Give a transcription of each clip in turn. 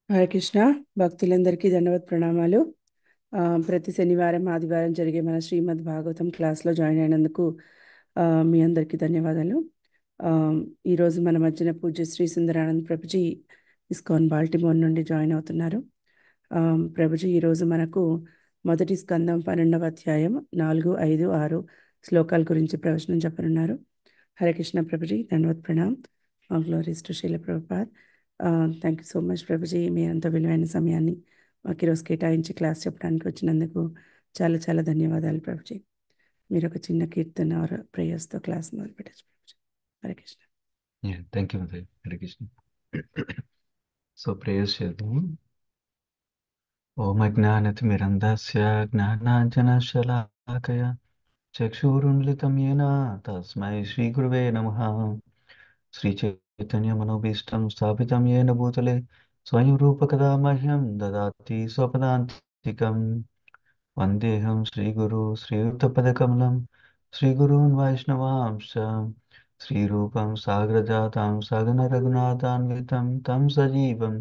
హరే కృష్ణ. భక్తులందరికీ ధన్యవాద ప్రణామాలు. ప్రతి శనివారం ఆదివారం జరిగే మన శ్రీమద్ భాగవతం క్లాస్లో జాయిన్ అయినందుకు మీ అందరికీ ధన్యవాదాలు. ఆ, ఈరోజు మన మధ్యన పూజ్య శ్రీ సుందరానంద్ ప్రభుజీ ఇస్కాన్ బాల్టిమోర్ నుండి జాయిన్ అవుతున్నారు. ప్రభుజీ ఈరోజు మనకు మొదటి స్కందం 12వ అధ్యాయం 4, 5, 6 శ్లోకాల గురించి ప్రవచనం చెప్పనున్నారు. హరే కృష్ణ ప్రభుజీ, ధన్యవాద ప్రణామ్. Glories to Srila Prabhupad. Thank you so much ప్రభుజీ, మీ అంత విలువైన సమయాన్ని మాకు ఈరోజు కేటాయించి క్లాస్ చెప్పడానికి వచ్చినందుకు చాలా చాలా ధన్యవాదాలు ప్రభుజీ. మీరు ఒక చిన్న కీర్తన ఆర్ ప్రేయర్స్తో క్లాస్ మొదలు పెట్టచ్చు Prabhuji. Hare Krishna. Thank you mother. Hare Krishna. So prayers చేద్దాము. ఓం అజ్ఞానతిమిరంధస్య జ్ఞానాంజనశలాకయ చక్షురున్మిళితం येन తస్మై శ్రీగురవే నమః. శ్రీచైతన్యమనోభీష్టం స్థాపితం येन భూతలే స్వయం రూపకదా మహ్యం దదాతి స్వపదాంతికం. వందేహం శ్రీగురు శ్రీయుక్తపదకమలం శ్రీగురూన్ వైష్ణవాంశ శ్రీరూపం సాగ్రజాతం సగన రఘునాథాన్వితం తం సజీవం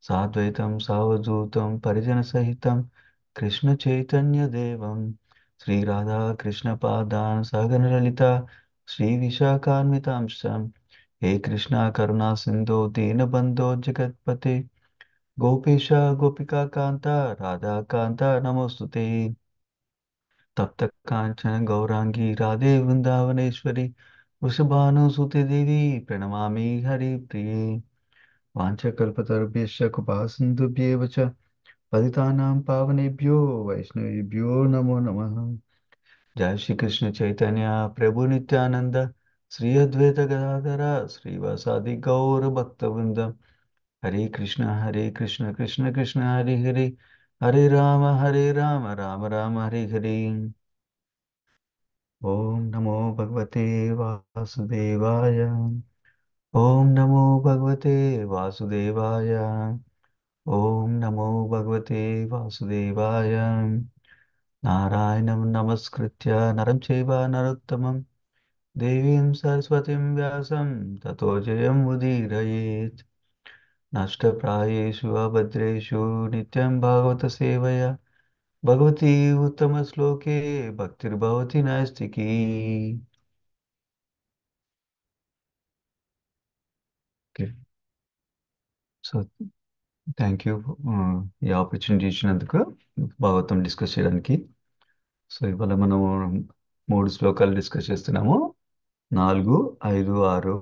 సాద్వైతం సావధూతం పరిజన సహితం కృష్ణ చైతన్య దేవం శ్రీరాధా కృష్ణ పాదాన్ సగన లలిత శ్రీ విశాఖాన్వితాంశం. హే కృష్ణ కరుణా సింధో దీనబంధో జగత్పతే గోపేశ గోపికా కాంత రాధాకాంత నమోస్తుతే. తప్త కాంచన గౌరాంగి రాధే వృందావనేశ్వరి వృషభానుసుతే దేవి ప్రణమామి హరి ప్రియ. వాంఛకల్పతరుభ్యశ్చ కృపాసింధుభ్యేవ చ పతితానాం పావనేభ్యో వైష్ణవేభ్యో నమో నమః. జయ శ్రీ కృష్ణ చైతన్య ప్రభు నిత్యానంద శ్రీ అద్వైత గదాధర శ్రీవాసాది గౌర భక్తవృంద. హరే కృష్ణ కృష్ణ కృష్ణ హరి హరి హరే రామ రామ రామ హరి హరి. ఓం నమో భగవతే వాసుదేవాయ. ఓం నమో భగవతే వాసుదేవాయ. ఓం నమో భగవతే వాసుదేవాయ. నారాయణం నమస్కృత్య నరం చైవ నరోత్తమం దేవీం సరస్వతిం వ్యాసం తతో జయం ఉదీరయేత్. నష్టప్రాయేషు అభద్రేషు నిత్యం భాగవత సేవయ భగవతి ఉత్తమ శ్లోకే భక్తిర్భవతి నాస్తికి. సో థ్యాంక్ యూ ఈ ఆపర్చునిటీ ఇచ్చినందుకు భాగవతం డిస్కస్ చేయడానికి. సో ఇవాళ మనం 3 శ్లోకాలు డిస్కస్ చేస్తున్నాము. 4, 5, 6.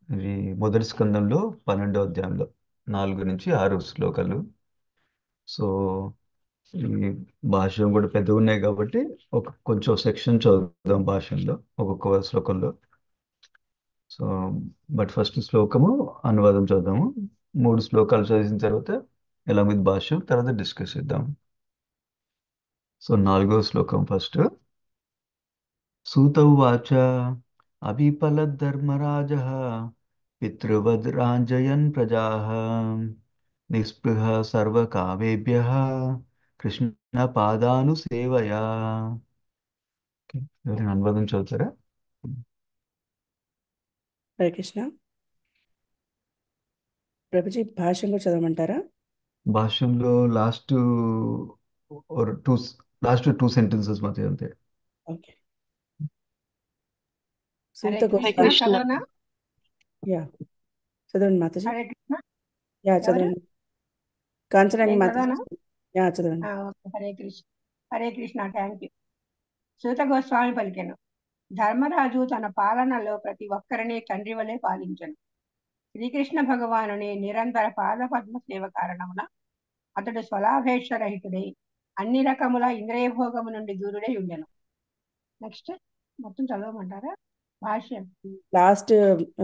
ఇది మొదటి స్కందంలో 12వ అధ్యాయంలో 4 నుంచి 6 శ్లోకాలు. సో ఈ భాష్యం కూడా పెద్దగా ఉన్నాయి కాబట్టి కొంచెం సెక్షన్ చదువుదాం భాష్యంలో ఒక్కొక్క శ్లోకంలో. సో బట్ ఫస్ట్ శ్లోకము అనువాదం చదువుదాము. 3 శ్లోకాలు చదివిన తర్వాత ఎలా విత్ భాష్యం తర్వాత డిస్కస్ చేద్దాం. సో 4వ శ్లోకం ఫస్ట్. సూత ఉవాచ అవిపలద్ధర్మరాజः పితృవద్ రాంజయన్ ప్రజాః నిస్పృహ సర్వకామేభ్యः కృష్ణ పాదానుసేవయా. ఎవరైనా అనువాదం చదువుతారా? హరే కృష్ణ. ప్రభుజీ భాష్యం కూడా చదవమంటారా? భాష్యంలో లాస్ట్ 2 సెంటెన్సెస్ మధ్య అంతే. ఓకే. సూత హరే గోస్వామి. కృష్ణ చదవనా? యా, చదవండి మాతాజీ. హరే కృష్ణ యా ఎవరు? చదవండి. కాంచనాంగి నేను మాతాజీ. చదవనా? యా చదవండి. Okay. Hare Krishna thank you. Suta Goswami పలికెను, ధర్మరాజు తన పాలనలో ప్రతి ఒక్కరిని తండ్రి వలె పాలించెను. శ్రీకృష్ణ భగవానుని నిరంతర పాదపద్మ సేవ కారణమున అతడు స్వలాభేక్షరహితుడై అన్ని రకముల ఇంద్రియ భోగము నుండి దూరుడై ఉండెను. నెక్స్ట్ మొత్తం చదవమంటారా? భాష్యం లాస్ట్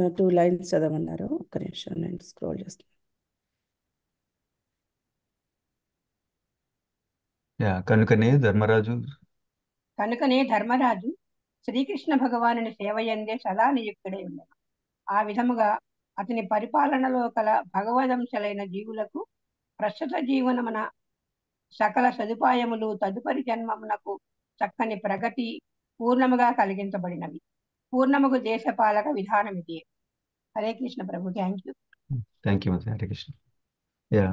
2 లైన్స్ చదవమన్నారు. ఒక్క నిమిషం నేను స్క్రోల్ చేస్తాను. కనుకనే ధర్మరాజు శ్రీకృష్ణ భగవానుని సేవయందే సదా నియుక్తుడై ఉండెను. ఆ విధముగా అతని పరిపాలనలో కల భగవదంశలైన జీవులకు ప్రస్తుత జీవనమున సకల సదుపాయములు తదుపరి జన్మమునకు చక్కని ప్రగతి పూర్ణముగా కలిగించబడినవి. పూర్ణముగు దేశపాలక విధానం ఇది. హరే కృష్ణ ప్రభు. Thank you. Thank you Hare Krishna. Yeah,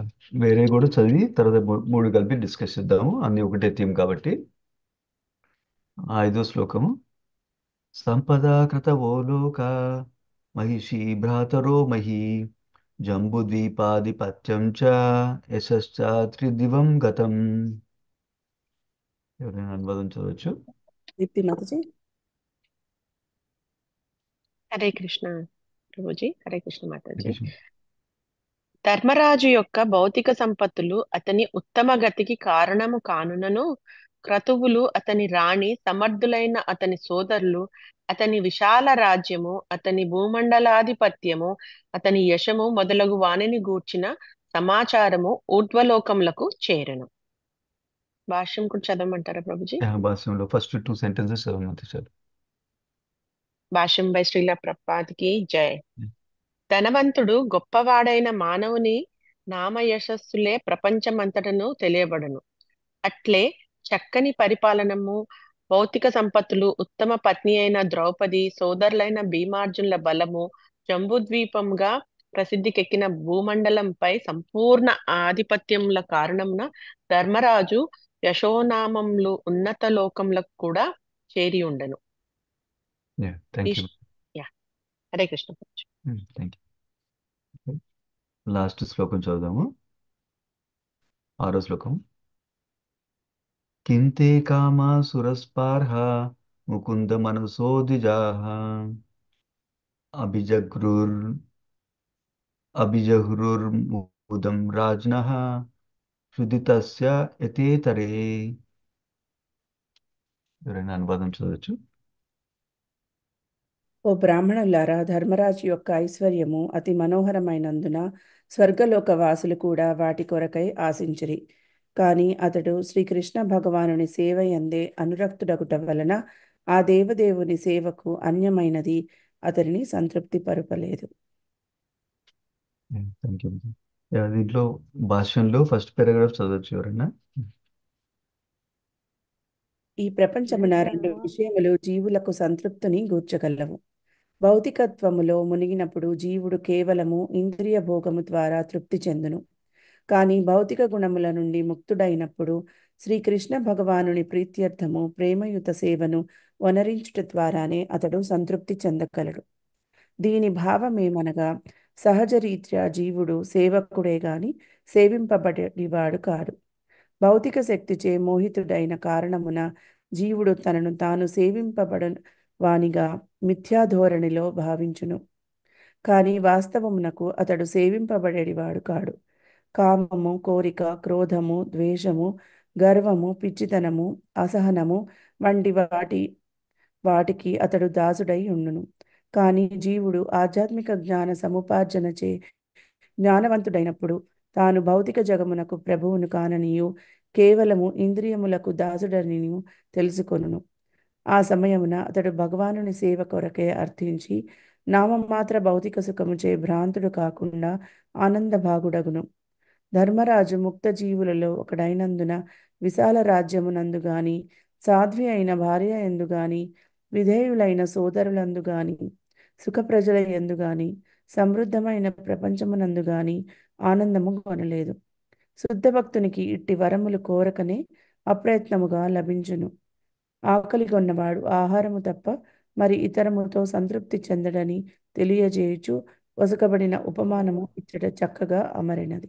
వేరే కూడా చదివి తర్వాత మూడు కలిపి డిస్కస్ చేద్దాము, అన్ని ఒకటే థీమ్ కాబట్టి. 5వ శ్లోకము. సంపదా కృతవో లోక మహిషీ భ్రాతరో మహీ జంబుద్వీపాధిపత్యం చ యశశ్చ త్రిదివం గతం. ఎవరైనా అనువాదం చదవచ్చు? దీప్తి మాతజీ. హరే కృష్ణ ప్రభుజీ. హరే కృష్ణ మాతాజీ. కృష్ణ. ధర్మరాజు యొక్క భౌతిక సంపత్తులు అతని ఉత్తమ గతికి కారణము కానునను, క్రతువులు, అతని రాణి, సమర్థులైన అతని సోదరులు, అతని విశాల రాజ్యము, అతని భూమండలాధిపత్యము, అతని యశము మొదలగు వానిని గూర్చిన సమాచారము ఊర్ధ్వలోకములకు చేరును. భాష్యం కూడా చదవమంటారా ప్రభుజీ? భాష్యంలో ఫస్ట్ 2 సెంటెన్సెస్ చదవమంటే చాలు. భాష్యం బై శ్రీల ప్రభుపాదికి జై. ధనవంతుడు గొప్పవాడైన మానవుని నామయశస్సులే ప్రపంచమంతటను తెలియబడును. అట్లే చక్కని పరిపాలనము, భౌతిక సంపత్తులు, ఉత్తమ పత్ని అయిన ద్రౌపది, సోదరులైన భీమార్జునుల బలము, జంబూద్వీపంగా ప్రసిద్ధికెక్కిన భూమండలంపై సంపూర్ణ ఆధిపత్యముల కారణమున ధర్మరాజు యశోనామములు ఉన్నత లోకములకు కూడా చేరి ఉండను. Thank you. Yeah, Hare Krishna. Thank you. Last శ్లోకం చదువుదాము. 6వ శ్లోకం. కింతే కామా సురస్పార్హ ముకుంద మనసోదిజాః అభిజహ్రుర్ముదం రాజ్ఞః క్షుదితస్య యతేతరే. ఎవరైనా అనువాదం చదవచ్చు? ఓ బ్రాహ్మణులారా, ధర్మరాజు యొక్క ఐశ్వర్యము అతి మనోహరమైనందున స్వర్గలోక వాసులు కూడా వాటి కొరకై ఆశించిరి. కాని అతడు శ్రీకృష్ణ భగవానుని సేవ యందే అనురక్తుడగుట వలన ఆ దేవదేవుని సేవకు అన్యమైనది అతనిని సంతృప్తి పరుపలేదు. Thank you. దీంట్లో భాష్యంలో ఫస్ట్ పారాగ్రాఫ్ చదవచ్చు ఎవరైనా? ఈ ప్రపంచమున 2 విషయములు జీవులకు సంతృప్తిని గూర్చగలవు. భౌతికత్వములో మునిగినప్పుడు జీవుడు కేవలము ఇంద్రియ భోగము ద్వారా తృప్తి చెందును. కానీ భౌతిక గుణముల నుండి ముక్తుడైనప్పుడు శ్రీకృష్ణ భగవానుని ప్రీత్యర్థము ప్రేమయుత సేవను వనరించుట ద్వారానే అతడు సంతృప్తి చెందగలడు. దీని భావమేమనగా, సహజరీత్యా జీవుడు సేవకుడే గాని సేవింపబడేవాడు కాడు. భౌతిక శక్తిచే మోహితుడైన కారణమున జీవుడు తనను తాను సేవింపబడ వానిగా మిథ్యాధోరణిలో భావించును. కానీ వాస్తవమునకు అతడు సేవింపబడేవాడు కాడు. కామము, కోరిక, క్రోధము, ద్వేషము, గర్వము, పిచ్చితనము, అసహనము వంటి వాటికి అతడు దాసుడై ఉండును. కానీ జీవుడు ఆధ్యాత్మిక జ్ఞాన సముపార్జనచే జ్ఞానవంతుడైనప్పుడు తాను భౌతిక జగమునకు ప్రభువును కాననియు కేవలము ఇంద్రియములకు దాసుడనియు తెలుసుకొనును. ఆ సమయమున అతడు భగవానుని సేవ కొరకే అర్థించి నామమాత్ర భౌతిక సుఖముచే భ్రాంతుడు కాకుండా ఆనందభాగుడగును. ధర్మరాజు ముక్త జీవులలో ఒకడైనందున విశాల రాజ్యమునందు గాని, సాధ్వి అయిన భార్య ఎందు గాని, విధేయులైన సోదరులందు గాని, సుఖ ప్రజల ఎందు గాని, సమృద్ధమైన ప్రపంచమునందు గాని ఆనందము కొనలేదు. శుద్ధ భక్తునికి ఇట్టి వరములు కోరకనే అప్రయత్నముగా లభించును. ఆకలి కొన్నవాడు ఆహారము తప్ప మరి ఇతరముతో సంతృప్తి చెందడని తెలియజేయుచు వసకబడిన ఉపమానము ఇచ్చట చక్కగా అమరినది.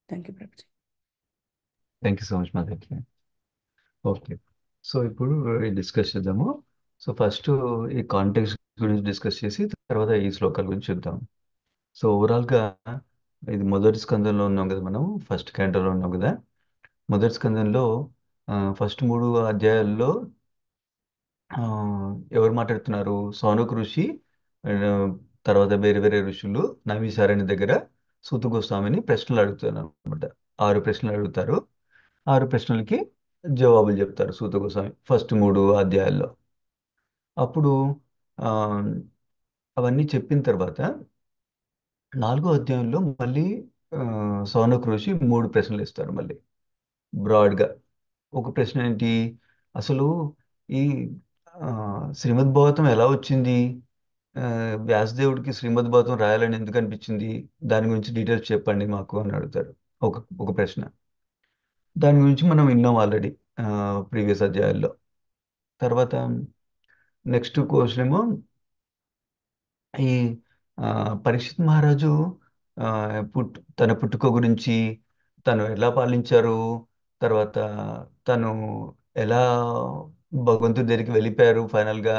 థ్యాంక్ యూ ప్రభుజీ. Thank you so much Madhavi. Okay, so ఇప్పుడు డిస్కస్ చేద్దాము. సో ఫస్ట్ ఈ కాంటెక్స్ట్ గురించి డిస్కస్ చేసి తర్వాత ఈ శ్లోకాల గురించి చెప్దాం. సో ఓవరాల్గా ఇది మొదటి స్కందంలో ఉన్నాం కదా, మనం ఫస్ట్ క్యాంటోలో ఉన్నాం కదా. మొదటి స్కందంలో ఫస్ట్ 3 అధ్యాయాల్లో ఎవరు మాట్లాడుతున్నారు? సౌనక ఋషి, తర్వాత వేరే వేరే ఋషులు నైమిషారణ్య దగ్గర సూత గోస్వామిని ప్రశ్నలు అడుగుతున్నారు అనమాట. 6 ప్రశ్నలు అడుగుతారు. 6 ప్రశ్నలకి జవాబులు చెప్తారు సూత గోస్వామి ఫస్ట్ 3 అధ్యాయాల్లో. అప్పుడు ఆ, అవన్నీ చెప్పిన తర్వాత 4వ అధ్యాయంలో మళ్ళీ సౌనక ఋషి 3 ప్రశ్నలు ఇస్తారు మళ్ళీ బ్రాడ్గా. ఒక ప్రశ్న ఏంటి, అసలు ఈ శ్రీమద్ భాగవతం ఎలా వచ్చింది? వ్యాసదేవుడికి శ్రీమద్ భాగవతం రాయాలని ఎందుకు అనిపించింది, దాని గురించి డీటెయిల్స్ చెప్పండి మాకు అని అడుగుతారు. ఒక ఒక ప్రశ్న. దాని గురించి మనం విన్నాం ఆల్రెడీ ప్రీవియస్ అధ్యాయాల్లో. తర్వాత నెక్స్ట్ క్వశ్చన్ ఏమో ఈ ఆ, పరీక్షిత్ మహారాజు ఆ, తన పుట్టుక గురించి, తను ఎలా పాలించారు, తర్వాత తను ఎలా భగవంతుడి దగ్గరికి వెళ్ళిపోయారు ఫైనల్గా,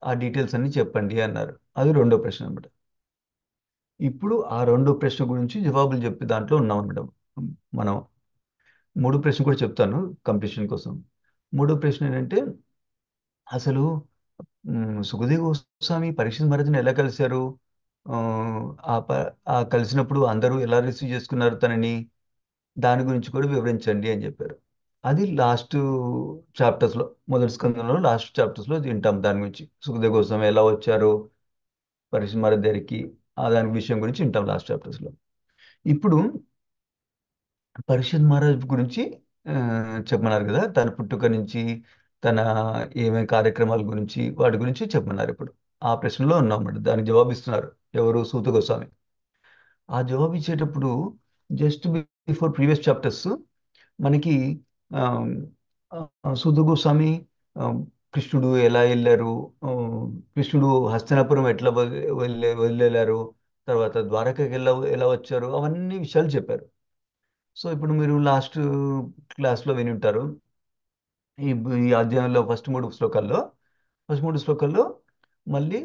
ఆ డీటెయిల్స్ అన్ని చెప్పండి అన్నారు. అది రెండో ప్రశ్న అనమాట. ఇప్పుడు ఆ రెండో ప్రశ్న గురించి జవాబులు చెప్పే దాంట్లో ఉన్నాం అనమాట మనం. మూడో ప్రశ్న కూడా చెప్తాను కంప్లీషన్ కోసం. మూడో ప్రశ్న ఏంటంటే, అసలు సుఖదేవ్ గోస్వామి పరీక్షిత్ మహారాజుని ఎలా కలిశారు, ఆ ఆ కలిసినప్పుడు అందరూ ఎలా రిసీవ్ చేసుకున్నారు తనని, దాని గురించి కూడా వివరించండి అని చెప్పారు. అది లాస్ట్ చాప్టర్స్లో, మొదటి స్కందంలో లాస్ట్ చాప్టర్స్లో వింటాం దాని గురించి. సుఖదేవ్ గోస్వామి ఎలా వచ్చారు పరీక్షిత్ మహారాజ్ దగ్గరికి, ఆ దాని విషయం గురించి వింటాం లాస్ట్ చాప్టర్స్లో. ఇప్పుడు పరీక్షిత్ మహారాజ్ గురించి ఆ, చెప్పమన్నారు కదా, తన పుట్టుక నుంచి తన ఏమేమి కార్యక్రమాల గురించి, వాటి గురించి చెప్పమన్నారు. ఇప్పుడు ఆ ప్రశ్నలో ఉన్నాం అన్నమాట. దానికి జవాబిస్తున్నారు ఎవరు, సూత గోస్వామి. ఆ జవాబు ఇచ్చేటప్పుడు జస్ట్ బిఫోర్ ప్రీవియస్ చాప్టర్స్ మనకి ఆ, సూత గోస్వామి ఆ, కృష్ణుడు ఎలా వెళ్ళారు, ఆ, కృష్ణుడు హస్తినాపురం ఎట్లా వెళ్ళారు, తర్వాత ద్వారకకి ఎలా ఎలా వచ్చారు, అవన్నీ విషయాలు చెప్పారు. సో ఇప్పుడు మీరు లాస్ట్ క్లాస్లో విని ఉంటారు. ఈ ఈ అధ్యాయంలో ఫస్ట్ మూడు శ్లోకాల్లో మళ్ళీ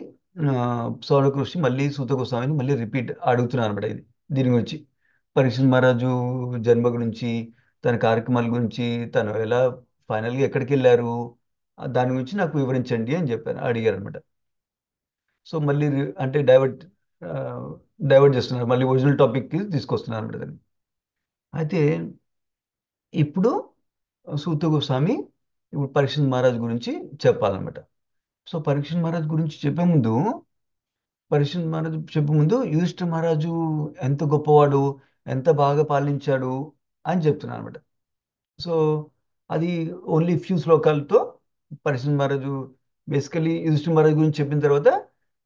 సౌనక ఋషి మళ్ళీ సూత గోస్వామిని మళ్ళీ రిపీట్ అడుగుతున్నాను అనమాట. దీని గురించి, పరీక్షిత్ మహారాజు జన్మ గురించి, తన కార్యక్రమాల గురించి, తను ఎలా ఫైనల్గా ఎక్కడికి వెళ్ళారు, దాని గురించి నాకు వివరించండి అని అడిగారు అనమాట. సో మళ్ళీ అంటే డైవర్ట్ చేస్తున్నారు, మళ్ళీ ఒరిజినల్ టాపిక్కి తీసుకొస్తున్నారు అనమాట దాన్ని. అయితే ఇప్పుడు సూత గోస్వామి ఇప్పుడు పరీక్షిత్ మహారాజ్ గురించి చెప్పాలన్నమాట. సో పరీక్షిత్ మహారాజ్ గురించి చెప్పే ముందు యుధిష్ఠిర మహారాజు ఎంత గొప్పవాడు, ఎంత బాగా పాలించాడు అని చెప్తున్నాను అనమాట. సో అది ఓన్లీ ఫ్యూ శ్లోకాలతో పరీక్షిత్ మహారాజు బేసికలీ యుధిష్ఠిర మహారాజు గురించి చెప్పిన తర్వాత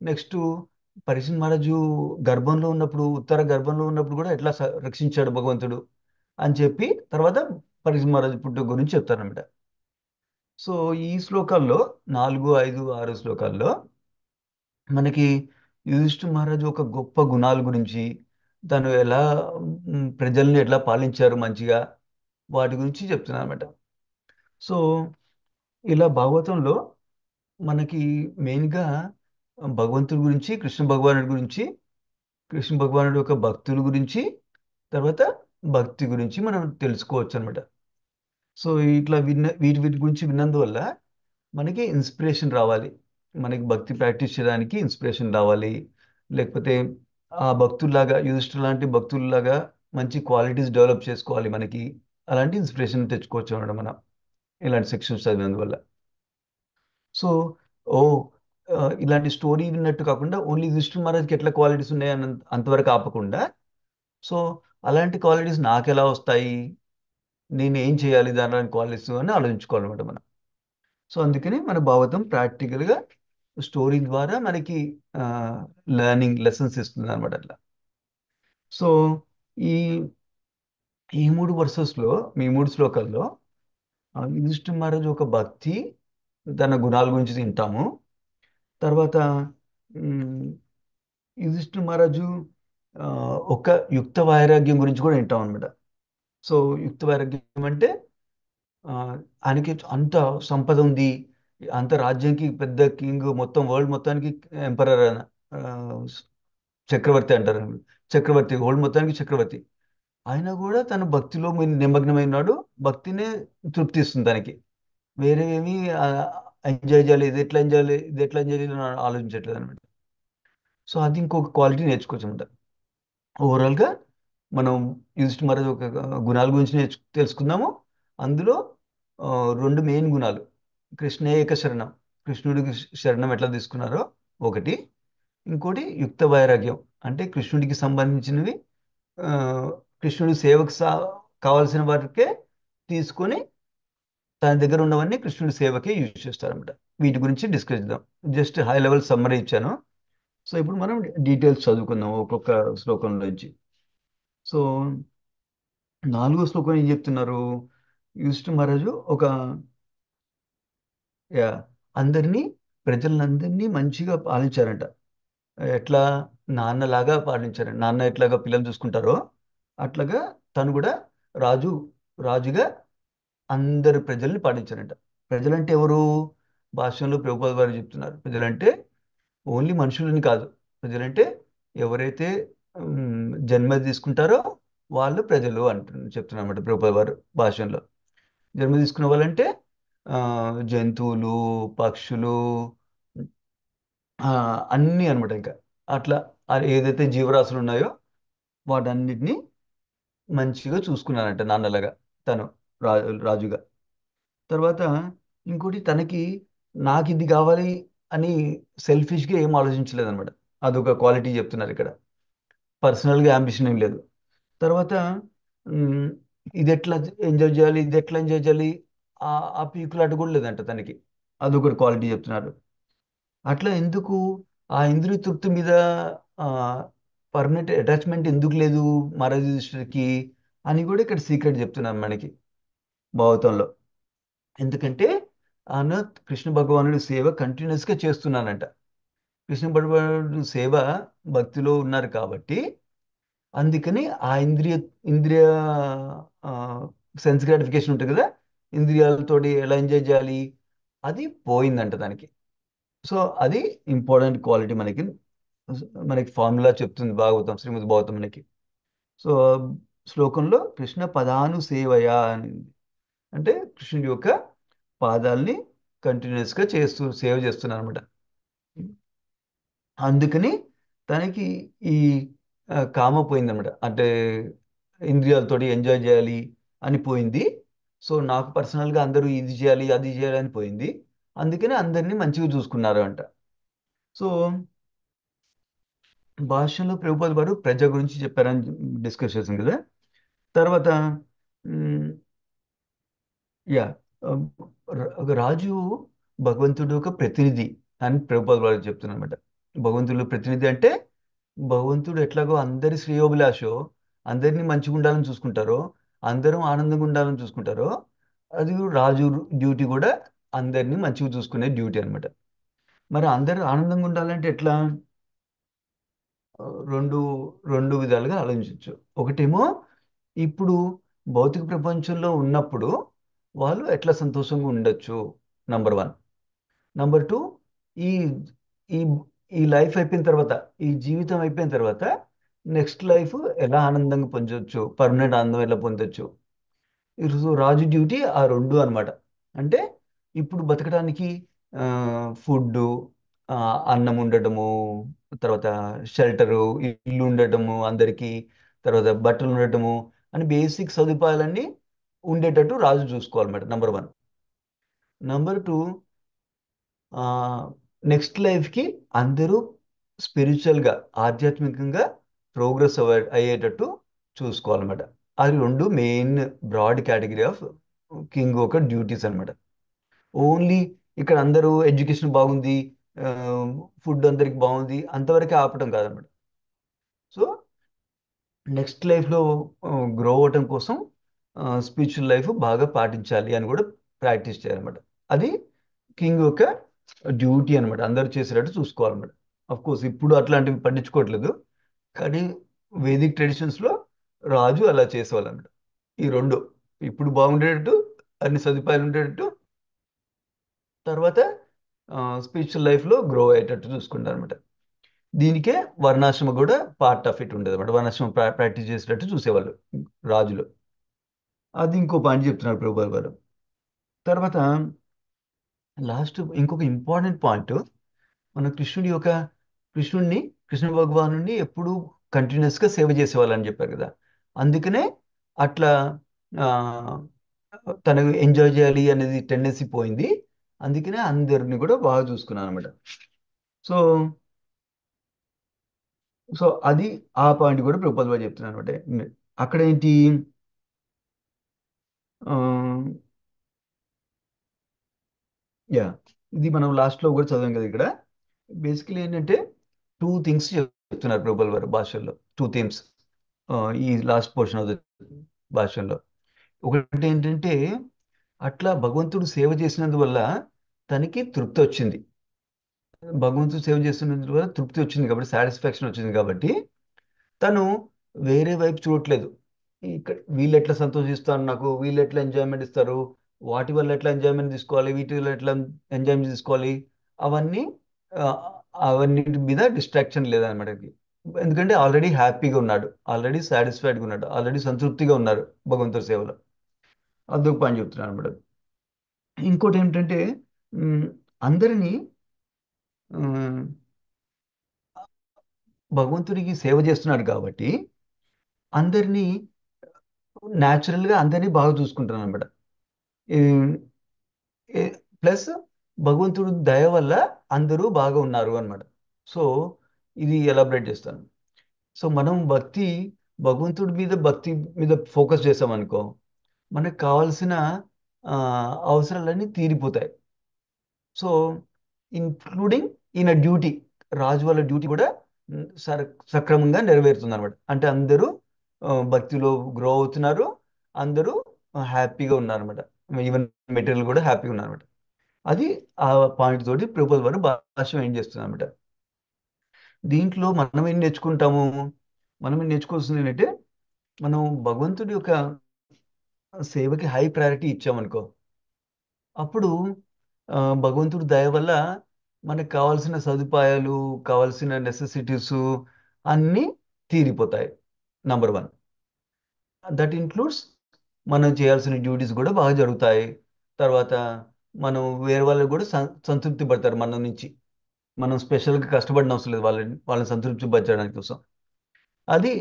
నెక్స్ట్ పరీక్షిత్ మహారాజు ఉత్తర గర్భంలో ఉన్నప్పుడు కూడా ఎట్లా రక్షించాడు భగవంతుడు అని చెప్పి తర్వాత పరీక్షిత్ మహారాజు పుట్టుక గురించి చెప్తారనమాట. సో ఈ శ్లోకాల్లో 4, 5, 6 శ్లోకాల్లో మనకి యుధిష్ఠిర మహారాజు ఒక గొప్ప గుణాల గురించి, తను ఎలా ప్రజల్ని ఎట్లా పాలించారు మంచిగా, వాటి గురించి చెప్తున్నాను అనమాట. సో ఇలా భాగవతంలో మనకి మెయిన్గా భగవంతుడి గురించి, కృష్ణ భగవానుడి యొక్క భక్తుల గురించి, తర్వాత భక్తి గురించి మనం తెలుసుకోవచ్చు అనమాట. సో ఇట్లా వీటి గురించి విన్నందువల్ల మనకి ఇన్స్పిరేషన్ రావాలి, మనకి భక్తి ప్రాక్టీస్ చేయడానికి ఇన్స్పిరేషన్ రావాలి, లేకపోతే ఆ భక్తుల్లాగా యుధిష్ఠిర లాంటి భక్తుల్లాగా మంచి క్వాలిటీస్ డెవలప్ చేసుకోవాలి, మనకి అలాంటి ఇన్స్పిరేషన్ తెచ్చుకోవచ్చు అన్నమాట మనం ఇలాంటి సెక్షన్స్ చదివినందువల్ల. సో ఓ ఇలాంటి స్టోరీ విన్నట్టు కాకుండా ఓన్లీ యుధిష్ఠిర మహారాజ్కి ఎట్లా క్వాలిటీస్ ఉన్నాయని అంతవరకు ఆపకుండా, సో అలాంటి క్వాలిటీస్ నాకు ఎలా వస్తాయి, నేను ఏం చేయాలి దాని క్వాలిటీస్ అని ఆలోచించుకోవాలన్నమాట మనం. సో అందుకని మన భాగవతం ప్రాక్టికల్గా స్టోరీ ద్వారా మనకి లెసన్స్ ఇస్తుంది అనమాట అట్లా. సో ఈ ఈ మూడు శ్లోకాల్లో యుధిష్ఠిర మహారాజు ఒక భక్తి, తన గుణాల గురించి తింటాము. తర్వాత ఉమ్, యుధిష్ఠిర మహారాజు ఆ, ఒక యుక్త వైరాగ్యం గురించి కూడా వింటాం అనమాట. సో యుక్త వైరాగ్యం అంటే ఆ, ఆయనకి అంత సంపద ఉంది, అంత రాజ్యానికి పెద్ద కింగ్, మొత్తం వరల్డ్ మొత్తానికి ఎంపరర్, చక్రవర్తి అంటారు. చక్రవర్తి, వరల్డ్ మొత్తానికి చక్రవర్తి. ఆయన కూడా తన భక్తిలో నిమగ్నమైనాడు. భక్తినే తృప్తి ఇస్తుంది దానికి, వేరే ఏమి ఎంజాయ్ చేయాలి, ఇది ఎట్లా ఎంజాయ్ చేయాలి అని ఆలోచించట్లేదు అనమాట. సో అది ఇంకొక క్వాలిటీ నేర్చుకోవచ్చు అనమాట. ఓవరాల్గా మనం యుధిష్ఠిర మహారాజ్ ఒక గుణాల గురించి తెలుసుకుందాము. అందులో ఆ, రెండు మెయిన్ గుణాలు, కృష్ణేక శరణం, కృష్ణుడికి శరణం ఎట్లా తీసుకున్నారో ఒకటి, ఇంకోటి యుక్త వైరాగ్యం అంటే కృష్ణుడికి సంబంధించినవి, ఆ, కృష్ణుడి సేవకు కావాల్సిన వాటికే తీసుకొని తన దగ్గర ఉన్నవన్నీ కృష్ణుడి సేవకే యూజ్ చేస్తారన్నమాట. వీటి గురించి డిస్కస్ చేద్దాం. జస్ట్ హై లెవెల్ సమ్మరీ ఇచ్చాను. సో ఇప్పుడు మనం డీటెయిల్స్ చదువుకుందాం ఒక్కొక్క శ్లోకం నుంచి. సో 4వ శ్లోకం ఏం చెప్తున్నారు? యుధిష్ఠిర మహారాజు యా, అందరినీ ప్రజలందరినీ మంచిగా పాలించారంట. ఎట్లా? నాన్నలాగా పాలించారంట. నాన్న ఎట్లాగా పిల్లలు చూసుకుంటారో అట్లాగా తను కూడా రాజు రాజుగా అందరు ప్రజల్ని పాలించారంట. ప్రజలంటే ఎవరు? భాష్యంలో ప్రభుపాద వారు చెప్తున్నారు, ప్రజలంటే ఓన్లీ మనుషులని కాదు. ప్రజలంటే ఎవరైతే జన్మ తీసుకుంటారో వాళ్ళు ప్రజలు చెప్తున్నారు అన్నమాట ప్రభుపాద వారు భాష్యంలో. జన్మ తీసుకున్న వాళ్ళంటే ఆ, జంతువులు, పక్షులు, ఆ, అన్నీ అనమాట. ఇంకా అట్లా ఏదైతే జీవరాశులు ఉన్నాయో వాటన్నిటిని మంచిగా చూసుకున్నారంట నాన్నలాగా తను రాజుగా. తర్వాత ఇంకోటి, తనకి నాకు ఇది కావాలి అని సెల్ఫిష్గా ఏం ఆలోచించలేదు అనమాట. అదొక క్వాలిటీ చెప్తున్నారు ఇక్కడ. పర్సనల్గా అంబిషన్ ఏం లేదు. తర్వాత ఉమ్, ఇది ఎట్లా ఎంజాయ్ చేయాలి, ఇది ఎట్లా ఎంజాయ్ చేయాలి, ఆ ఆ పీకులాట కూడా లేదంట తనకి. అదొకటి క్వాలిటీ చెప్తున్నారు. అట్లా ఎందుకు ఆ ఇంద్రియ తృప్తి మీద పర్మనెంట్ అటాచ్మెంట్ ఎందుకు లేదు మహారాజు యుధిష్ఠిరకి అని కూడా ఇక్కడ సీక్రెట్ చెప్తున్నారు మనకి భాగవతంలో. ఎందుకంటే ఆయన కృష్ణ భగవానుడి సేవ కంటిన్యూస్గా చేస్తున్నానంట. కృష్ణ భగవానుడి సేవ భక్తిలో ఉన్నారు కాబట్టి అందుకని ఆ ఇంద్రియ సెన్స్ గ్రాటిఫికేషన్ ఉంటుంది కదా, ఇంద్రియాలతోటి ఎలా ఎంజాయ్ చేయాలి అది పోయిందంట దానికి. సో అది ఇంపార్టెంట్ క్వాలిటీ మనకి మనకి ఫార్ములా చెప్తుంది భాగవతం, శ్రీమద్ భాగవతం మనకి. సో శ్లోకంలో కృష్ణ పదాను సేవయ అని, అంటే కృష్ణుడి యొక్క పాదాలని కంటిన్యూస్గా సేవ చేస్తున్నారు అనమాట. అందుకని తనకి ఈ కామ పోయిందనమాట. అంటే ఇంద్రియాలతోటి ఎంజాయ్ చేయాలి అని పోయింది. సో నాకు పర్సనల్గా అందరూ ఇది చేయాలి అది చేయాలి అని పోయింది. అందుకని అందరినీ మంచిగా చూసుకున్నారు అంట. సో భాషలో ప్రభుపాద వారు ప్రజ గురించి చెప్పారని డిస్కస్ చేసాం కదా. తర్వాత మ్, యా ఒక రాజు భగవంతుడు ఒక ప్రతినిధి అని ప్రభుపాద వారు చెప్తున్నారు అనమాట. భగవంతుడు ప్రతినిధి అంటే భగవంతుడు ఎట్లాగో అందరి శ్రేయోభిలాషో, అందరినీ మంచిగా ఉండాలని చూసుకుంటారో, అందరం ఆనందంగా ఉండాలని చూసుకుంటారో, అది రాజు డ్యూటీ కూడా అందరినీ మంచిగా చూసుకునే డ్యూటీ అనమాట. మరి అందరూ ఆనందంగా ఉండాలంటే ఎట్లా? రెండు రెండు విధాలుగా ఆలోచించవచ్చు. ఒకటేమో ఇప్పుడు భౌతిక ప్రపంచంలో ఉన్నప్పుడు వాళ్ళు ఎట్లా సంతోషంగా ఉండొచ్చు, నంబర్ 1. నంబర్ 2, ఈ ఈ ఈ లైఫ్ అయిపోయిన తర్వాత, ఈ జీవితం అయిపోయిన తర్వాత నెక్స్ట్ లైఫ్ ఎలా ఆనందంగా పొందొచ్చు, పర్మనెంట్ ఆనందం ఎలా పొందొచ్చు. ఈరోజు రాజు డ్యూటీ ఆ రెండు అన్నమాట. అంటే ఇప్పుడు బతకడానికి ఫుడ్, అన్నం ఉండటము, తర్వాత షెల్టరు, ఇల్లు ఉండటము అందరికీ, తర్వాత బట్టలు ఉండటము అని బేసిక్ సదుపాయాలన్నీ ఉండేటట్టు రాజు చూసుకోవాలన్నమాట, నంబర్ 1. నంబర్ 2, నెక్స్ట్ లైఫ్కి అందరూ స్పిరిచువల్గా, ఆధ్యాత్మికంగా ప్రోగ్రెస్ అయ్యేటట్టు చూసుకోవాలన్నమాట. అది రెండు main broad category of king ఒక డ్యూటీస్ అన్నమాట. ఓన్లీ ఇక్కడ అందరూ ఎడ్యుకేషన్ బాగుంది, ఫుడ్ అందరికి బాగుంది అంతవరకే ఆపటం కాదనమాట. సో నెక్స్ట్ లైఫ్లో గ్రో అవ్వటం కోసం స్పిరిచువల్ లైఫ్ బాగా పాటించాలి అని కూడా ప్రాక్టీస్ చేయాలన్నమాట. అది కింగ్ యొక్క డ్యూటీ అనమాట. అందరూ చేసేటట్టు చూసుకోవాలన్నమాట. అఫ్ కోర్స్ ఇప్పుడు అట్లాంటివి పట్టించుకోవట్లేదు, కానీ వేదిక్ ట్రెడిషన్స్లో రాజు అలా చేసేవాళ్ళన్నమాట. ఈ రెండు ఇప్పుడు బాగుండేటట్టు, అన్ని సదుపాయాలు ఉండేటట్టు, తర్వాత స్పిరిచువల్ లైఫ్లో గ్రో అయ్యేటట్టు చూసుకుంటారు అనమాట. దీనికే వర్ణాశ్రమ కూడా పార్ట్ ఆఫ్ ఇట్ ఉండేది అనమాట. వర్ణాశ్రమం ప్రాక్టీస్ చేసేటట్టు చూసేవాళ్ళు రాజులు. అది ఇంకో పాయింట్ చెప్తున్నారు ప్రభుపాల్ గారు. తర్వాత లాస్ట్ ఇంకొక ఇంపార్టెంట్ పాయింట్, మన కృష్ణుడిని, కృష్ణ భగవాను ఎప్పుడు కంటిన్యూస్గా సేవ చేసేవాళ్ళని చెప్పారు కదా. అందుకనే అట్లా ఆ, తనకు ఎంజాయ్ చేయాలి అనేది టెండెన్సీ పోయింది. అందుకనే అందరిని కూడా బాగా చూసుకున్నాను అనమాట. సో సో అది ఆ పాయింట్ కూడా ప్రభుపాద వారు చెప్తున్నాను అనమాట. అక్కడ ఏంటి, యా, ఇది మనం లాస్ట్లో కూడా చదివాం కదా. ఇక్కడ బేసికలీ ఏంటంటే టూ థింగ్స్ చెప్తున్నారు ప్రభుపాల్ వారు భాషల్లో, టూ థీమ్స్ ఈ లాస్ట్ పోర్షన్ ఆఫ్ ద భాషల్లో. ఒకటి ఏంటంటే, అట్లా భగవంతుడు సేవ చేసినందువల్ల తనకి తృప్తి వచ్చింది. భగవంతుడు సేవ చేస్తున్నందువల్ల తృప్తి వచ్చింది కాబట్టి, సాటిస్ఫాక్షన్ వచ్చింది కాబట్టి తను వేరే వైపు చూడట్లేదు. ఇక్కడ వీళ్ళు ఎట్లా సంతోషిస్తారు, నాకు వీళ్ళు ఎట్లా ఎంజాయ్మెంట్ ఇస్తారు, వాటి వల్ల ఎట్లా ఎంజాయ్మెంట్ తీసుకోవాలి, వీటి వల్ల ఎట్లా ఎంజాయ్మెంట్ తీసుకోవాలి, అవన్నీ ఆ, అవన్నిటి మీద డిస్ట్రాక్షన్ లేదనమాట. ఎందుకంటే ఆల్రెడీ హ్యాపీగా ఉన్నాడు, ఆల్రెడీ సాటిస్ఫైడ్గా ఉన్నాడు, ఆల్రెడీ సంతృప్తిగా ఉన్నారు భగవంతుడి సేవలో. అదొక పని చెప్తున్నాను అనమాట. ఇంకోటి ఏంటంటే, ఉమ్, అందరినీ ఉమ్, భగవంతుడికి సేవ చేస్తున్నాడు కాబట్టి అందరినీ న్యాచురల్గా అందరినీ బాగా చూసుకుంటాను అనమాట. ప్లస్ భగవంతుడు దయ వల్ల అందరూ బాగా ఉన్నారు అనమాట. సో ఇది ఎలాబరేట్ చేస్తాను. సో మనం భగవంతుడి మీద భక్తి మీద ఫోకస్ చేసామనుకో, మనకు కావాల్సిన ఆ, అవసరాలన్నీ తీరిపోతాయి. సో ఇన్క్లూడింగ్ ఈయన డ్యూటీ, రాజు వాళ్ళ డ్యూటీ కూడా సక్రమంగా నెరవేరుతుంది అనమాట. అంటే అందరూ భక్తిలో గ్రో అవుతున్నారు, అందరూ హ్యాపీగా ఉన్నారు అనమాట. ఈవెన్ మెటీరియల్ కూడా హ్యాపీగా ఉన్నారు అనమాట. అది ఆ పాయింట్ తోటి ప్రభుపాల్ వారు భాష్యం ఏం చేస్తుంది అనమాట. దీంట్లో మనం ఏం నేర్చుకుంటాము, మనం ఏం నేర్చుకోవాల్సింది ఏంటంటే, మనం భగవంతుడి యొక్క సేవకి హై ప్రయారిటీ ఇచ్చామనుకో, అప్పుడు భగవంతుడి దయ వల్ల మనకు కావాల్సిన సదుపాయాలు, కావాల్సిన నెసెసిటీస్ అన్నీ తీరిపోతాయి. నంబర్ 1. దట్ ఇన్క్లూడ్స్ మనం చేయాల్సిన డ్యూటీస్ కూడా బాగా జరుగుతాయి. తర్వాత మనం వేరే వాళ్ళకి కూడా సంతృప్తి పడతారు మన నుంచి. మనం స్పెషల్గా కష్టపడిన అవసరం లేదు వాళ్ళని సంతృప్తి పరచడానికి కోసం. అది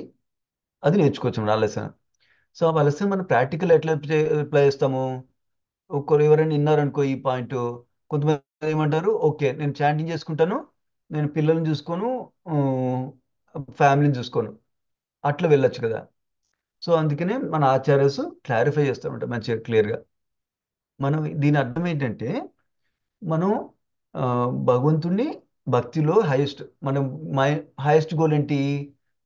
అది నేర్చుకోవచ్చు మనం ఆ లెసన్. సో ఆ లెసన్ మనం ప్రాక్టికల్ ఎట్లా అప్లై చేస్తాము. ఒకరు ఎవరైనా విన్నారనుకో ఈ పాయింట్, కొంతమంది ఏమంటారు, ఓకే నేను చాంటింగ్ చేసుకుంటాను, నేను పిల్లల్ని చూసుకోను, ఫ్యామిలీని చూసుకోను, అట్లా వెళ్ళొచ్చు కదా. సో అందుకనే మన ఆచార్యస్ క్లారిఫై చేస్తామంట మంచిగా క్లియర్గా. మనం దీని అర్థం ఏంటంటే, మనం ఆ, భగవంతుణ్ణి భక్తిలో హైయెస్ట్, మనం హైయెస్ట్ గోల్ ఏంటి,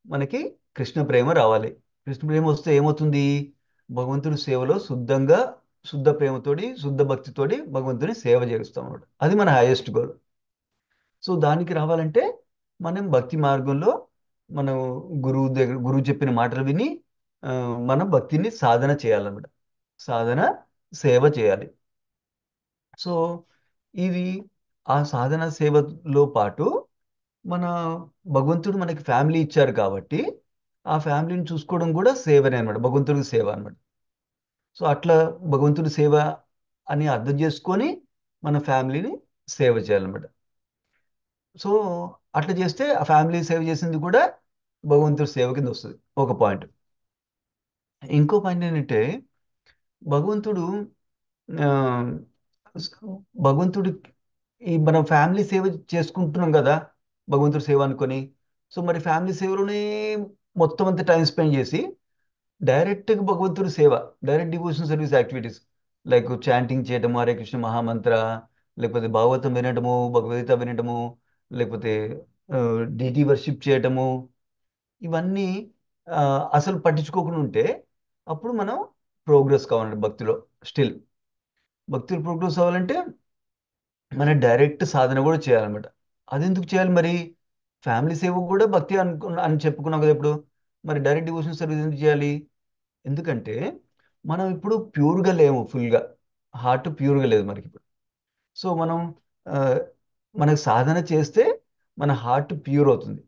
మనకి కృష్ణ ప్రేమ రావాలి. కృష్ణ ప్రేమ వస్తే ఏమవుతుంది, భగవంతుడి సేవలో శుద్ధ ప్రేమతోటి, శుద్ధ భక్తితోటి భగవంతుని సేవ చేస్తాం అన్నమాట. అది మన హైయెస్ట్ గోల్. సో దానికి రావాలంటే మనం భక్తి మార్గంలో మనం గురువు చెప్పిన మాటలు విని ఆ, మనం భక్తిని సాధన చేయాలన్నమాట. సాధన సేవ చేయాలి. సో ఇది ఆ సాధన సేవలో పాటు మన భగవంతుడు మనకి ఫ్యామిలీ ఇచ్చారు కాబట్టి ఆ ఫ్యామిలీని చూసుకోవడం కూడా సేవనే అనమాట, భగవంతుడికి సేవ అనమాట. సో అట్లా భగవంతుడి సేవ అని అర్థం చేసుకొని మన ఫ్యామిలీని సేవ చేయాలన్నమాట. సో అట్లా చేస్తే ఆ ఫ్యామిలీ సేవ చేసింది కూడా భగవంతుడి సేవ కింద వస్తుంది, ఒక పాయింట్. ఇంకో పాయింట్ ఏంటంటే, భగవంతుడు ఆ, భగవంతుడి ఈ మనం ఫ్యామిలీ సేవ చేసుకుంటున్నాం కదా, భగవంతుడి సేవ అనుకొని. సో మరి ఫ్యామిలీ సేవలోనే మొత్తం అంతా టైం స్పెండ్ చేసి డైరెక్ట్గా భగవంతుడి సేవ, direct devotion service activities like chanting చేయటము, హరే కృష్ణ మహామంత్ర, లేకపోతే భాగవతం వినటము, భగవద్గీత వినటము, లేకపోతే డీటీ వర్షిప్ చేయటము, ఇవన్నీ ఆ, అసలు పట్టించుకోకుండా ఉంటే అప్పుడు మనం ప్రోగ్రెస్ కావాలంటే భక్తిలో ప్రోగ్రెస్ అవ్వాలంటే మన డైరెక్ట్ సాధన కూడా చేయాలన్నమాట. అది ఎందుకు చేయాలి మరి, ఫ్యామిలీ సేవ కూడా భక్తి అని చెప్పుకున్నాం కదా ఇప్పుడు, మరి డైరెక్ట్ డివోషన్ సర్వీస్ ఎందుకు చేయాలి? ఎందుకంటే మనం ఇప్పుడు ప్యూర్గా లేము, ఫుల్గా హార్ట్ ప్యూర్గా లేదు మనకి ఇప్పుడు. సో మనం ఆ, మనకు సాధన చేస్తే మన హార్ట్ ప్యూర్ అవుతుంది.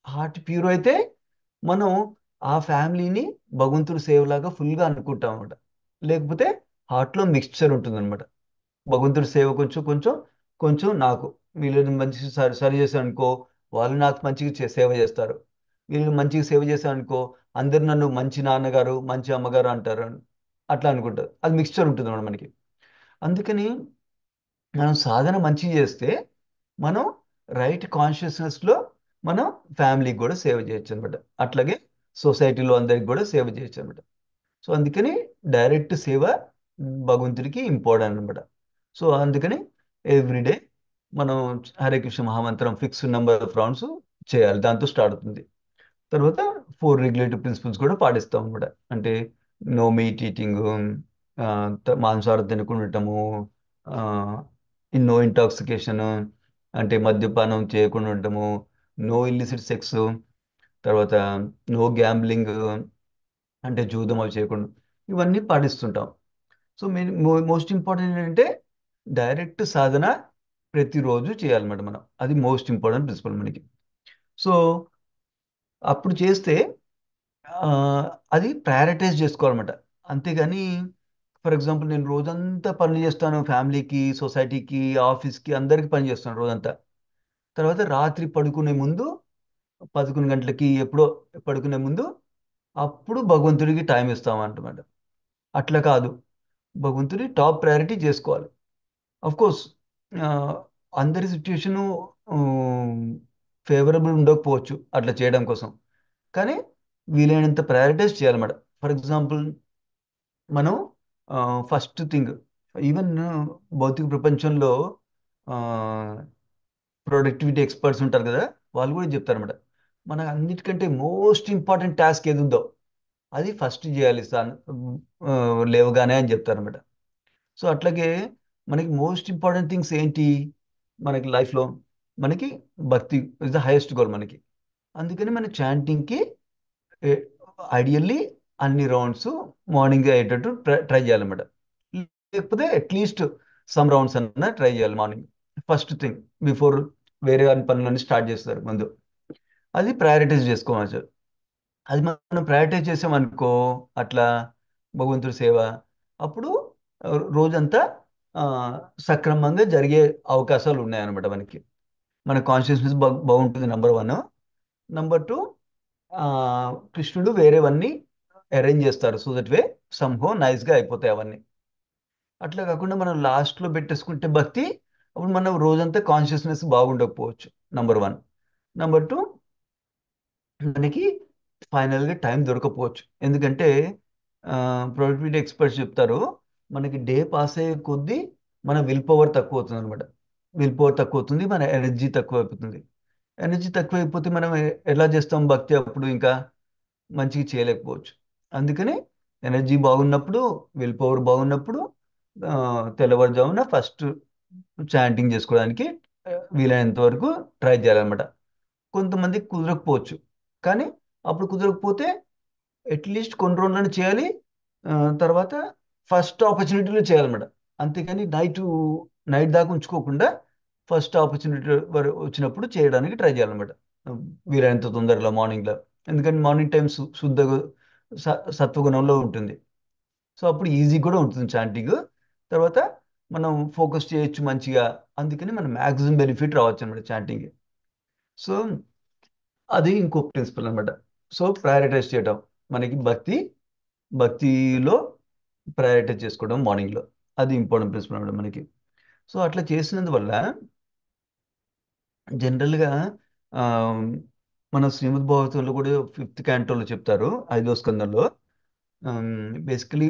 హార్ట్ ప్యూర్ అయితే మనం ఆ ఫ్యామిలీని భగవంతుడి సేవలాగా ఫుల్గా అనుకుంటాం అనమాట. లేకపోతే హార్ట్లో మిక్స్చర్ ఉంటుంది అనమాట. భగవంతుడి సేవ కొంచెం కొంచెం కొంచెం నాకు, వీళ్ళని మంచి సరి చేశాను అనుకో, వాళ్ళు నాకు మంచిగా సేవ చేస్తారు. వీళ్ళు మంచిగా సేవ చేశాను అనుకో, అందరు నన్ను మంచి నాన్నగారు మంచి అమ్మగారు అంటారు అట్లా అనుకుంటారు. అది మిక్స్చర్ ఉంటుంది అన్నమాట మనకి. అందుకని మనం సాధన మంచిగా చేస్తే మనం రైట్ కాన్షియస్నెస్లో మనం ఫ్యామిలీకి కూడా సేవ చేయొచ్చు అనమాట. అట్లాగే సొసైటీలో అందరికి కూడా సేవ చేయొచ్చు అనమాట. సో అందుకని డైరెక్ట్ సేవ భగవంతుడికి ఇంపార్టెంట్ అనమాట. సో అందుకని ఎవ్రీడే మనం హరే కృష్ణ మహామంత్రం ఫిక్స్డ్ నెంబర్ ఆఫ్ రౌండ్స్ చేయాలి, దాంతో స్టార్ట్ అవుతుంది. తర్వాత 4 రెగ్యులేటివ్ ప్రిన్సిపల్స్ కూడా పాటిస్తాం అనమాట. అంటే నో మీట్ ఈటింగ్, మాంసాహారం తినకుండా ఉండటము, నో ఇంటాక్సికేషన్ అంటే మద్యపానం చేయకుండా ఉండటము, నో ఇల్లిసిట్ సెక్స్, తర్వాత నో గ్యాంబ్లింగ్ అంటే జూదం అవి చేయకుండా, ఇవన్నీ పాటిస్తుంటాం. సో మోస్ట్ ఇంపార్టెంట్ ఏంటంటే డైరెక్ట్ సాధన ప్రతిరోజు చేయాలన్నమాట మనం. అది మోస్ట్ ఇంపార్టెంట్ ప్రిన్సిపల్ మనకి. సో అప్పుడు చేస్తే ఆ, అది ప్రయారిటైజ్ చేసుకోవాలన్నమాట. అంతేగాని ఫర్ ఎగ్జాంపుల్ నేను రోజంతా పనులు చేస్తాను, ఫ్యామిలీకి, సొసైటీకి, ఆఫీస్కి, అందరికి పని చేస్తాను రోజంతా. తర్వాత రాత్రి పడుకునే ముందు 11 గంటలకి ఎప్పుడో పడుకునే ముందు అప్పుడు భగవంతుడికి టైం ఇస్తామంటమాట. అట్లా కాదు, భగవంతుడి టాప్ ప్రయారిటీ చేసుకోవాలి. అఫ్ కోర్స్ అందరి సిచ్యుయేషను ఫేవరబుల్ ఉండకపోవచ్చు అట్లా చేయడం కోసం, కానీ వీలైనంత ప్రయారిటైజ్ చేయాలన్నమాట. ఫర్ ఎగ్జాంపుల్ మనం ఫస్ట్ థింగ్, ఈవెన్ భౌతిక ప్రపంచంలో ప్రొడక్టివిటీ ఎక్స్పర్ట్స్ ఉంటారు కదా, వాళ్ళు కూడా చెప్తారన్నమాట, మన అన్నిటికంటే మోస్ట్ ఇంపార్టెంట్ టాస్క్ ఏది ఉందో అది ఫస్ట్ చేయాలి సార్, ఆ, లేవగానే అని చెప్తారన్నమాట. సో అట్లాగే మనకి మోస్ట్ ఇంపార్టెంట్ థింగ్స్ ఏంటి మనకి లైఫ్లో, మనకి భక్తి ఇస్ ద హైయెస్ట్ గోల్ మనకి. అందుకని మన చాంటింగ్కి ఐడియల్లీ అన్ని రౌండ్స్ మార్నింగ్ అయ్యేటట్టు ట్రై చేయాలన్నమాట. లేకపోతే అట్లీస్ట్ సమ్ రౌండ్స్ అన్న ట్రై చేయాలి మార్నింగ్, ఫస్ట్ థింగ్, బిఫోర్ వేరే వారి పనులన్నీ స్టార్ట్ చేస్తారు ముందు. అది ప్రయారిటైజ్ చేసుకోవచ్చు. అది మనం ప్రయారిటైజ్ చేసామనుకో అట్లా భగవంతుడి సేవ, అప్పుడు రోజంతా ఆ, సక్రమంగా జరిగే అవకాశాలు ఉన్నాయన్నమాట మనకి. మన కాన్షియస్నెస్ బాగుంటుంది, నెంబర్ 1. నెంబర్ 2, కృష్ణుడు వేరేవన్నీ అరేంజ్ చేస్తారు, సో దట్ వే సంహో నైస్గా అయిపోతాయి అవన్నీ. అట్లా కాకుండా మనం లాస్ట్లో పెట్టేసుకుంటే భక్తి, అప్పుడు మనం రోజంతా కాన్షియస్నెస్ బాగుండకపోవచ్చు, నెంబర్ 1. నెంబర్ 2, మనకి ఫైనల్గా టైం దొరకపోవచ్చు. ఎందుకంటే ప్రొడక్టివిటీ ఎక్స్పర్ట్స్ చెప్తారు, మనకి డే పాస్ అయ్యే కొద్దీ మన విల్ పవర్ తక్కువ అవుతుంది అనమాట. విల్ పవర్ తక్కువ అవుతుంది, మన ఎనర్జీ తక్కువ అయిపోతుంది. ఎనర్జీ తక్కువ అయిపోతే మనం ఎలా చేస్తాం భక్తి, అప్పుడు ఇంకా మంచిగా చేయలేకపోవచ్చు. అందుకని ఎనర్జీ బాగున్నప్పుడు, విల్ పవర్ బాగున్నప్పుడు ఆ, తెల్లవారుజామున ఫస్ట్ చాంటింగ్ చేసుకోవడానికి వీలైనంత వరకు ట్రై చేయాలన్నమాట. కొంతమందికి కుదరకపోవచ్చు, కానీ అప్పుడు కుదరకపోతే అట్లీస్ట్ కొన్ని రోజులను చేయాలి. ఆ, తర్వాత ఫస్ట్ ఆపర్చునిటీలో చేయాలన్నమాట. అంతేకాని నైట్ దాకా ఉంచుకోకుండా ఫస్ట్ ఆపర్చునిటీ వచ్చినప్పుడు చేయడానికి ట్రై చేయాలన్నమాట, వీలైనంత తొందరలో మార్నింగ్లో. ఎందుకంటే మార్నింగ్ టైం శుద్ధ సత్వగుణంలో ఉంటుంది. సో అప్పుడు ఈజీ కూడా ఉంటుంది చాంటింగ్. తర్వాత మనం ఫోకస్ చేయొచ్చు మంచిగా. అందుకని మనం మ్యాక్సిమం బెనిఫిట్ రావచ్చు అనమాట చాంటింగ్. సో అది ఇంకో ప్రిన్సిపల్ అనమాట. సో ప్రయారిటైజ్ చేయడం, మనకి భక్తిలో ప్రయారిటైజ్ చేసుకోవడం మార్నింగ్లో, అది ఇంపార్టెంట్ ప్రిన్సిపల్ అనమాట మనకి. సో అట్లా చేసినందువల్ల జనరల్గా మన శ్రీమద్ భాగవతంలో కూడా 5th క్యాంటోలో చెప్తారు, 5వ స్కందంలో, బేసికలీ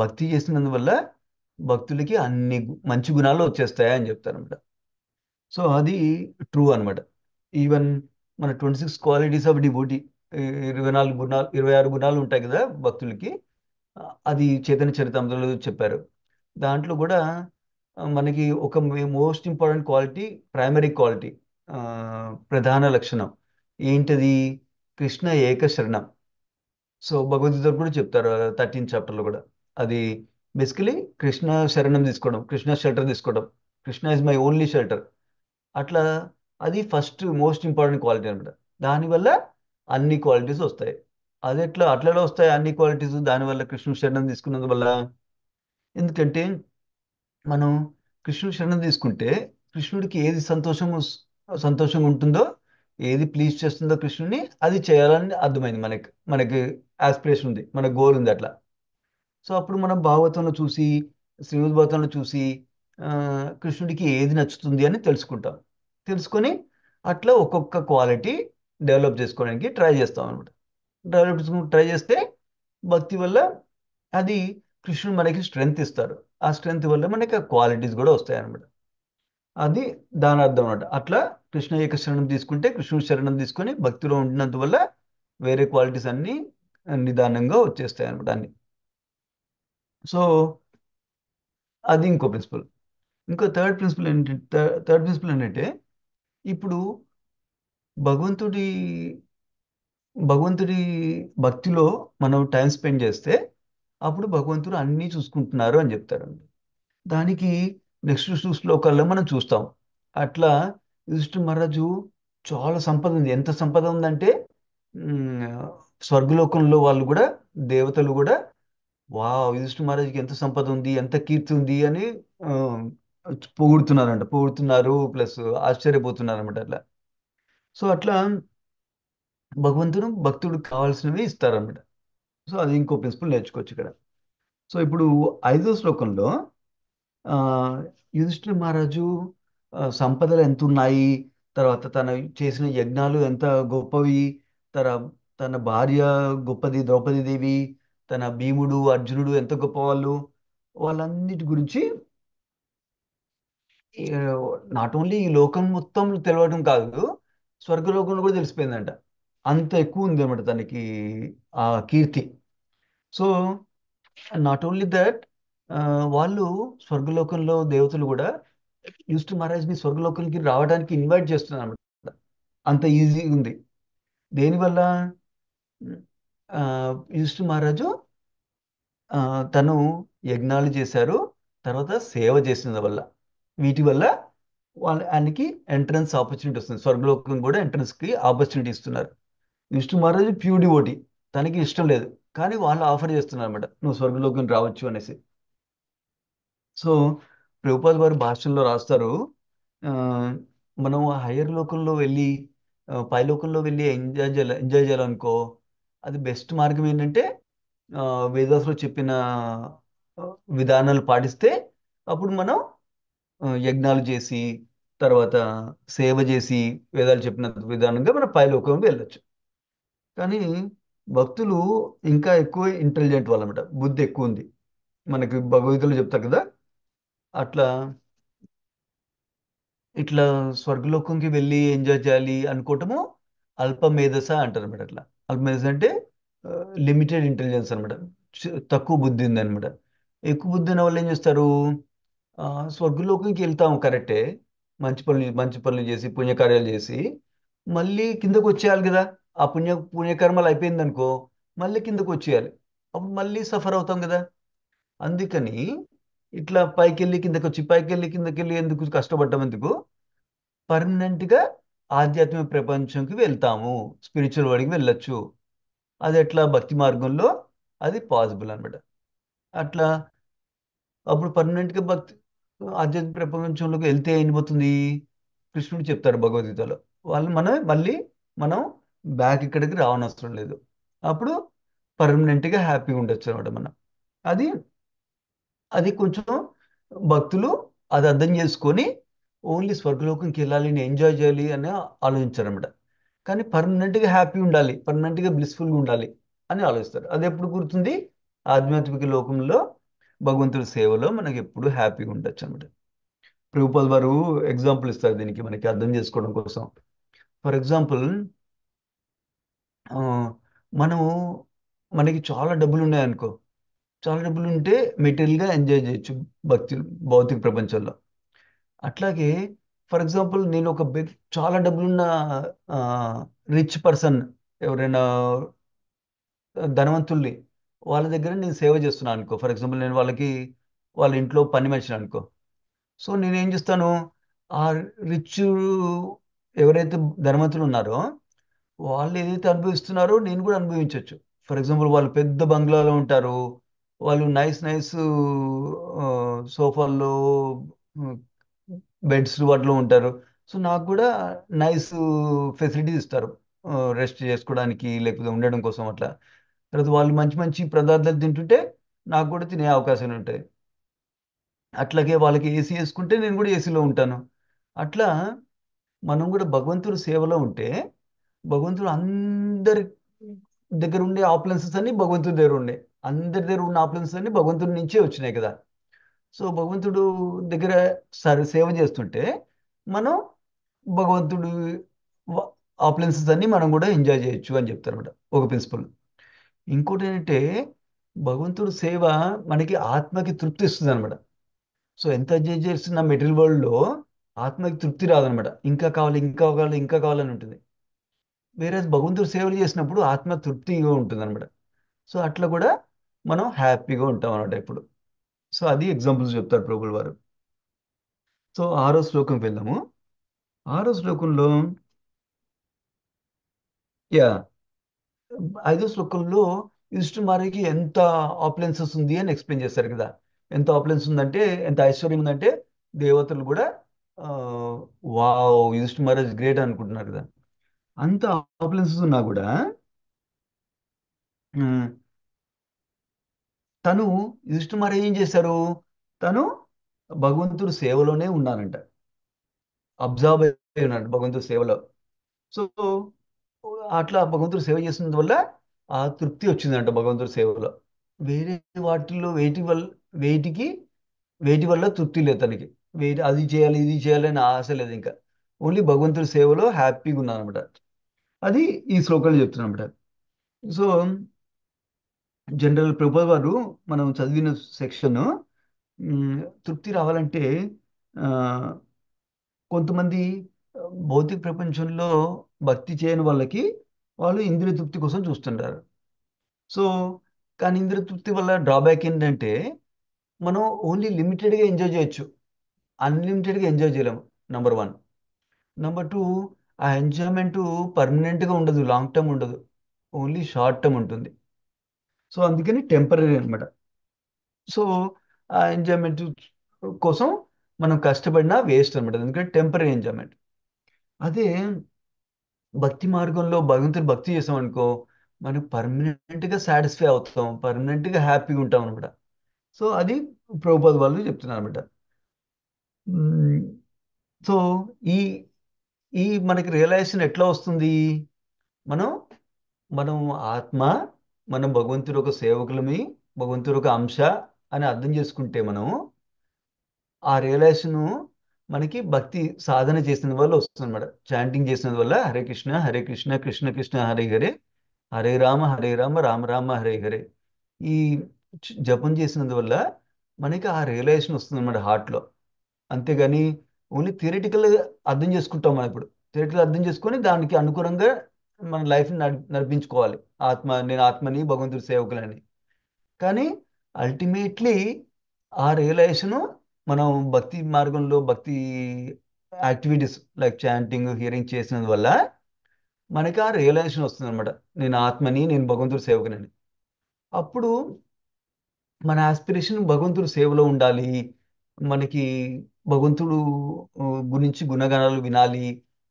భక్తి చేసినందువల్ల భక్తులకి అన్ని మంచి గుణాలు వచ్చేస్తాయి అని చెప్తారు అనమాట. సో అది ట్రూ అనమాట. ఈవెన్ మన 26 క్వాలిటీస్ ఆఫ్ డివోటీ, 26 గుణాలు ఉంటాయి కదా భక్తులకి, అది చైతన్య చరితామృతంలో చెప్పారు. దాంట్లో కూడా మనకి ఒక most important quality, primary quality, ప్రధాన లక్షణం ఏంటది, కృష్ణ ఏక శరణం. సో భగవద్గీత కూడా చెప్తారు 13th చాప్టర్లో కూడా. అది బేసికలీ కృష్ణ శరణం తీసుకోవడం, కృష్ణ షెల్టర్ తీసుకోవడం, Krishna is my only shelter. అట్లా అది ఫస్ట్ మోస్ట్ ఇంపార్టెంట్ క్వాలిటీ అనమాట. దానివల్ల అన్ని క్వాలిటీస్ వస్తాయి. అది అట్లా వస్తాయి అన్ని క్వాలిటీస్ దానివల్ల, కృష్ణుడు శరణం తీసుకున్నందువల్ల. ఎందుకంటే మనం కృష్ణుడు శరణం తీసుకుంటే కృష్ణుడికి ఏది సంతోషంగా ఉంటుందో, ఏది ప్లీజ్ చేస్తుందో కృష్ణుడిని, అది చేయాలని అర్థమైంది మనకి. మనకి ఆస్పిరేషన్ ఉంది, మన గోల్ ఉంది అట్లా. సో అప్పుడు మనం భాగవతంలో చూసి, శ్రీమద్ భాగవతంలో చూసి ఆ, కృష్ణుడికి ఏది నచ్చుతుంది అని తెలుసుకుంటాం. తెలుసుకొని అట్లా ఒక్కొక్క క్వాలిటీ డెవలప్ చేసుకోవడానికి ట్రై చేస్తాం అనమాట. డెవలప్ ట్రై చేస్తే భక్తి వల్ల అది కృష్ణుడు మనకి స్ట్రెంగ్త్ ఇస్తారు. ఆ స్ట్రెంగ్త్ వల్ల మనకి ఆ క్వాలిటీస్ కూడా వస్తాయి అనమాట. అది దాని అర్థం అన్నమాట. అట్లా కృష్ణ ఏక శరణం తీసుకుంటే కృష్ణుడి శరణం తీసుకొని భక్తిలో ఉండినందువల్ల వేరే క్వాలిటీస్ అన్నీ నిదానంగా వచ్చేస్తాయి అనమాట అన్ని. సో అది ఇంకో ప్రిన్సిపల్. ఇంకో థర్డ్ ప్రిన్సిపల్ ఏంటంటే, ఇప్పుడు భగవంతుడి భగవంతుడి భక్తిలో మనం టైం స్పెండ్ చేస్తే అప్పుడు భగవంతుడు అన్నీ చూసుకుంటున్నారు అని చెప్తారండి. దానికి నెక్స్ట్ శ్లోకాల్లో మనం చూస్తాం. అట్లా యుధిష్ఠిర మహారాజు చాలా సంపద ఉంది. ఎంత సంపద ఉందంటే ఉమ్, స్వర్గలోకంలో వాళ్ళు కూడా, దేవతలు కూడా యుధిష్ఠిర మహారాజుకి ఎంత సంపద ఉంది, ఎంత కీర్తి ఉంది అని ఆ, పొగుడుతున్నారు, ప్లస్ ఆశ్చర్యపోతున్నారు అనమాట అట్లా. సో అట్లా భగవంతుడు భక్తుడికి కావాల్సినవి ఇస్తారన్నమాట. సో అది ఇంకో ప్రిన్సిపల్ నేర్చుకోవచ్చు ఇక్కడ. సో ఇప్పుడు 5వ శ్లోకంలో ఆ, యుధిష్ఠిర మహారాజు సంపదలు ఎంత ఉన్నాయి, తర్వాత తన చేసిన యజ్ఞాలు ఎంత గొప్పవి, తన తన భార్య గొప్పది ద్రౌపది దేవి, తన భీముడు అర్జునుడు ఎంత గొప్పవాళ్ళు, వాళ్ళన్నిటి గురించి నాట్ ఓన్లీ ఈ లోకం మొత్తం తెలవడం కాదు, స్వర్గలోకంలో కూడా తెలిసిపోయిందంట. అంత ఎక్కువ ఉంది అనమాట తనకి ఆ కీర్తి. సో నాట్ ఓన్లీ దట్, వాళ్ళు స్వర్గలోకంలో దేవతలు కూడా యుధిష్ఠిర మహారాజ్ని స్వర్గలోకానికి రావడానికి ఇన్వైట్ చేస్తున్నారు అనమాట. అంత ఈజీ ఉంది. దేనివల్ల? ఆ, యుధిష్ఠిర మహారాజు ఆ, తను యజ్ఞాలు చేశారు, తర్వాత సేవ చేసిన వల్ల, వీటి వల్ల ఆయనకి ఎంట్రన్స్ ఆపర్చునిటీ వస్తుంది. స్వర్గలోకం కూడా ఎంట్రన్స్కి ఆపర్చునిటీ ఇస్తున్నారు. యుధిష్ఠిర మహారాజు ప్యూర్ డివోటీ, తనకి ఇష్టం లేదు, కానీ వాళ్ళు ఆఫర్ చేస్తున్నారు అనమాట, నువ్వు స్వర్గలోకం రావచ్చు అనేసి. సో ప్రభుపాద్ వారు భాషల్లో రాస్తారు, ఆ, మనం హయ్యర్ లోకంలో వెళ్ళి పై లోకంలో వెళ్ళి ఎంజాయ్ చేయాలనుకో, అది బెస్ట్ మార్గం ఏంటంటే ఆ, వేదాస్లో చెప్పిన ఆ, విధానాలు పాటిస్తే అప్పుడు మనం యజ్ఞాలు చేసి, తర్వాత సేవ చేసి, వేదాలు చెప్పిన విధానంగా మనం పై లోకం వెళ్ళొచ్చు. కానీ భక్తులు ఇంకా ఎక్కువ ఇంటెలిజెంట్ వాళ్ళమాట, బుద్ధి ఎక్కువ ఉంది. మనకి భగవద్గీతలో చెప్తారు కదా, అట్లా ఇట్లా స్వర్గలోకంకి వెళ్ళి ఎంజాయ్ చేయాలి అనుకోవటము అల్పమేధస అంటారు అనమాట. అట్లా అల్పమేధస అంటే లిమిటెడ్ ఇంటెలిజెన్స్ అనమాట, తక్కువ బుద్ధి ఉంది అనమాట. ఎక్కువ బుద్ధి ఉన్న వాళ్ళు ఏం చేస్తారు, ఆ, స్వర్గలోకంకి వెళ్తాము కరెక్టే, మంచి పనులు చేసి పుణ్యకార్యాలు చేసి మళ్ళీ కిందకు వచ్చేయాలి కదా. ఆ పుణ్యకర్మలు అయిపోయింది అనుకో, మళ్ళీ కిందకు వచ్చేయాలి, అప్పుడు మళ్ళీ సఫర్ అవుతాం కదా. అందుకని ఇట్లా పైకెళ్ళి కిందకి వచ్చి, పైకెళ్ళి కిందకి వెళ్ళి ఎందుకు కష్టపడటం ఎందుకు, పర్మనెంట్గా ఆధ్యాత్మిక ప్రపంచంకి వెళ్తాము, స్పిరిచువల్ వరల్డ్కి వెళ్ళొచ్చు. అది ఎట్లా భక్తి మార్గంలో అది పాసిబుల్ అనమాట. అట్లా అప్పుడు పర్మనెంట్గా ఆధ్యాత్మిక ప్రపంచంలోకి వెళ్తే ఏమైపోతుంది, కృష్ణుడు చెప్తారు భగవద్గీతలో, మళ్ళీ మనం బ్యాక్ ఇక్కడికి రావనవసరం లేదు. అప్పుడు పర్మనెంట్గా హ్యాపీగా ఉండొచ్చు అనమాట మనం. అది అది కొంచెం భక్తులు అది అర్థం చేసుకొని ఓన్లీ స్వర్గలోకంకి వెళ్ళాలి, నేను ఎంజాయ్ చేయాలి అని ఆలోచించారనమాట. కానీ పర్మనెంట్గా హ్యాపీ ఉండాలి, పర్మనెంట్గా బ్లిస్ఫుల్గా ఉండాలి అని ఆలోచిస్తారు. అది ఎప్పుడు గుర్తుంది, ఆధ్యాత్మిక లోకంలో భగవంతుడి సేవలో మనకి ఎప్పుడు హ్యాపీగా ఉండొచ్చు అనమాట. ప్రభుపాద్ వారు ఎగ్జాంపుల్ ఇస్తారు దీనికి మనకి అర్థం చేసుకోవడం కోసం. ఫర్ ఎగ్జాంపుల్, మనము మనకి చాలా డబ్బులు ఉన్నాయనుకో, చాలా డబ్బులు ఉంటే మెటీరియల్గా ఎంజాయ్ చేయొచ్చు భక్తి భౌతిక ప్రపంచంలో. అట్లాగే ఫర్ ఎగ్జాంపుల్, నేను ఒక చాలా డబ్బులున్న రిచ్ పర్సన్, ఎవరైనా ధనవంతుల్ని, వాళ్ళ దగ్గర నేను సేవ చేస్తున్నాను అనుకో. ఫర్ ఎగ్జాంపుల్, నేను వాళ్ళ ఇంట్లో పని మనిషిని అనుకో. సో నేనేం చేస్తాను, ఆ రిచ్ ఎవరైతే ధనవంతులు ఉన్నారో వాళ్ళు ఏదైతే అనుభవిస్తున్నారో నేను కూడా అనుభవించవచ్చు. ఫర్ ఎగ్జాంపుల్, వాళ్ళు పెద్ద బంగ్లాలో ఉంటారు, వాళ్ళు నైస్ నైస్ సోఫాల్లో, బెడ్స్ వాటిలో ఉంటారు. సో నాకు కూడా నైస్ ఫెసిలిటీస్ ఇస్తారు, రెస్ట్ చేసుకోవడానికి లేకపోతే ఉండడం కోసం అట్లా. తర్వాత వాళ్ళు మంచి మంచి పదార్థాలు తింటుంటే నాకు కూడా తినే అవకాశాలు ఉంటాయి. అట్లాగే వాళ్ళకి ఏసీ వేసుకుంటే నేను కూడా ఏసీలో ఉంటాను. అట్లా మనం కూడా భగవంతుడి సేవలో ఉంటే, భగవంతుడు అందరి దగ్గర ఉండే ఆప్లెన్సెస్ అన్ని భగవంతుడి దగ్గర ఉండే, అందరి దగ్గర ఉన్న ఆప్లెన్సెస్ అన్ని భగవంతుడి నుంచే వచ్చినాయి కదా. సో భగవంతుడు దగ్గర సేవ చేస్తుంటే మనం భగవంతుడు ఆప్లెన్సెస్ అన్ని మనం కూడా ఎంజాయ్ చేయొచ్చు అని చెప్తారు అనమాట ఒక ప్రిన్సిపల్. ఇంకోటి ఏంటంటే భగవంతుడు సేవ మనకి ఆత్మకి తృప్తి ఇస్తుంది అనమాట. సో ఎంత ఎంజాయ్ చేస్తున్న మెటీరియల్ వరల్డ్లో ఆత్మకి తృప్తి రాదనమాట. ఇంకా కావాలి, ఇంకా కావాలి, ఇంకా కావాలని ఉంటుంది. వేరే భగవంతుడు సేవలు చేసినప్పుడు ఆత్మ తృప్తిగా ఉంటుంది అనమాట. సో అట్లా కూడా మనం హ్యాపీగా ఉంటాం అనమాట ఇప్పుడు. సో అది ఎగ్జాంపుల్స్ చెప్తారు ప్రభువుల వారు. సో 6వ శ్లోకంకి వెళ్దాము. 6వ శ్లోకంలో యా 5వ శ్లోకంలో యుధిష్ఠిమారికి ఎంత ఆప్లెన్సెస్ ఉంది అని ఎక్స్ప్లెయిన్ చేస్తారు కదా. ఎంత ఆప్లెన్స్ ఉందంటే, ఎంత ఐశ్వర్యం ఉందంటే దేవతలు కూడా వావ్ యుధిష్ఠిమార్ ఇస్ గ్రేట్ అనుకుంటున్నారు కదా. అంత ఆప్లెన్సెస్ ఉన్నా కూడా ఉమ్, తను యుధిష్ఠిమార్ ఏం చేశారు, తను భగవంతుడు సేవలోనే ఉన్నారంట. అబ్జర్వ్ అయి ఉన్నాడు భగవంతుడి సేవలో. సో అట్లా భగవంతుడు సేవ చేసినందువల్ల ఆ తృప్తి వచ్చిందంట భగవంతుడి సేవలో. వేరే వాటిల్లో వేటికి వేటి వల్ల తృప్తి లేదు తనకి. అది చేయాలి, ఇది చేయాలి అని ఆశ లేదు ఇంకా. ఓన్లీ భగవంతుడి సేవలో హ్యాపీగా ఉన్నారనమాట. అది ఈ శ్లోకాలు చెప్తున్నమాట. సో జనరల్ ప్రభుపాద వారు మనం చదివిన సెక్షన్ తృప్తి రావాలంటే ఆ, కొంతమంది భౌతిక ప్రపంచంలో భక్తి చేయని వాళ్ళకి వాళ్ళు ఇంద్రియ తృప్తి కోసం చూస్తుంటారు. సో కానీ ఇంద్రియ తృప్తి వల్ల డ్రాబ్యాక్ ఏంటంటే మనం ఓన్లీ లిమిటెడ్గా ఎంజాయ్ చేయొచ్చు, అన్లిమిటెడ్గా ఎంజాయ్ చేయలేము. నెంబర్ 1. నెంబర్ 2, ఆ ఎంజాయ్మెంట్ పర్మనెంట్గా ఉండదు, లాంగ్ టర్మ్ ఉండదు, ఓన్లీ షార్ట్ టర్మ్ ఉంటుంది. సో అందుకని టెంపరీ అనమాట. సో ఆ ఎంజాయ్మెంట్ కోసం మనం కష్టపడినా వేస్ట్ అనమాట, ఎందుకంటే టెంపరీ ఎంజాయ్మెంట్. అదే భక్తి మార్గంలో భగవంతుని భక్తి చేసాం అనుకో, మనం పర్మనెంట్గా సాటిస్ఫై అవుతాం, పర్మనెంట్గా హ్యాపీగా ఉంటాం అనమాట. సో అది ప్రభుపాద వాళ్ళు చెప్తున్నారు అనమాట. సో ఈ ఈ మనకి రియలైజేషన్ ఎట్లా వస్తుంది, మనం మనం ఆత్మ, మనం భగవంతుడు ఒక సేవకులమి, భగవంతుడు ఒక అంశ అని అర్థం చేసుకుంటే మనం ఆ రియలైజేషన్ మనకి భక్తి సాధన చేసిన వల్ల వస్తుంది అనమాట. చాంటింగ్ చేసిన వల్ల హరే కృష్ణ హరే కృష్ణ కృష్ణ కృష్ణ హరే హరే, హరే రామ రామ రామ హరే హరే, ఈ జపం చేసినందువల్ల మనకి ఆ రియలైజేషన్ వస్తుంది అనమాట హార్ట్లో. అంతేగాని ఓన్లీ థియరిటికల్ అర్థం చేసుకుంటాం మనం. ఇప్పుడు థియరిటికల్ అర్థం చేసుకొని దానికి అనుగుణంగా మన లైఫ్ని నడిపించుకోవాలి. నేను ఆత్మని, భగవంతుడి సేవకులని. కానీ అల్టిమేట్లీ ఆ రియలైజేషను మనం భక్తి మార్గంలో భక్తి యాక్టివిటీస్ లైక్ చాంటింగ్, హియరింగ్ చేసినందువల్ల మనకి ఆ రియలైజేషన్ వస్తుంది అనమాట, నేను ఆత్మని, నేను భగవంతుడి సేవకునని. అప్పుడు మన ఆస్పిరేషన్ భగవంతుడి సేవలో ఉండాలి, మనకి భగవంతుడు గురించి గుణగణాలు వినాలి,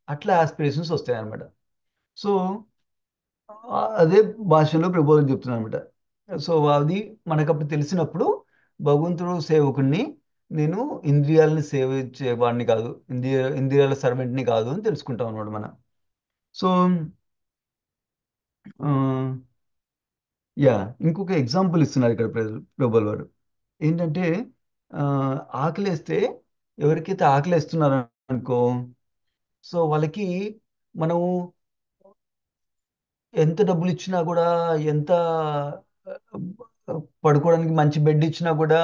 అట్లా ఆస్పిరేషన్స్ వస్తాయి అనమాట. సో అదే భాషలో ప్రబోధం చెప్తున్నాను అనమాట. సో అది మనకు అప్పుడు తెలిసినప్పుడు భగవంతుడు సేవకుడిని, నేను ఇంద్రియాలని సేవించేవాడిని కాదు, ఇంద్రియాల సర్వెంట్ని కాదు అని తెలుసుకుంటాం అనమాట మనం. సో యా ఇంకొక ఎగ్జాంపుల్ ఇస్తున్నారు ఇక్కడ ప్రభుల్ వారు. ఏంటంటే ఆ, ఆకలేస్తే, ఎవరికైతే ఆకలేస్తున్నారో అనుకో, సో వాళ్ళకి మనం ఎంత డబ్బులు ఇచ్చినా కూడా, ఎంత పడుకోవడానికి మంచి బెడ్ ఇచ్చినా కూడా,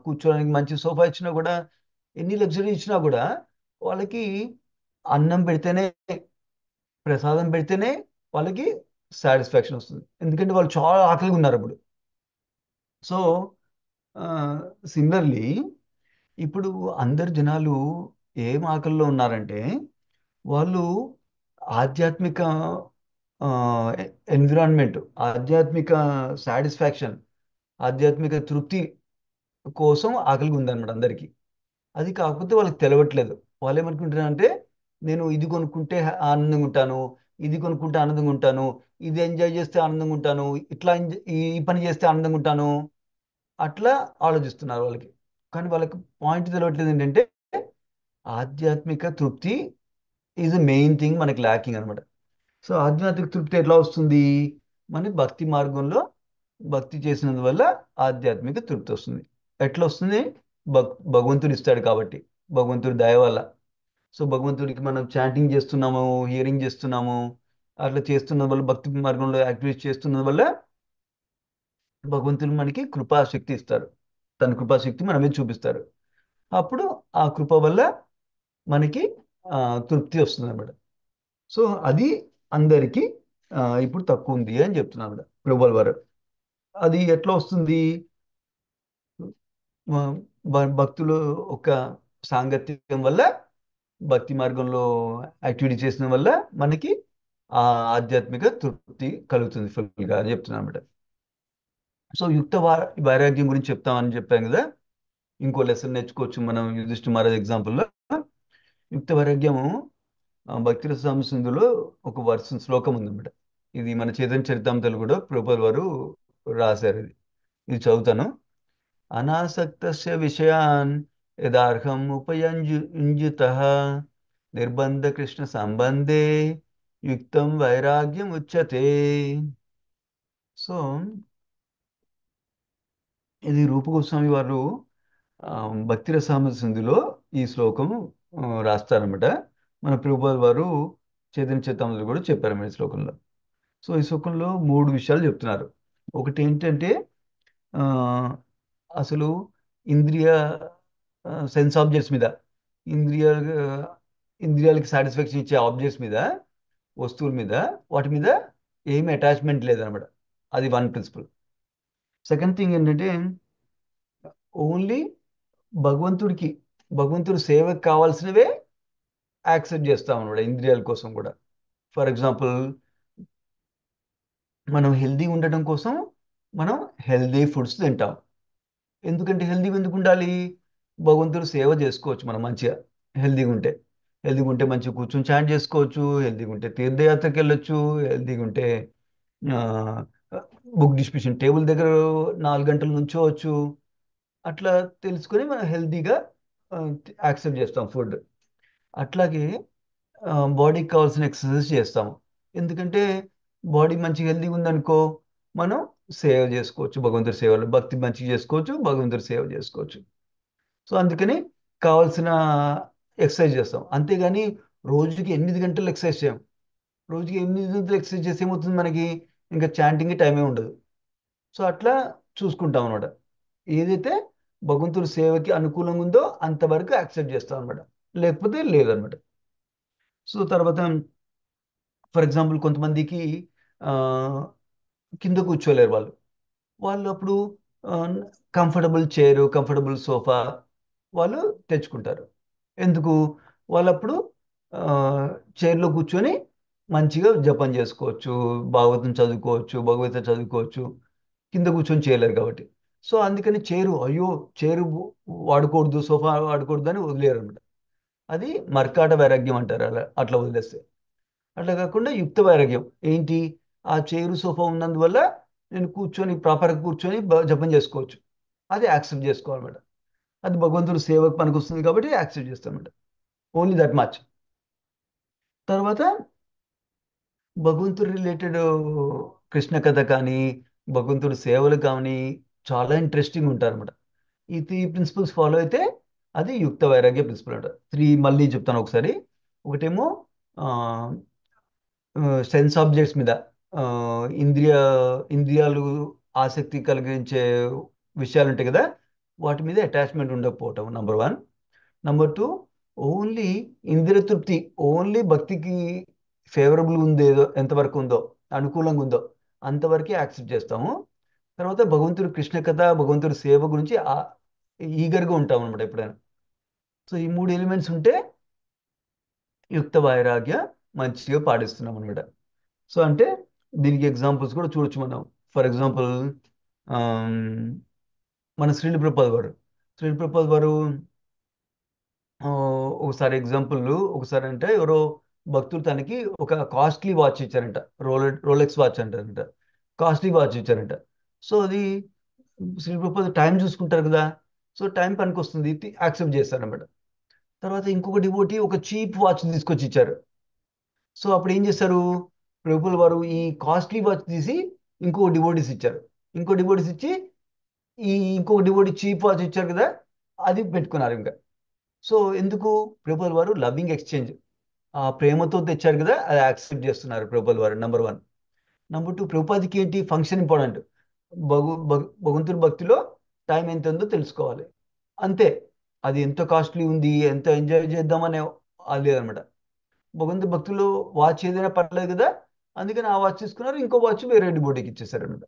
కూర్చోడానికి మంచి సోఫా ఇచ్చినా కూడా, ఎన్ని లగ్జరీ ఇచ్చినా కూడా వాళ్ళకి అన్నం పెడితేనే, ప్రసాదం పెడితేనే వాళ్ళకి సాటిస్ఫాక్షన్ వస్తుంది. ఎందుకంటే వాళ్ళు చాలా ఆకలిగా ఉన్నారు అప్పుడు. సో సిమిలర్లీ ఇప్పుడు అందరు జనాలు ఏం ఆకలిలో ఉన్నారంటే, వాళ్ళు ఆధ్యాత్మిక ఎన్విరాన్మెంట్, ఆధ్యాత్మిక సాటిస్ఫాక్షన్, ఆధ్యాత్మిక తృప్తి కోసం ఆకలిగా ఉందన్నమాట అందరికీ. అది కాకపోతే వాళ్ళకి తెలవట్లేదు. వాళ్ళు ఏమనుకుంటున్నారంటే, నేను ఇది కొనుక్కుంటే ఆనందంగా ఉంటాను, ఇది కొనుక్కుంటే ఆనందంగా ఉంటాను, ఇది ఎంజాయ్ చేస్తే ఆనందంగా ఉంటాను, ఇట్లా ఈ పని చేస్తే ఆనందంగా ఉంటాను, అట్లా ఆలోచిస్తున్నారు వాళ్ళకి. కానీ వాళ్ళకి పాయింట్ తెలవట్లేదు ఏంటంటే, ఆధ్యాత్మిక తృప్తి ఈజ్ ద మెయిన్ థింగ్ మనకి ల్యాకింగ్ అనమాట. సో ఆధ్యాత్మిక తృప్తి ఎట్లా వస్తుంది, మన భక్తి మార్గంలో భక్తి చేసినందువల్ల ఆధ్యాత్మిక తృప్తి వస్తుంది. ఎట్లా వస్తుంది, భగవంతుడు ఇస్తాడు కాబట్టి, భగవంతుడి దయ వల్ల. సో భగవంతుడికి మనం చాంటింగ్ చేస్తున్నాము, హియరింగ్ చేస్తున్నాము, అట్లా చేస్తున్న వల్ల భక్తి మార్గంలో యాక్టివిటీ చేస్తున్న వల్ల భగవంతుడు మనకి కృపాశక్తి ఇస్తారు. తన కృపాశక్తి మన మీద చూపిస్తారు. అప్పుడు ఆ కృప వల్ల మనకి ఆ, తృప్తి వస్తుంది అన్నమాట. సో అది అందరికీ ఇప్పుడు తక్కువ ఉంది అని చెప్తున్నాను అన్నమాట ప్రభువుల వారు. అది ఎట్లా వస్తుంది? భక్తులు ఒక సాంగత్యం వల్ల, భక్తి మార్గంలో యాక్టివిటీ చేసిన వల్ల మనకి ఆ ఆధ్యాత్మిక తృప్తి కలుగుతుంది ఫుల్గా అని చెప్తున్నాను అనమాట. సో వైరాగ్యం గురించి చెప్తామని చెప్పాను కదా. ఇంకో లెసన్ నేర్చుకోవచ్చు మనం యుధిష్ఠిర మహారాజ్ ఎగ్జాంపుల్లో. యుక్త వైరాగ్యము భక్తి రస సింధులో ఒక శ్లోకం ఉందన్నమాట. ఇది మన చైతన్య చరితామృతాలు కూడా ప్రభుపాద వారు రాశారు. ఇది చదువుతాను. అనాసక్తస్య విషయాన్ యదార్హం ఉపయుంజితః నిర్బంధ కృష్ణ సంబంధే యుక్తం వైరాగ్యం ఉచ్యతే. సో ఇది రూప గోస్వామి వారు భక్తి రసామృత సింధులో ఈ శ్లోకం రాస్తారన్నమాట. మన ప్రభుపాద వారు చైతన్య చరితామృతాలు కూడా చెప్పారన్నమాట ఈ శ్లోకంలో. సో ఈ శ్లోకంలో 3 విషయాలు చెప్తున్నారు. ఒకటి ఏంటంటే ఆ, అసలు ఇంద్రియ సెన్స్ ఆబ్జెక్ట్స్ మీద, ఇంద్రియ ఇంద్రియాలకి సాటిస్ఫాక్షన్ ఇచ్చే ఆబ్జెక్ట్స్ మీద, వస్తువుల మీద, వాటి మీద ఏమి అటాచ్మెంట్ లేదనమాట. అది 1 ప్రిన్సిపల్. సెకండ్ థింగ్ ఏంటంటే ఓన్లీ భగవంతుడికి, భగవంతుడి సేవకు కావాల్సినవే యాక్సెప్ట్ చేస్తాం అనమాట ఇంద్రియాల కోసం కూడా. ఫర్ ఎగ్జాంపుల్, మనం హెల్దీ ఉండటం కోసం మనం హెల్దీ ఫుడ్స్ తింటాం. ఎందుకంటే హెల్దీగా ఎందుకు ఉండాలి? భగవంతుడు సేవ చేసుకోవచ్చు మనం మంచిగా హెల్దీగా ఉంటే. హెల్దీగా ఉంటే మంచిగా కూర్చొని చాంట్ చేసుకోవచ్చు, హెల్దీగా ఉంటే తీర్థయాత్రకి వెళ్ళొచ్చు, హెల్దీగా ఉంటే బుక్ డిస్ట్రిబ్యూషన్ టేబుల్ దగ్గర 4 గంటలు నుంచోవచ్చు. అట్లా తెలుసుకొని మనం హెల్దీగా యాక్సెప్ట్ చేస్తాం ఫుడ్. అట్లాగే బాడీకి కావాల్సిన ఎక్సర్సైజ్ చేస్తాము. ఎందుకంటే బాడీ మంచిగా హెల్దీగా ఉందనుకో, మనం సేవ చేసుకోవచ్చు, భగవంతుడి సేవలో భక్తి మంచిగా చేసుకోవచ్చు, భగవంతుడి సేవ చేసుకోవచ్చు. సో అందుకని కావాల్సిన ఎక్సర్సైజ్ చేస్తాం. అంతేగాని రోజుకి 8 గంటలు ఎక్సర్సైజ్ చేయం. రోజుకి 8 గంటలు ఎక్సర్సైజ్ చేస్తే ఏమవుతుంది? మనకి ఇంకా చాంటింగ్కి టైమే ఉండదు. సో అట్లా చూసుకుంటాం అనమాట. ఏదైతే భగవంతుడి సేవకి అనుకూలంగా ఉందో అంతవరకు యాక్సెప్ట్ చేస్తాం అనమాట, లేకపోతే లేదనమాట. సో తర్వాత ఫర్ ఎగ్జాంపుల్ కొంతమందికి ఆ, కింద కూర్చోలేరు వాళ్ళు. వాళ్ళు అప్పుడు కంఫర్టబుల్ చైరు, కంఫర్టబుల్ సోఫా వాళ్ళు తెచ్చుకుంటారు. ఎందుకు? వాళ్ళప్పుడు చైర్లో కూర్చొని మంచిగా జపం చేసుకోవచ్చు, భాగవతం చదువుకోవచ్చు, భగవద్గీత చదువుకోవచ్చు. కింద కూర్చొని చేయలేరు కాబట్టి. సో అందుకని అయ్యో చైరు వాడకూడదు, సోఫా వాడకూడదు అని వదిలేరు అనమాట. అది మర్కాట వైరాగ్యం అంటారు. అట్లా వదిలేస్తే. అట్లా కాకుండా యుక్త వైరాగ్యం ఏంటి? ఆ చైరు సోఫా ఉన్నందువల్ల నేను కూర్చొని ప్రాపర్గా కూర్చొని జపం చేసుకోవచ్చు. అది యాక్సెప్ట్ చేసుకోవాలన్నమాట. అది భగవంతుడి సేవకు పనికి వస్తుంది కాబట్టి యాక్సెప్ట్ చేస్తామన్నమాట. Only that much. తర్వాత భగవంతుడి రిలేటెడ్ కృష్ణ కథ కానీ, భగవంతుడి సేవలు కానీ చాలా ఇంట్రెస్టింగ్ ఉంటారన్నమాట. ఈ 3 ప్రిన్సిపల్స్ ఫాలో అయితే అది యుక్త వైరాగ్య ప్రిన్సిపల్ అంట. 3 మళ్ళీ చెప్తాను ఒకసారి. ఒకటేమో సెన్స్ ఆబ్జెక్ట్స్ మీద, ఆ, ఇంద్రియ ఇంద్రియాలు ఆసక్తి కలిగించే విషయాలు ఉంటాయి కదా, వాటి మీద అటాచ్మెంట్ ఉండకపోవటం నంబర్ 1. నంబర్ 2, ఓన్లీ ఇంద్రియ తృప్తి, ఓన్లీ భక్తికి ఫేవరబుల్ ఉందేదో, ఎంతవరకు ఉందో, అనుకూలంగా ఉందో అంతవరకే యాక్సెప్ట్ చేస్తాము. తర్వాత భగవంతుడి కృష్ణ కథ, భగవంతుడి సేవ గురించి ఈగర్గా ఉంటాం అనమాట ఎప్పుడైనా. సో ఈ 3 ఎలిమెంట్స్ ఉంటే యుక్త వైరాగ్య మంచిగా పాటిస్తున్నాం అనమాట. సో అంటే దీనికి ఎగ్జాంపుల్స్ కూడా చూడొచ్చు మనం. ఫర్ ఎగ్జాంపుల్, మన శ్రీల ప్రభుపాద వారు, శ్రీల ప్రభుపాద వారు ఆ, ఒకసారి ఎగ్జాంపుల్, ఒకసారి అంటే ఎవరో భక్తులు తనకి ఒక కాస్ట్లీ వాచ్ ఇచ్చారంట. రోలెక్స్ వాచ్ అంటారంట. కాస్ట్లీ వాచ్ ఇచ్చారంట. సో అది శ్రీ ప్రభుపాద టైం చూసుకుంటారు కదా. సో టైం పనికి వస్తుంది, యాక్సెప్ట్ చేస్తారనమాట. తర్వాత ఇంకొక డివోటీ ఒక చీప్ వాచ్ తీసుకొచ్చి ఇచ్చారు. సో అప్పుడు ఏం చేస్తారు? ప్రభువుల వారు ఈ కాస్ట్లీ వాచ్ తీసి ఇంకో డివోటీస్ ఇచ్చారు. ఇంకో డివోటీస్ ఇచ్చి ఈ ఇంకొక డివోటీ చీప్ వాచ్ ఇచ్చారు కదా, అది పెట్టుకున్నారు ఇంకా. సో ఎందుకు ప్రభుపాల్ వారు లవింగ్ ఎక్స్చేంజ్, ఆ ప్రేమతో తెచ్చారు కదా, అది యాక్సెప్ట్ చేస్తున్నారు ప్రభుపాల్ వారు. నెంబర్ 1. నెంబర్ 2, ప్రభుపాదికి ఏంటి ఫంక్షన్ ఇంపార్టెంట్. భగవంతుడి భక్తిలో టైం ఎంత ఉందో తెలుసుకోవాలి, అంతే. అది ఎంత కాస్ట్లీ ఉంది, ఎంత ఎంజాయ్ చేద్దామనే అది లేదనమాట. భగవంతుడి భక్తిలో వాచ్ ఏదైనా పర్లేదు కదా, అందుకని ఆ వాచ్ తీసుకున్నారు, ఇంకో వాచ్ వేరే డిబోటీకి ఇచ్చేసారు అనమాట.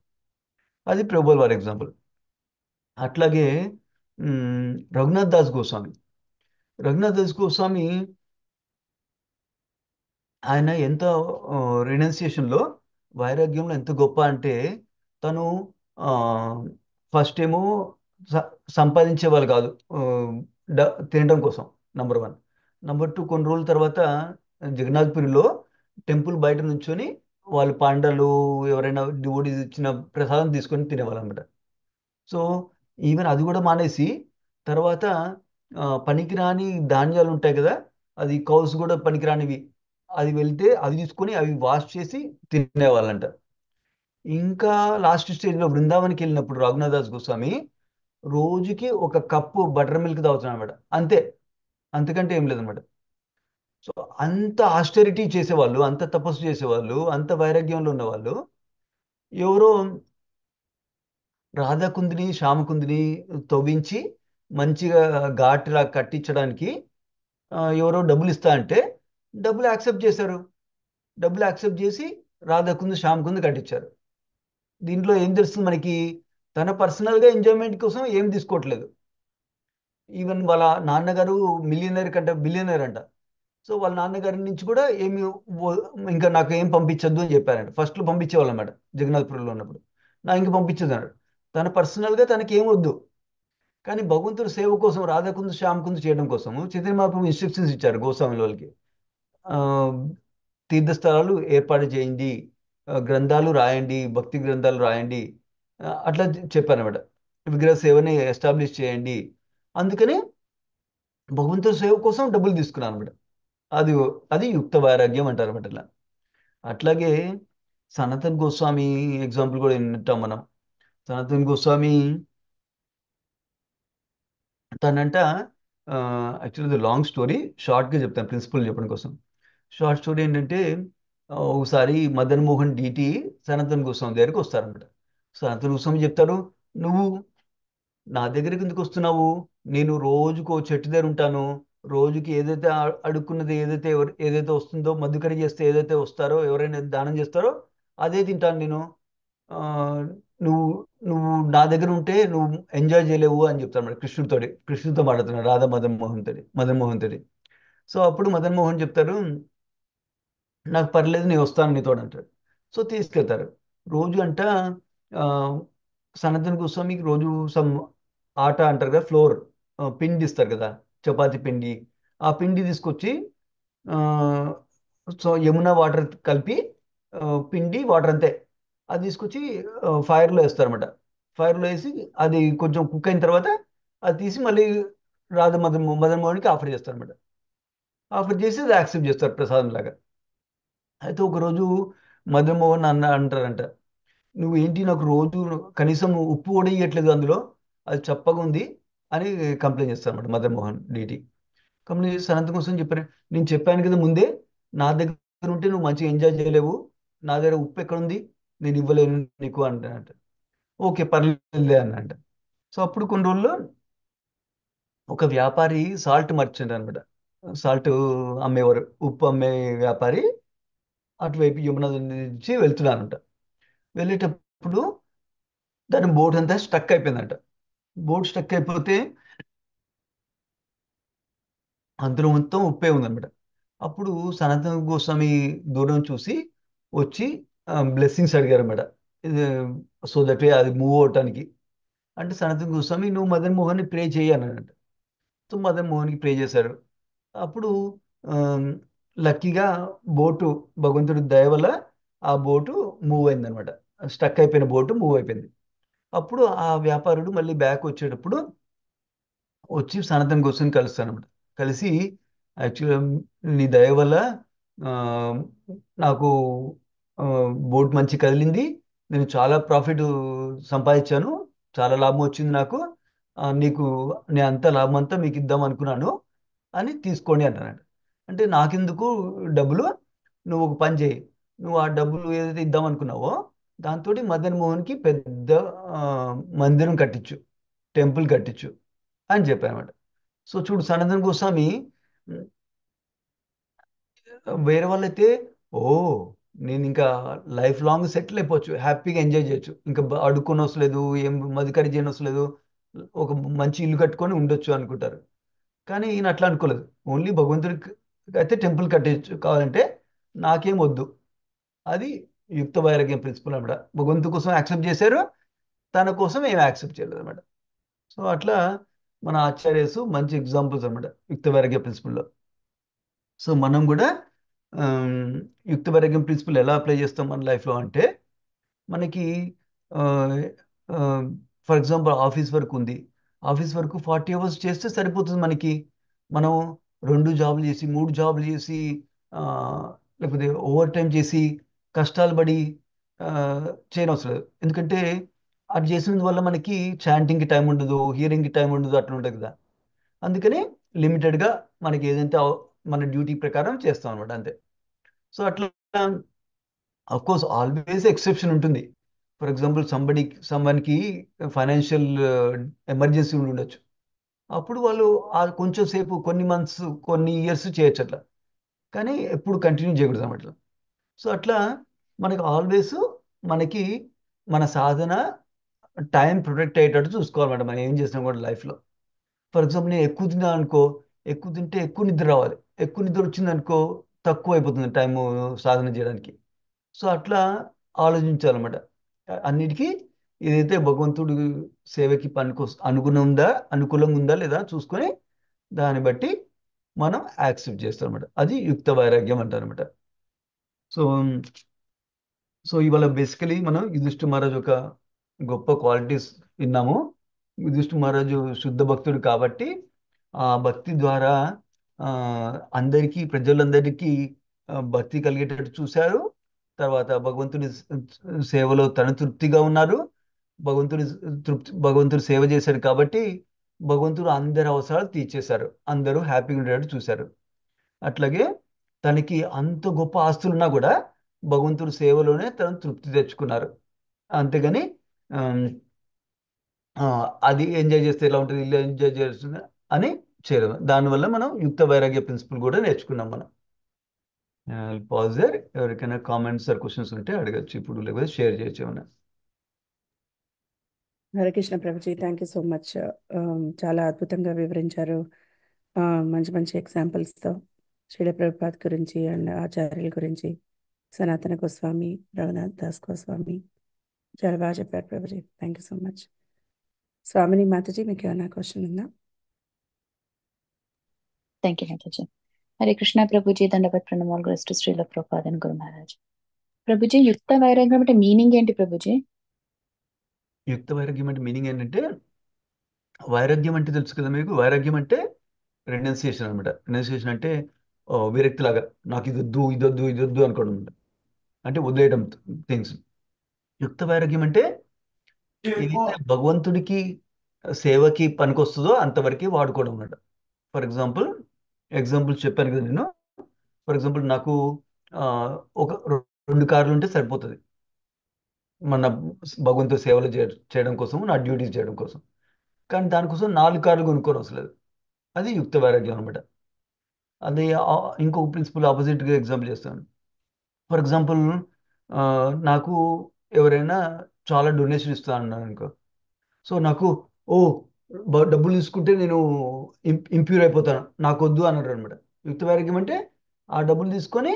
అది ప్రభుపాల్ వారి ఎగ్జాంపుల్. అట్లాగే రఘునాథ్ దాస్ గోస్వామి. రఘునాథ్ దాస్ గోస్వామి ఆయన ఎంత రినౌన్సియేషన్లో, వైరాగ్యంలో ఎంత గొప్ప అంటే, తను ఫస్ట్ ఏమో సంపాదించే వాళ్ళు కాదు, తినడం కోసం. నెంబర్ 1. నెంబర్ 2, కొన్ని రోజుల తర్వాత జగన్నాథ్పురిలో టెంపుల్ బయట నుంచొని వాళ్ళు పాండలు ఎవరైనా డివోటీస్ ఇచ్చిన ప్రసాదం తీసుకొని తినేవాళ్ళు అనమాట. సో ఈవెన్ అది కూడా మానేసి తర్వాత పనికిరాని ధాన్యాలు ఉంటాయి కదా, అది కౌస్ కూడా పనికిరానివి, అది వెళ్తే అది తీసుకొని అవి వాష్ చేసి తినేవాళ్ళంట. ఇంకా లాస్ట్ స్టేజ్లో బృందావన్కి వెళ్ళినప్పుడు రఘునాథ్ దాస్ గోస్వామి రోజుకి ఒక కప్పు బటర్ మిల్క్ తాగుతున్నాడు అనమాట, అంతే. అంతకంటే ఏం లేదనమాట. సో అంత ఆస్టెరిటీ చేసేవాళ్ళు, అంత తపస్సు చేసేవాళ్ళు, అంత వైరాగ్యంలో ఉన్నవాళ్ళు ఎవరో రాధాకుందిని శ్యామకుందిని తవ్వించి మంచిగా ఘాటులా కట్టించడానికి ఎవరో డబ్బులు ఇస్తా అంటే డబ్బులు యాక్సెప్ట్ చేశారు. డబ్బులు యాక్సెప్ట్ చేసి రాధాకుంది శ్యామకుంది కట్టించారు. దీంట్లో ఏం తెలుస్తుంది మనకి, తన పర్సనల్గా ఎంజాయ్మెంట్ కోసం ఏం తీసుకోవట్లేదు. ఈవెన్ వాళ్ళ నాన్నగారు మిలియనర్ కంటే బిలియనర్ అంట. సో వాళ్ళ నాన్నగారి నుంచి కూడా ఏమి ఇంకా నాకు ఏం పంపించద్దు అని చెప్పారంట. ఫస్ట్లో పంపించేవాళ్ళు అన్నమాట జగన్నాథ్పురంలో ఉన్నప్పుడు, నా ఇంక పంపించదు అన్నాడు. తన పర్సనల్గా తనకి ఏం వద్దు, కానీ భగవంతుడి సేవ కోసం రాధాకుందు శ్యామకుందు చేయడం కోసము చైతన్య మహాప్రభు ఇన్స్ట్రక్షన్స్ ఇచ్చారు గోస్వామి వాళ్ళకి. తీర్థస్థలాలు ఏర్పాటు చేయండి, గ్రంథాలు రాయండి, భక్తి గ్రంథాలు రాయండి, అట్లా చెప్పారన్నమాట. విగ్రహ సేవని ఎస్టాబ్లిష్ చేయండి. అందుకని భగవంతుడి సేవ కోసం డబ్బులు తీసుకున్నాను అనమాట. అది అది యుక్త వైరాగ్యం అంటారు అనమాట. ఇలా అట్లాగే సనాతన్ గోస్వామి ఎగ్జాంపుల్ కూడా వింటాం మనం. సనాతన్ గోస్వామి తనంట, యాక్చువల్లీ లాంగ్ స్టోరీ, షార్ట్గా చెప్తాను ప్రిన్సిపల్ చెప్పడం కోసం. షార్ట్ స్టోరీ ఏంటంటే, ఒకసారి మదన్ మోహన్ డిటి సనాతన్ గోస్వామి దగ్గరికి వస్తారనమాట. సనాతన్ గోస్వామి చెప్తారు, నువ్వు నా దగ్గరికి ఎందుకు వస్తున్నావు, నేను రోజుకో చెట్టు దగ్గర ఉంటాను, రోజుకి ఏదైతే అడుక్కున్నది ఏదైతే వస్తుందో, మధుకరి చేస్తే ఏదైతే వస్తారో, ఎవరైనా దానం చేస్తారో అదే తింటాను నేను. ఆ, నువ్వు నువ్వు నా దగ్గర ఉంటే నువ్వు ఎంజాయ్ చేయలేవు అని చెప్తాను మరి. కృష్ణుడితో మాట్లాడుతున్నాడు, రాధా మదన్ మోహన్ తోటి. సో అప్పుడు మదన్ మోహన్ చెప్తారు, నాకు పర్లేదు నేను వస్తాను నీతో అంటారు. సో తీసుకెళ్తారు. రోజు అంట ఆ, సనాతన్ గోస్వామికి రోజు సమ్ ఆట అంటారు కదా, ఫ్లోర్ పిండి ఇస్తారు కదా, చపాతి పిండి. ఆ పిండి తీసుకొచ్చి ఆ, సో యమునా వాటర్ కలిపి, పిండి వాటర్ అంతే, అది తీసుకొచ్చి ఫైర్లో వేస్తారన్నమాట. ఫైర్లో వేసి అది కొంచెం కుక్ అయిన తర్వాత అది తీసి మళ్ళీ మదన్ మోహన్కి ఆఫర్ చేస్తారన్నమాట. ఆఫర్ చేసి అది యాక్సెప్ట్ చేస్తారు ప్రసాదం లాగా. అయితే ఒకరోజు మదన్ మోహన్ అంటారంట, నువ్వు ఏంటి నాకు రోజు కనీసం ఉప్పు కూడా ఇవ్వట్లేదు అందులో, అది చప్పగా ఉంది అని కంప్లైంట్ చేస్తాను అనమాట మదన్ మోహన్ డిటి. కంప్లైంట్ చేసి సనంత కోసం చెప్పాను, నేను చెప్పాను కదా ముందే, నా దగ్గర ఉంటే నువ్వు మంచిగా ఎంజాయ్ చేయలేవు, నా దగ్గర ఉప్పు ఎక్కడ ఉంది, నేను ఇవ్వలేను నీకు అంటానంట. ఓకే పర్లేదులే అన్నంట. సో అప్పుడు కొన్ని రోజుల్లో ఒక వ్యాపారి, సాల్ట్ మర్చెంట్ అనమాట, సాల్ట్ అమ్మేవారు, ఉప్పు అమ్మే వ్యాపారి అటువైపు యమున నుంచి వెళ్తున్నానంట. వెళ్ళేటప్పుడు దాని బోట్ అంతా స్టక్ అయిపోయిందంట. బోట్ స్టక్ అయిపోతే అందులో మొత్తం ఉప్పే ఉందన్నమాట. అప్పుడు సనాతన గోస్వామి దూరం చూసి వచ్చి బ్లెస్సింగ్స్ అడిగారు అనమాట, సో దట్ అది మూవ్ అవటానికి. అంటే సనాతన గోస్వామి, నువ్వు మదన్ మోహన్ని ప్రే చేయి అన్నాడంట. సో మదన్ మోహన్కి ప్రే చేశారు. అప్పుడు లక్కీగా బోటు భగవంతుడి దయ వల్ల ఆ బోటు మూవ్ అయిందనమాట. స్టక్ అయిపోయిన బోటు మూవ్ అయిపోయింది. అప్పుడు ఆ వ్యాపారుడు మళ్ళీ బ్యాక్ వచ్చేటప్పుడు వచ్చి సనాతన్ గోస్వామిని కలుస్తాను అనమాట. కలిసి, యాక్చువల్గా నీ దయ వల్ల ఆ, నాకు బోట్ మంచి కదిలింది, నేను చాలా ప్రాఫిట్ సంపాదించాను, చాలా లాభం వచ్చింది నాకు, నీకు నేను అంత లాభం అంతా మీకు ఇద్దాం అనుకున్నాను, అని తీసుకోండి అంటానంట. అంటే నాకెందుకు డబ్బులు, నువ్వు ఒక పని చేయి, నువ్వు ఆ డబ్బులు ఏదైతే ఇద్దాం అనుకున్నావో దాంతో మదన్ మోహన్కి పెద్ద ఆ, మందిరం కట్టించు, టెంపుల్ కట్టించు అని చెప్పానమాట. సో చూడు, సనాతన గోస్వామి వేరే వాళ్ళైతే, ఓ నేను ఇంకా లైఫ్ లాంగ్ సెటిల్ అయిపోవచ్చు, హ్యాపీగా ఎంజాయ్ చేయొచ్చు, ఇంకా అడుక్కొని వస్తలేదు, ఏం మదికరి చేయని వస్తలేదు, ఒక మంచి ఇల్లు కట్టుకొని ఉండొచ్చు అనుకుంటారు. కానీ ఈయన అట్లా అనుకోలేదు. ఓన్లీ భగవంతుడికి అయితే టెంపుల్ కట్టించు కావాలంటే నాకేం వద్దు. అది యుక్త వైరాగ్యం ప్రిన్సిపల్ అనమాట. భగవంతు కోసం యాక్సెప్ట్ చేశారు, తన కోసం ఏం యాక్సెప్ట్ చేయలేదు అనమాట. సో అట్లా మన ఆచార్యస్ మంచి ఎగ్జాంపుల్స్ అనమాట యుక్త వైరాగ్య ప్రిన్సిపల్లో. సో మనం కూడా ఆమ్, యుక్త వైరాగ్యం ప్రిన్సిపల్ ఎలా అప్లై చేస్తాం మన లైఫ్లో అంటే, మనకి ఫర్ ఎగ్జాంపుల్ ఆఫీస్ వర్క్ ఉంది. ఆఫీస్ వర్క్ 40 అవర్స్ చేస్తే సరిపోతుంది మనకి. మనం 2 జాబులు చేసి 3 జాబులు చేసి ఆ, లేకపోతే ఓవర్ టైం చేసి కష్టాలు పడి ఆ, చేయనవసరం లేదు. ఎందుకంటే అది చేసినందువల్ల మనకి చాంటింగ్కి టైం ఉండదు, హియరింగ్కి టైం ఉండదు, అట్లా ఉంటుంది కదా. అందుకని లిమిటెడ్గా మనకి ఏదైతే మన డ్యూటీ ప్రకారం చేస్తాం అనమాట, అంతే. సో అట్లా అఫ్ కోర్స్ ఆల్వేస్ ఎక్సెప్షన్ ఉంటుంది. ఫర్ ఎగ్జాంపుల్ సమ్వన్కి ఫైనాన్షియల్ ఎమర్జెన్సీ ఉండి ఉండొచ్చు. అప్పుడు వాళ్ళు ఆ కొంచెం సేపు కొన్ని మంత్స్ కొన్ని ఇయర్స్ చేయొచ్చు అట్లా. కానీ ఎప్పుడు కంటిన్యూ చేయకూడదు అన్నమాట. సో అట్లా మనకి ఆల్వేస్ మనకి మన సాధన టైం ప్రొటెక్ట్ అయ్యేటట్టు చూసుకోవాలన్నమాట, మనం ఏం చేసినా కూడా లైఫ్లో. ఫర్ ఎగ్జాంపుల్ నేను ఎక్కువ తిన్నాను అనుకో, ఎక్కువ తింటే ఎక్కువ నిద్ర రావాలి. ఎక్కువ నిద్ర వచ్చింది అనుకో, తక్కువ అయిపోతుంది టైము సాధన చేయడానికి. సో అట్లా ఆలోచించాలన్నమాట. అన్నిటికీ ఏదైతే భగవంతుడి సేవకి అనుకూలంగా ఉందా లేదా చూసుకొని దాన్ని బట్టి మనం యాక్సెప్ట్ చేస్తాం అనమాట. అది యుక్త వైరాగ్యం అంటారనమాట. సో సో ఇవాళ బేసికలీ మనం యుధిష్ఠి మహారాజు ఒక గొప్ప క్వాలిటీస్ విన్నాము. యుధిష్ఠి మహారాజు శుద్ధ భక్తుడు కాబట్టి ఆ భక్తి ద్వారా ఆ, ప్రజలందరికీ భక్తి కలిగేటట్టు చూశారు. తర్వాత సేవలో తను తృప్తిగా ఉన్నారు. భగవంతుడి సేవ చేశారు కాబట్టి భగవంతుడు అందరి అవసరాలు తీర్చేశారు, అందరూ హ్యాపీగా ఉండేటట్టు చూశారు. అట్లాగే తనకి అంత గొప్ప ఆస్తులున్నా కూడా భగవంతుడి సేవలోనే తను తృప్తి తెచ్చుకున్నారు. అంతేగాని ఆమ్, ఆ, అది ఎంజాయ్ చేస్తే ఎలా ఉంటుంది, ఇల్లు ఎంజాయ్ చేస్తుంది అని చేయలేదు. దానివల్ల మనం యుక్త వైరాగ్య ప్రిన్సిపల్ కూడా నేర్చుకున్నాం మనం. పాజర్ ఎవరికైనా కామెంట్స్ ఆర్ క్వశ్చన్స్ ఉంటే అడగచ్చు ఇప్పుడు, లేకపోతే షేర్ చేయొచ్చు ఏమైనా. Hare Krishna Prabhuji, thank you so much. చాలా అద్భుతంగా వివరించారు. మంచి మంచి ఎగ్జాంపుల్స్తో శ్రీల ప్రభుపాద్ గురించి అండ్ ఆచార్యుల గురించి, సనాతన గోస్వామి, రఘునాథ్ దాస్ గోస్వామి, చాలా బాగా చెప్పారు ప్రభుజీ. Thank you so much. Swamini మాతాజీ, మీకు ఏమైనా క్వశ్చన్ ఉందా? థ్యాంక్ యూ మాతాజీ. హరే కృష్ణ ప్రభుజీ, దండవత్ ప్రణామాలు గ్రస్ట్ శ్రీల ప్రభుపాద్ అండ్ గురు మహారాజ్. ప్రభుజీ, యుక్త వైరాగ్యం అంటే మీనింగ్ ఏంటి ప్రభుజీ? యుక్త వైరాగ్యం అంటే మీనింగ్ ఏంటంటే, వైరాగ్యం అంటే తెలుసు కదా మీకు. వైరాగ్యం అంటే రెనౌన్సియేషన్ అనమాట. రెనౌన్సియేషన్ అంటే విరక్తి లాగా, నాకు ఇదొద్దు ఇదొద్దు ఇదొద్దు అనుకోవడం అనమాట. అంటే వదిలేయడం థింగ్స్. యుక్త వైరాగ్యం అంటే ఏదైతే భగవంతుడికి సేవకి పనికొస్తుందో అంతవరకే వాడుకోవడం అన్నమాట. ఫర్ ఎగ్జాంపుల్ చెప్పాను కదా నేను. ఫర్ ఎగ్జాంపుల్ నాకు ఆ, ఒక 2 కార్లు ఉంటే సరిపోతుంది మన భగవంతుడి సేవలు చేయడం కోసం, నా డ్యూటీస్ చేయడం కోసం. కానీ దానికోసం 4 కార్లు కొనుక్కోవడం అవసరం లేదు. అది యుక్త వైరాగ్యం అనమాట. అది ఇంకొక ప్రిన్సిపల్ ఆపోజిట్గా ఎగ్జాంపుల్ చేస్తాను. ఫర్ ఎగ్జాంపుల్ నాకు ఎవరైనా చాలా డొనేషన్ ఇస్తా అన్నారు అనుకో. సో నాకు ఓ డబ్బులు తీసుకుంటే నేను ఇంప్యూర్ అయిపోతాను, నాకు వద్దు అన్నారు అనమాట. యుక్త వైరాగ్యం అంటే ఆ డబ్బులు తీసుకొని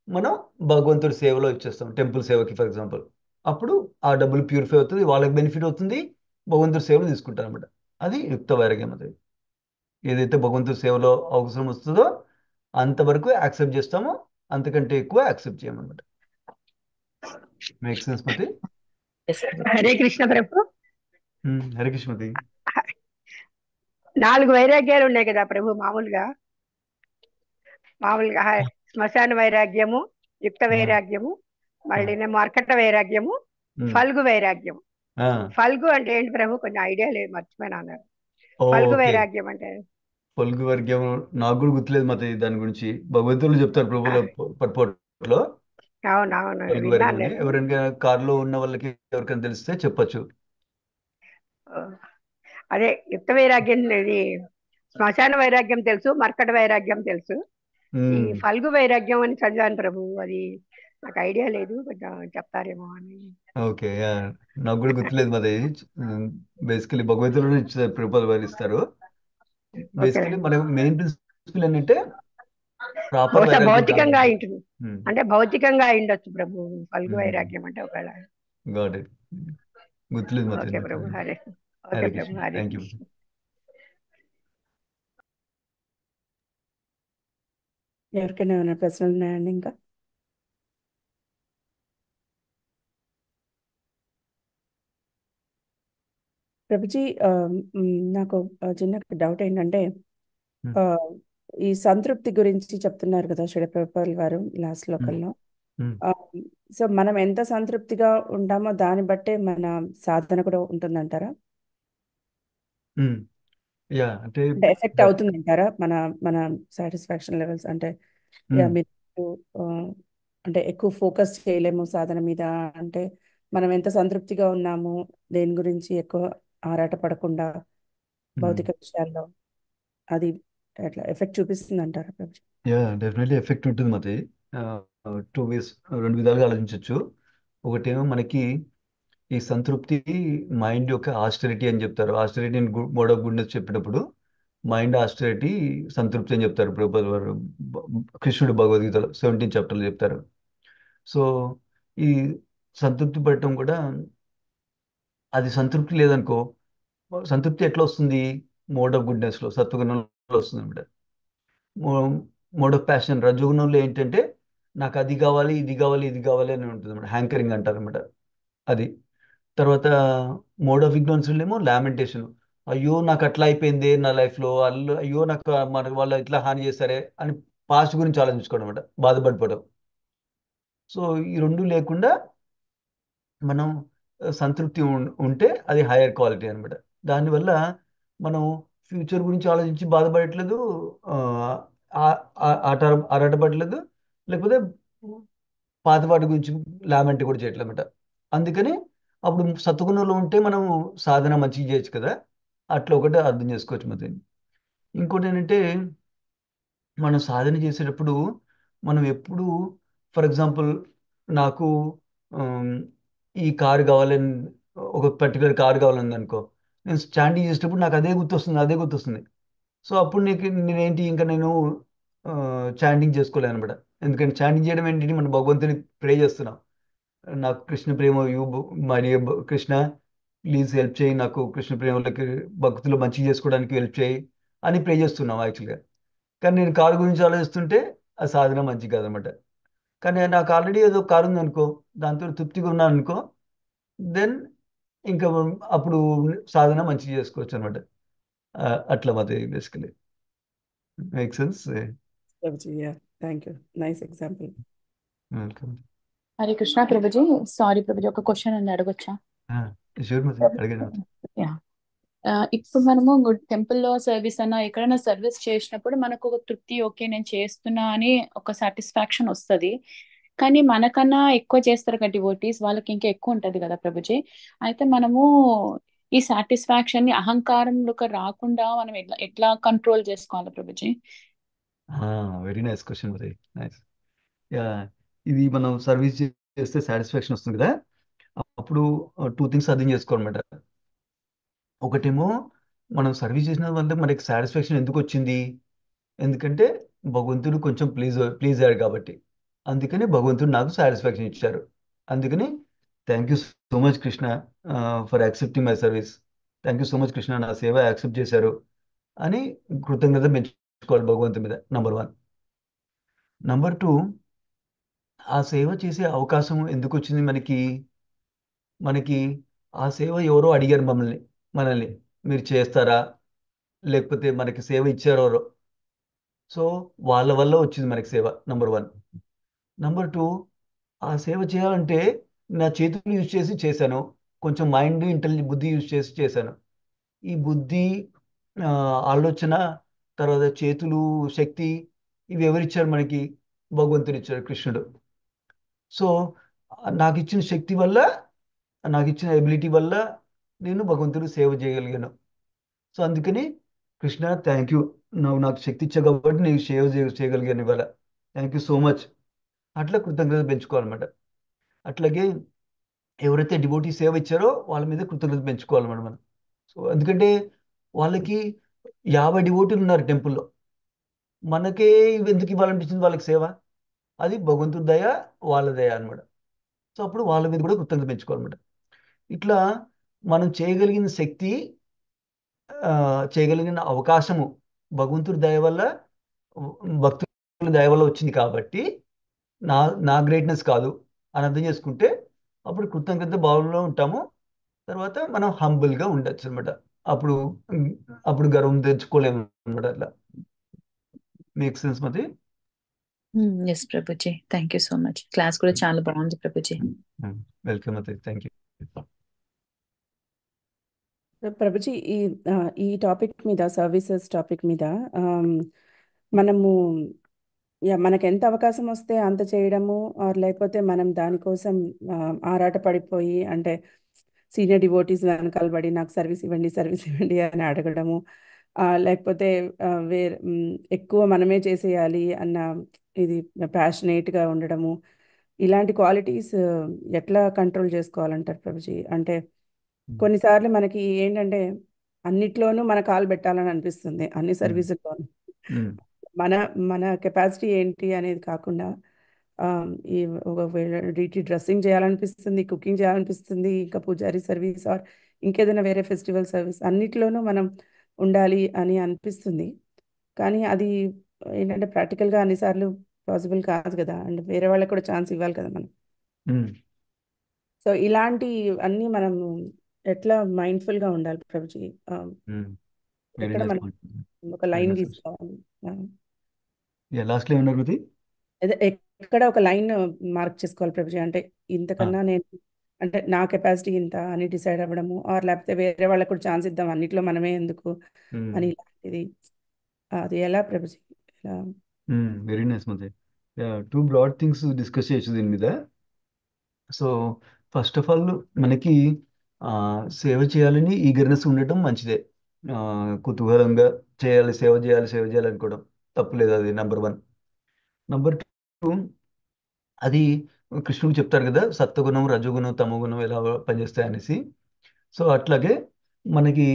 మనం భగవంతుడి సేవలో ఇచ్చేస్తాం, టెంపుల్ సేవకి ఫర్ ఎగ్జాంపుల్. అప్పుడు ఆ డబ్బులు ప్యూరిఫై అవుతుంది, వాళ్ళకి బెనిఫిట్ అవుతుంది, భగవంతుడి సేవలు తీసుకుంటారు అనమాట. అది యుక్త వైరాగ్యం. అది ఏదైతే భగవంతుడి సేవలో అవసరం వస్తుందో అంతవరకు యాక్సెప్ట్ చేస్తామో, అంతకంటే ఎక్కువ యాక్సెప్ట్ చేయమన్నమాట. మేక్ సెన్స్ మతి? హరే కృష్ణ ప్రభు. హరే కృష్ణమతి. 4 వైరాగ్యాలు ఉన్నాయి కదా ప్రభు. మామూలుగా శ్మశాన వైరాగ్యము, యుక్త వైరాగ్యము, మళ్ళీ మార్కట వైరాగ్యము, ఫల్గు వైరాగ్యం. ఫల్గు అంటే ఏంటి ప్రభు? కొంచెం ఐడియా లేదు, మర్చిపోయినా అన్నారు. ఫల్గు ఓకే. వైరాగ్యం అంటే పొలుగు వర్గం నాకు కూడా గుర్తులేదు మత దాని గురించి. భగవద్గీతలో చెప్తారు ప్రభువుల పట్టుపోట్లో అవునవును పొలుగు వర్గం విన్నాను అని. నేను. ఎవరైనా కారులో ఉన్న వాళ్ళకి ఎవరికైనా తెలిస్తే చెప్పొచ్చు. అదే యుక్త వైరాగ్యం, ఇది శ్మశాన వైరాగ్యం తెలుసు, మర్కట వైరాగ్యం తెలుసు. ఈ ఫల్గు వైరాగ్యం అని చదివాను ప్రభు, అది నాకు ఐడియా లేదు, కొంచెం చెప్తారేమో అని. ఓకే, నాకు కూడా గుర్తులేదు మరి. బేసికలీ భగవద్గీతలో ఇచ్చారు, ప్రభుపాలు వారు ఇస్తారు. బేసికలీ మన మెయిన్ ప్రిన్సిపల్ ఏంటంటే ప్రాపర్ బహుశా వైరాగ్యం భౌతికంగా కావాలి. ఉంటుంది, అంటే భౌతికంగా అయిండొచ్చు ప్రభు ఫల్గు వైరాగ్యం అంటే ఒకవేళ. Got it. గుర్తులేదు మరి. Okay Prabhu, Hare okay Hare Prabhu, Krishna. Hare thank you. Krishna. ఎవరికైనా ఏమైనా ప్రశ్నలు ఉన్నాయండి ఇంకా? ప్రభుజీ, నాకు చిన్న డౌట్ ఏంటంటే, ఆ, ఈ సంతృప్తి గురించి చెప్తున్నారు కదా షడప్రభుపాల్ గారు లాస్ట్ శ్లోకంలో. సో మనం ఎంత సంతృప్తిగా ఉంటామో దాన్ని బట్టే మన సాధన కూడా ఉంటుందంటారా? యా, అంటే అంటే ఎఫెక్ట్ అవుతుందంటారా మన మన సాటిస్ఫాక్షన్ లెవెల్స్? అంటే మీరు ఆ, అంటే ఎక్కువ ఫోకస్ చేయలేము సాధన మీద, అంటే మనం ఎంత సంతృప్తిగా ఉన్నాము, దేని గురించి ఎక్కువ ఆరాట పడకుండా భౌతిక విషయాల్లో, అది ఎట్లా ఎఫెక్ట్ చూపిస్తుంది అంటారా ప్రభుజీ? యా, డెఫినెట్లీ ఎఫెక్ట్ ఉంటుంది మరి. 2 వేస్, 2 విధాలుగా ఆలోచించవచ్చు. ఒకటేమో మనకి ఈ సంతృప్తి మైండ్ యొక్క ఆస్టరిటీ అని చెప్తారు. ఆస్టరిటీ మోడ్ ఆఫ్ గుడ్నెస్ చెప్పినప్పుడు మైండ్ ఆస్టరిటీ సంతృప్తి అని చెప్తారు ప్రభుపాల్ వారు. కృష్ణుడు భగవద్గీతలో 17th చాప్టర్లో చెప్తారు. సో ఈ సంతృప్తి పడటం కూడా, అది సంతృప్తి లేదనుకో, సంతృప్తి ఎట్లా వస్తుంది? మోడ్ ఆఫ్ గుడ్నెస్లో, సత్వగుణంలో వస్తుంది అనమాట. మోడ్ ఆఫ్ ప్యాషన్ రజోగుణంలో ఏంటంటే నాకు అది కావాలి, ఇది కావాలి, ఇది కావాలి అని ఉంటుంది అనమాట. హ్యాంకరింగ్ అంటారు అనమాట అది. తర్వాత మోడ్ ఆఫ్ ఇగ్నోరెన్స్ ఏమో లామెంటేషన్. అయ్యో నాకు అట్లా అయిపోయింది నా లైఫ్లో, అయ్యో నాకు మన వాళ్ళు ఇట్లా హాని చేస్తారే అని పాస్ట్ గురించి ఆలోచించుకోవడం అనమాట, బాధపడిపోవడం. సో ఈ రెండు లేకుండా మనం సంతృప్తి ఉంటే అది హైయర్ క్వాలిటీ అనమాట. దానివల్ల మనం ఫ్యూచర్ గురించి ఆలోచించి బాధపడట్లేదు, ఆరాటపడలేదు, లేకపోతే పాత వాటి గురించి లామెంట్ కూడా చేయట్లేదు అనమాట. అందుకని అప్పుడు సత్వగుణంలో ఉంటే మనం సాధన మంచిగా చేయొచ్చు కదా, అట్లా ఒకటి అర్థం చేసుకోవచ్చు మరి. ఇంకోటి ఏంటంటే మనం సాధన చేసేటప్పుడు మనం ఎప్పుడు, ఫర్ ఎగ్జాంపుల్ నాకు ఆమ్, ఈ కారు కావాలని, ఒక పర్టికులర్ కారు కావాలని అనుకో, నేను స్టాండింగ్ చేసేటప్పుడు నాకు అదే గుర్తొస్తుంది, అదే గుర్తొస్తుంది. సో అప్పుడు నేనేంటి, ఇంకా నేను చాంటింగ్ చేసుకోలేను అనమాట. ఎందుకంటే చాంటింగ్ చేయడం ఏంటి, మనం భగవంతుని ప్రే చేస్తున్నాం. నాకు కృష్ణ ప్రేమ మరి కృష్ణ ప్లీజ్ హెల్ప్ చేయి, నాకు కృష్ణ ప్రేమలకి భక్తులు మంచి చేసుకోవడానికి హెల్ప్ చేయి అని ప్రే చేస్తున్నాం యాక్చువల్గా. కానీ నేను కారు గురించి ఆలోచిస్తుంటే ఆ సాధన మంచి కాదనమాట. కానీ నాకు ఆల్రెడీ ఏదో కారు ఉంది అనుకో, దాంతో తృప్తిగా ఉన్నాను అనుకో, దెన్ ఇంకా అప్పుడు సాధన మంచిగా చేసుకోవచ్చు అనమాట. అట్లా మాది బేసికలీ. Make sense? ప్రభుజీ, thank you, nice example. Welcome. Hare Krishna ప్రభుజీ. సారీ ప్రభుజీ, ఒక క్వశ్చన్ ఉంది, అడగొచ్చా? షూర్ మది, అడిగాను. యా. ఇప్పుడు మనము టెంపుల్లో సర్వీస్ అన్నా ఎక్కడైనా సర్వీస్ చేసినప్పుడు మనకు ఒక తృప్తి, ఓకే నేను చేస్తున్నా అని ఒక సాటిస్ఫాక్షన్ వస్తుంది. కానీ మనకన్నా ఎక్కువ చేస్తారు కదా డివోటీస్, వాళ్ళకి ఇంకా ఎక్కువ ఉంటది కదా ప్రభుజీ. అయితే మనము ఈ సాటిస్ఫాక్షన్ ని అహంకారంలోకి రాకుండా మనం ఎట్లా ఎట్లా కంట్రోల్ చేసుకోవాలి ప్రభుజీ? వెరీ నైస్ క్వశ్చన్ మరి, నైస్. ఇది మనం సర్వీస్ చేస్తే సాటిస్ఫాక్షన్ వస్తుంది కదా, అప్పుడు 2 థింగ్స్ అర్థం చేసుకోవాలన్నమాట. ఒకటేమో మనం సర్వీస్ చేసిన వల్ల మనకి సాటిస్ఫాక్షన్ ఎందుకు వచ్చింది, ఎందుకంటే భగవంతుడు కొంచెం ప్లీజ్ అయ్యాడు కాబట్టి. అందుకని భగవంతుడు నాకు సాటిస్ఫాక్షన్ ఇచ్చారు. అందుకని thank you so much Krishna for accepting my service. Thank you so much Krishna, నా సేవ యాక్సెప్ట్ చేశారు అని కృతజ్ఞత పెంచుకోవాలి భగవంతుడి మీద, నంబర్ 1. నంబర్ 2, ఆ సేవ చేసే అవకాశం ఎందుకు వచ్చింది మనకి ఆ సేవ ఎవరో అడిగారు మనల్ని మీరు చేస్తారా, లేకపోతే మనకి సేవ ఇచ్చారు ఎవరో. సో వాళ్ళ వల్ల వచ్చింది మనకి సేవ, నంబర్ 1. నంబర్ 2, ఆ సేవ చేయాలంటే నా చేతులు యూజ్ చేసి చేశాను, కొంచెం మైండ్ బుద్ధి యూజ్ చేసి చేశాను. ఈ బుద్ధి, ఆలోచన తర్వాత చేతులు, శక్తి, ఇవి ఎవరిచ్చారు మనకి? భగవంతుడు ఇచ్చాడు, కృష్ణుడు. సో నాకు ఇచ్చిన శక్తి వల్ల, నాకు ఇచ్చిన ఎబిలిటీ వల్ల నేను భగవంతుడు సేవ చేయగలిగాను. సో అందుకని కృష్ణ, థ్యాంక్ యూ, నువ్వు నాకు శక్తి ఇచ్చావు కాబట్టి నీకు సేవ చేయగలిగాను ఇవాళ. Thank you so much. అట్లా కృతజ్ఞత పెంచుకోవాలన్నమాట. అట్లాగే ఎవరైతే డివోటీ సేవ ఇచ్చారో వాళ్ళ మీద కృతజ్ఞత పెంచుకోవాలన్నమాట మనం. సో ఎందుకంటే వాళ్ళకి 50 డివోటీలు ఉన్నారు టెంపుల్లో, మనకే ఎందుకు ఇవ్వాలనిపించింది వాళ్ళకి సేవ? అది భగవంతుడి దయ, వాళ్ళ దయ అనమాట. సో అప్పుడు వాళ్ళ మీద కూడా కృతజ్ఞత పెంచుకోవాలన్నమాట. ఇట్లా మనం చేయగలిగిన శక్తి, చేయగలిగిన అవకాశము భగవంతుడి దయ వల్ల, భక్తుల దయ వల్ల వచ్చింది కాబట్టి నా నా గ్రేట్నెస్ కాదు అని అర్థం చేసుకుంటే అప్పుడు కృతజ్ఞత భావంలో ఉంటాము. తర్వాత మనం హంబుల్గా ఉండొచ్చు అనమాట. అప్పుడు అప్పుడు గర్వం తెచ్చుకోలేము అనమాట. అట్లా మేక్ సెన్స్ మతి? Yes Prabhuji, thank you so much. Class కూడా చాలా బాగుంది ప్రభుజీ. వెల్కమ్ మతి, థ్యాంక్ యూ. ప్రభుజీ, ఈ టాపిక్ మీద, సర్వీసెస్ టాపిక్ మీద మనము మనకు ఎంత అవకాశం వస్తే అంత చేయడము, ఆర్ లేకపోతే మనం దానికోసం ఆరాట పడిపోయి, అంటే సీనియర్ డివోటీస్ వెనకాల పడి నాకు సర్వీస్ ఇవ్వండి అని అడగడము, లేకపోతే ఎక్కువ మనమే చేసేయాలి అన్న ఇది ప్యాషనేట్గా ఉండడము, ఇలాంటి క్వాలిటీస్ ఎట్లా కంట్రోల్ చేసుకోవాలంటారు ప్రభుజీ? అంటే కొన్నిసార్లు మనకి ఏంటంటే అన్నిట్లోనూ మన కాలు పెట్టాలని అనిపిస్తుంది, అన్ని సర్వీసుల్లోనూ. మన మన కెపాసిటీ ఏంటి అనేది కాకుండా ఈ ఒకవేళ డ్రెస్సింగ్ చేయాలనిపిస్తుంది, కుకింగ్ చేయాలనిపిస్తుంది, ఇంకా పూజారి సర్వీస్ ఆర్ ఇంకేదైనా వేరే ఫెస్టివల్ సర్వీస్, అన్నిట్లోనూ మనం ఉండాలి అని అనిపిస్తుంది. కానీ అది ఏంటంటే ప్రాక్టికల్గా అన్నిసార్లు పాసిబుల్ కాదు కదా, అండ్ వేరే వాళ్ళకి కూడా ఛాన్స్ ఇవ్వాలి కదా మనం. సో ఇలాంటి అన్నీ మనం ఎట్లా మైండ్ఫుల్గా ఉండాలి ప్రభుజీ? ఎక్కడ మనం ఒక లైన్ గీసుకోవాలి? లాస్ట్లో ఏమన్నారు కృతి? అదే ఎక్కడ ఒక లైన్ మార్క్ చేసుకోవాలి ప్రభుజీ? అంటే ఇంతకన్నా నేను, అంటే నా కెపాసిటీ ఇంత అని డిసైడ్ అవ్వడము, ఆర్ లేకపోతే వేరే వాళ్ళకు కూడా ఛాన్స్ ఇద్దాం, అన్నిట్లో మనమే ఎందుకు అని, ఇలాంటిది అది ఎలా ప్రభుజీ? వెరీ నైస్ మతే. 2 బ్రాడ్ థింగ్స్ డిస్కస్ చేయొచ్చు దీని మీద. సో ఫస్ట్ ఆఫ్ ఆల్ మనకి సేవ చేయాలని ఈగర్నెస్ ఉండటం మంచిదే. కుతూహలంగా చేయాలి, సేవ చేయాలి అనుకోవడం తప్పులేదు, అది నెంబర్ 1. నెంబర్ 2, అది కృష్ణుడు చెప్తారు కదా, సత్వగుణం, రజోగుణం, తమోగుణం ఎలా పనిచేస్తాయి అనేసి. సో అట్లాగే మనకి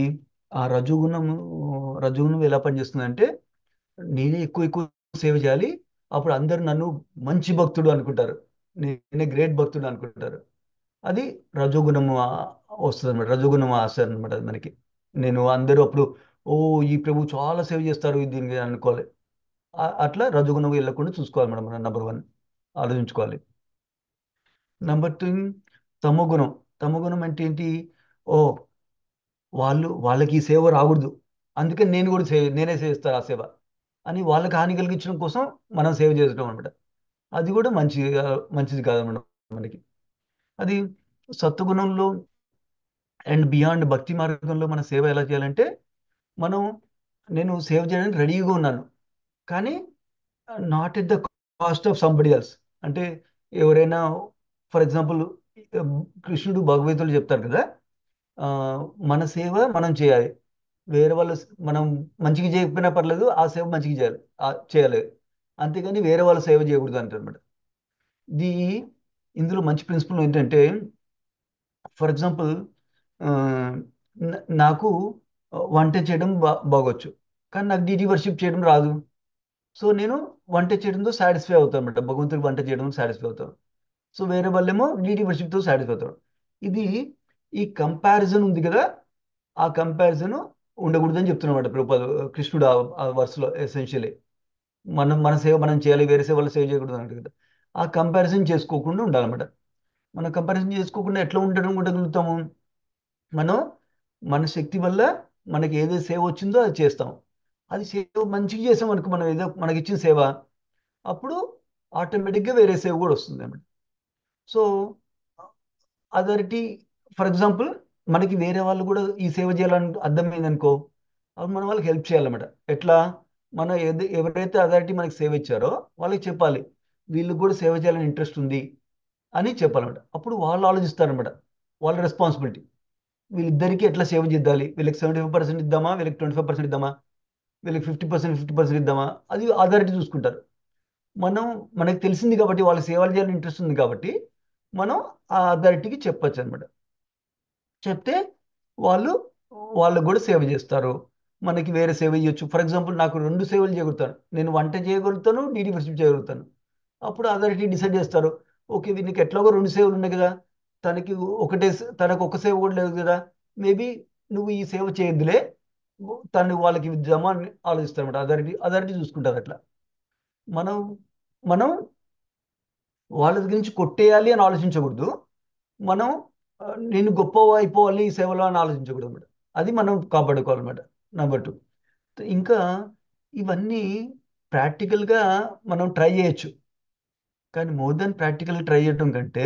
ఆ రజోగుణం ఎలా పనిచేస్తుందంటే, నేనే ఎక్కువ సేవ చేయాలి, అప్పుడు అందరు నన్ను మంచి భక్తుడు అనుకుంటారు, నేనే గ్రేట్ భక్తుడు అనుకుంటారు. అది రజోగుణం వస్తుంది అనమాట. రజోగుణం ఆశ అనమాట అది మనకి. నేను అందరూ అప్పుడు ఈ ప్రభు చాలా సేవ చేస్తారు దీనికి అనుకోవాలి. అట్లా రజోగుణం వెళ్ళకుండా చూసుకోవాలి మనం. నెంబర్ 1 ఆలోచించుకోవాలి. నెంబర్ 2, తమోగుణం. తమోగుణం అంటే ఏంటి? వాళ్ళకి ఈ సేవ రాకూడదు, అందుకని నేనే చేస్తాను ఆ సేవ అని వాళ్ళకి హాని కలిగించడం కోసం మనం సేవ చేయడం అనమాట. అది కూడా మంచిది కాదన్నమాట మనకి. అది సత్వగుణంలో అండ్ బియాండ్ భక్తి మార్గంలో మన సేవ ఎలా చేయాలంటే, నేను సేవ చేయడానికి రెడీగా ఉన్నాను, కానీ not at the cost of somebody else. అంటే ఎవరైనా, ఫర్ ఎగ్జాంపుల్ కృష్ణుడు భగవద్గీతలో చెప్తారు కదా, మన సేవ మనం చేయాలి, వేరే వాళ్ళు మనం మంచిగా చేయకపోయినా పర్లేదు, ఆ సేవ మంచిగా చేయాలి, అంతేగాని వేరే వాళ్ళ సేవ చేయకూడదు అంటారు అనమాట. ఇందులో మంచి ప్రిన్సిపల్ ఏంటంటే, ఫర్ ఎగ్జాంపుల్ నాకు వంట చేయడం బాగొచ్చు, కానీ నాకు డీటీ వర్షిప్ చేయడం రాదు. సో నేను వంట చేయడంతో సాటిస్ఫై అవుతాను అనమాట, భగవంతుడికి వంట చేయడం సాటిస్ఫై అవుతాను. సో వేరే వాళ్ళేమో డీటీ వర్షిప్తో సాటిస్ఫై అవుతారు. ఈ కంపారిజన్ ఉంది కదా, ఆ కంపారిజన్ ఉండకూడదని చెప్తున్నమాట ప్రభుపాద కృష్ణుడు ఆ వర్స్లో. ఎసెన్షియలీ మన సేవ మనం చేయాలి, వేరే సేవ సేవ చేయకూడదు అంటే కదా, ఆ కంపారిజన్ చేసుకోకుండా ఉండాలన్నమాట. మనం కంపారిజన్ చేసుకోకుండా ఎట్లా ఉండగలుగుతాము? మన శక్తి వల్ల మనకి ఏదో సేవ వచ్చిందో అది చేస్తాం. అది సేవ మంచిగా చేసాం అనుకో, మనం ఏదో మనకి ఇచ్చిన సేవ, అప్పుడు ఆటోమేటిక్గా వేరే సేవ కూడా వస్తుంది అన్నమాట. సో అదొకటి. ఫర్ ఎగ్జాంపుల్ మనకి వేరే వాళ్ళు కూడా ఈ సేవ చేయాలని అర్థమైంది అనుకో, అప్పుడు మనం వాళ్ళకి హెల్ప్ చేయాలన్నమాట. ఎట్లా? మనం ఎవరైతే అథారిటీ మనకి సేవ ఇచ్చారో వాళ్ళకి చెప్పాలి, వీళ్ళకి కూడా సేవ చేయాలని ఇంట్రెస్ట్ ఉంది అని చెప్పాలన్నమాట. అప్పుడు వాళ్ళు ఆలోచిస్తారనమాట, వాళ్ళ రెస్పాన్సిబిలిటీ, వీళ్ళిద్దరికీ ఎట్లా సేవ చేద్దాలి, వీళ్ళకి 75% ఇద్దామా, వీళ్ళకి 25% ఇద్దామా, వీళ్ళకి 50% ఇద్దామా, అది అథారిటీ చూసుకుంటారు. మనకు తెలిసింది కాబట్టి, వాళ్ళ సేవలు చేయాలని ఇంట్రెస్ట్ ఉంది కాబట్టి మనం ఆ అథారిటీకి చెప్పచ్చు అనమాట. చెప్తే వాళ్ళు వాళ్ళకు కూడా సేవ చేస్తారు, మనకి వేరే సేవ చేయొచ్చు. ఫర్ ఎగ్జాంపుల్, నాకు 2 సేవలు చేయగలుగుతాను, నేను వంట చేయగలుగుతాను, డీడీ వర్షిప్ చేయగలుగుతాను. అప్పుడు అథారిటీ డిసైడ్ చేస్తారు, ఓకే వీనికి ఎట్లాగో 2 సేవలు ఉన్నాయి కదా, తనకి తనకు ఒక సేవ కూడా లేదు కదా, మేబీ నువ్వు ఈ సేవ చేయొద్దులే, తను వాళ్ళకి ఇద్దామా అని ఆలోచిస్తారు అనమాట. అథారిటీ చూసుకుంటారు అట్లా. మనం మనం వాళ్ళ దగ్గర నుంచి కొట్టేయాలి అని ఆలోచించకూడదు, మనం నేను గొప్ప అయిపోవాలి ఈ సేవలో అని ఆలోచించకూడదు అనమాట. అది మనం కాపాడుకోవాలన్నమాట. నెంబర్ 2, ఇంకా ఇవన్నీ ప్రాక్టికల్గా మనం ట్రై చేయొచ్చు, కానీ మోర్ దాన్ ప్రాక్టికల్గా ట్రై చేయడం కంటే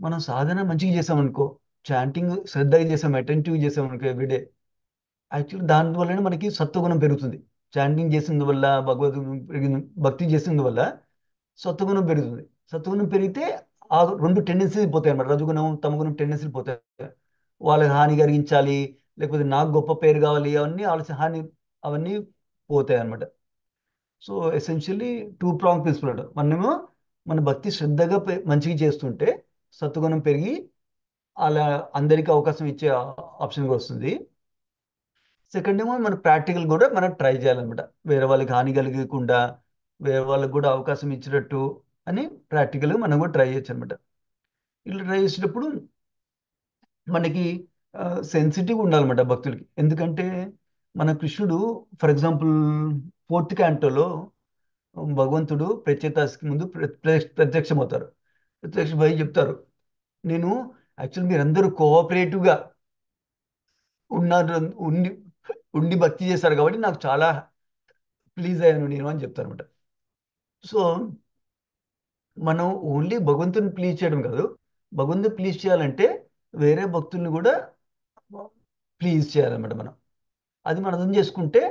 మనం సాధన మంచిగా చేసామనుకో, చాంటింగ్ శ్రద్ధగా చేసాం, అటెంటివ్ చేసామనుకో ఎవ్రీడే, యాక్చువల్లీ దానివల్లనే మనకి సత్వగుణం పెరుగుతుంది. చాంటింగ్ చేసినందువల్ల, భక్తి చేసినందువల్ల సత్వగుణం పెరుగుతుంది. సత్వగుణం పెరిగితే ఆ 2 టెండెన్సీలు పోతాయి అన్నమాట, రజగుణం తమగుణం టెండెన్సీలు పోతాయి. వాళ్ళకి హాని కలిగించాలి, లేకపోతే నాకు గొప్ప పేరు కావాలి, అవన్నీ పోతాయి అన్నమాట. సో ఎసెన్షియల్లీ 2-pronged ప్రిన్సిపల్ అంట. మనమేమో మన భక్తి శ్రద్ధగా మంచిగా చేస్తుంటే సత్వగుణం పెరిగి అలా అందరికీ అవకాశం ఇచ్చే ఆప్షన్ వస్తుంది. సెకండ్ ఏమో మన ప్రాక్టికల్ కూడా మనం ట్రై చేయాలన్నమాట, వేరే వాళ్ళకి హాని కలిగకుండా వేరే వాళ్ళకి కూడా అవకాశం ఇచ్చినట్టు అని ప్రాక్టికల్గా మనం కూడా ట్రై చేయొచ్చు అనమాట. ఇట్లా ట్రై చేసేటప్పుడు మనకి సెన్సిటివ్ ఉండాలన్నమాట భక్తులకి. ఎందుకంటే మన కృష్ణుడు, ఫర్ ఎగ్జాంపుల్ 4th canto భగవంతుడు ప్రత్యేతాస్కి ముందు ప్రత్యక్షమవుతారు. ప్రత్యక్షమై చెప్తారు, నేను యాక్చువల్ మీరందరూ కోఆపరేటివ్గా ఉన్నారు, ఉండి భక్తి చేశారు కాబట్టి నాకు చాలా ప్లీజ్ అయ్యాను నేను అని చెప్తారు అనమాట. సో మనం ఓన్లీ భగవంతుని ప్లీజ్ చేయడం కాదు, భగవంతుని ప్లీజ్ చేయాలంటే వేరే భక్తుల్ని కూడా ప్లీజ్ చేయాలన్నమాట మనం. అది మనం అర్థం చేసుకుంటే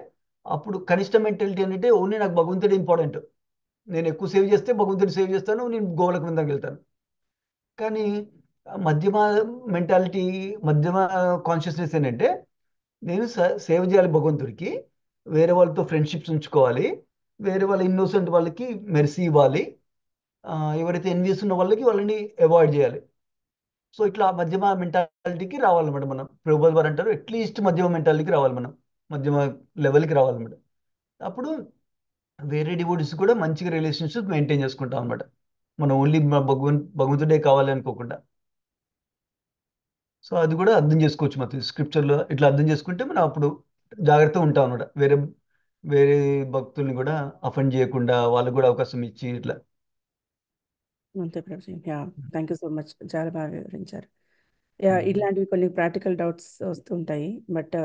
అప్పుడు కనిష్ట మెంటాలిటీ అంటే ఓన్లీ నాకు భగవంతుడు ఇంపార్టెంట్, నేను ఎక్కువ సేవ్ చేస్తే భగవంతుడిని సేవ్ చేస్తాను, నేను గోవులకు విందాకి వెళ్తాను. కానీ మధ్యమ మెంటాలిటీ, మధ్యమ కాన్షియస్నెస్ ఏంటంటే నేను సేవ చేయాలి భగవంతుడికి, వేరే వాళ్ళతో ఫ్రెండ్షిప్స్ ఉంచుకోవాలి, వేరే వాళ్ళ ఇన్నోసెంట్ వాళ్ళకి మెర్సీ ఇవ్వాలి, ఎవరైతే ఎన్వియస్ ఉన్న వాళ్ళని అవాయిడ్ చేయాలి. సో ఇట్లా మధ్యమ మెంటాలిటీకి రావాలన్నమాట మనం. ప్రభుపాద వారు అంటారు, అట్లీస్ట్ మధ్యమ మెంటాలిటీకి రావాలి మనం, మధ్యమ లెవెల్కి రావాలన్నమాట. అప్పుడు వేరే డివోటీస్ కూడా మంచిగా రిలేషన్షిప్ మెయింటైన్ చేసుకుంటాం అనమాట, మనం ఓన్లీ భగవంతుడే కావాలి అనుకోకుండా. సో అది కూడా అర్థం చేసుకోవచ్చు మొత్తం స్క్రిప్చర్లో. ఇట్లా అర్థం చేసుకుంటే మనం అప్పుడు జాగ్రత్తగా ఉంటాం అనమాట, వేరే వేరే భక్తుల్ని కూడా అఫెండ్ చేయకుండా వాళ్ళకు కూడా అవకాశం ఇచ్చి ఇట్లా. అంతే Prabhuji. Thank you so much, చాలా బాగా వివరించారు. ఇట్లాంటివి కొన్ని ప్రాక్టికల్ డౌట్స్ వస్తుంటాయి, బట్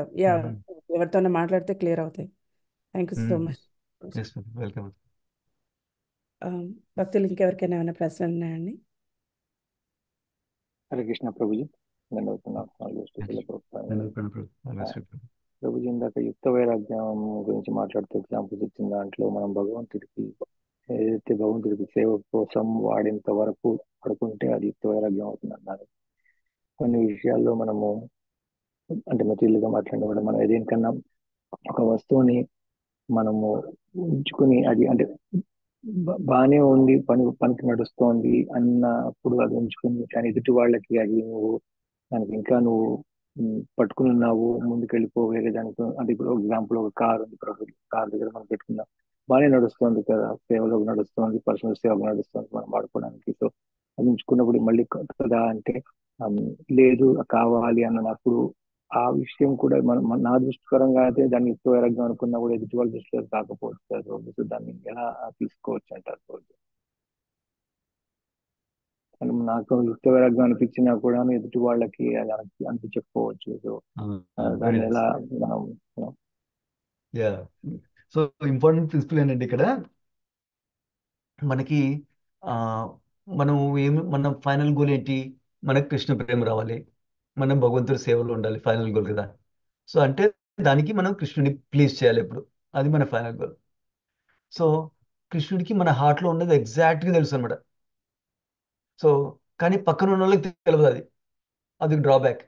ఎవరితోనే మాట్లాడితే క్లియర్ అవుతాయి. Thank you so much. Welcome. భక్తులు ఇంకెవరికైనా ఏమైనా ప్రశ్నలు ఉన్నాయండి? హరే కృష్ణ ప్రభుజీ. ప్రభుజీ, ఇందాక యుక్త వైరాగ్యం గురించి మాట్లాడుతూ ఎగ్జాంపుల్స్ ఇచ్చిన దాంట్లో మనం ఏదైతే భగవంతుడికి సేవ కోసం వాడేంత వరకు పడుకుంటే అది యుక్త వైరాగ్యం అవుతుంది అన్నారు. కొన్ని విషయాల్లో మనము అంటే మెటీరియల్గా మాట్లాడినప్పుడు మనం ఏదేనికన్నా ఒక వస్తువుని మనము ఉంచుకుని అది అంటే బాగానే ఉంది, పనికి నడుస్తోంది అన్నప్పుడు అది ఉంచుకుని, కానీ ఎదుటి వాళ్ళకి అది దానికి ఇంకా నువ్వు పట్టుకుని ఉన్నావు, ముందుకెళ్ళిపో వేరే దానికి. అది ఇప్పుడు ఎగ్జాంపుల్ ఒక కార్ ఉంది, కార్ దగ్గర మనం పెట్టుకున్నాం, బాగానే నడుస్తుంది కదా, సేవలోకి నడుస్తుంది, పర్సనల్ సేవకు నడుస్తుంది మనం వాడుకోవడానికి. సో అది ఉంచుకున్నప్పుడు మళ్ళీ కదా అంటే లేదు కావాలి అన్నప్పుడు ఆ విషయం కూడా నా దృష్టికరంగా అయితే దాన్ని యుక్త వైరాగ్యం అనుకున్నా కూడా ఎదుటి వాళ్ళ దృష్టిలో కాకపోవచ్చు. దాన్ని ఎలా తీసుకోవచ్చు అంటారు? నాకు యుక్త వైరాగ్యం అనిపించినా కూడా ఎదుటి వాళ్ళకి అది అనిపించకపోవచ్చు. సో దాన్ని ఎలా సో ఇంపార్టెంట్ ప్రిన్సిపల్ ఏంటంటే ఇక్కడ మనకి మన ఫైనల్ గోల్ ఏంటి? మనకు కృష్ణ ప్రేమ రావాలి, మనం భగవంతుడి సేవలో ఉండాలి, ఫైనల్ గోల్ కదా. సో అంటే దానికి మనం కృష్ణుని ప్లీజ్ చేయాలి ఎప్పుడు, అది మన ఫైనల్ గోల్. సో కృష్ణుడికి మన హార్ట్లో ఉన్నది ఎగ్జాక్ట్గా తెలుసు అనమాట. సో కానీ పక్కన ఉన్న వాళ్ళకి తెలియదు, అది అది డ్రాబ్యాక్.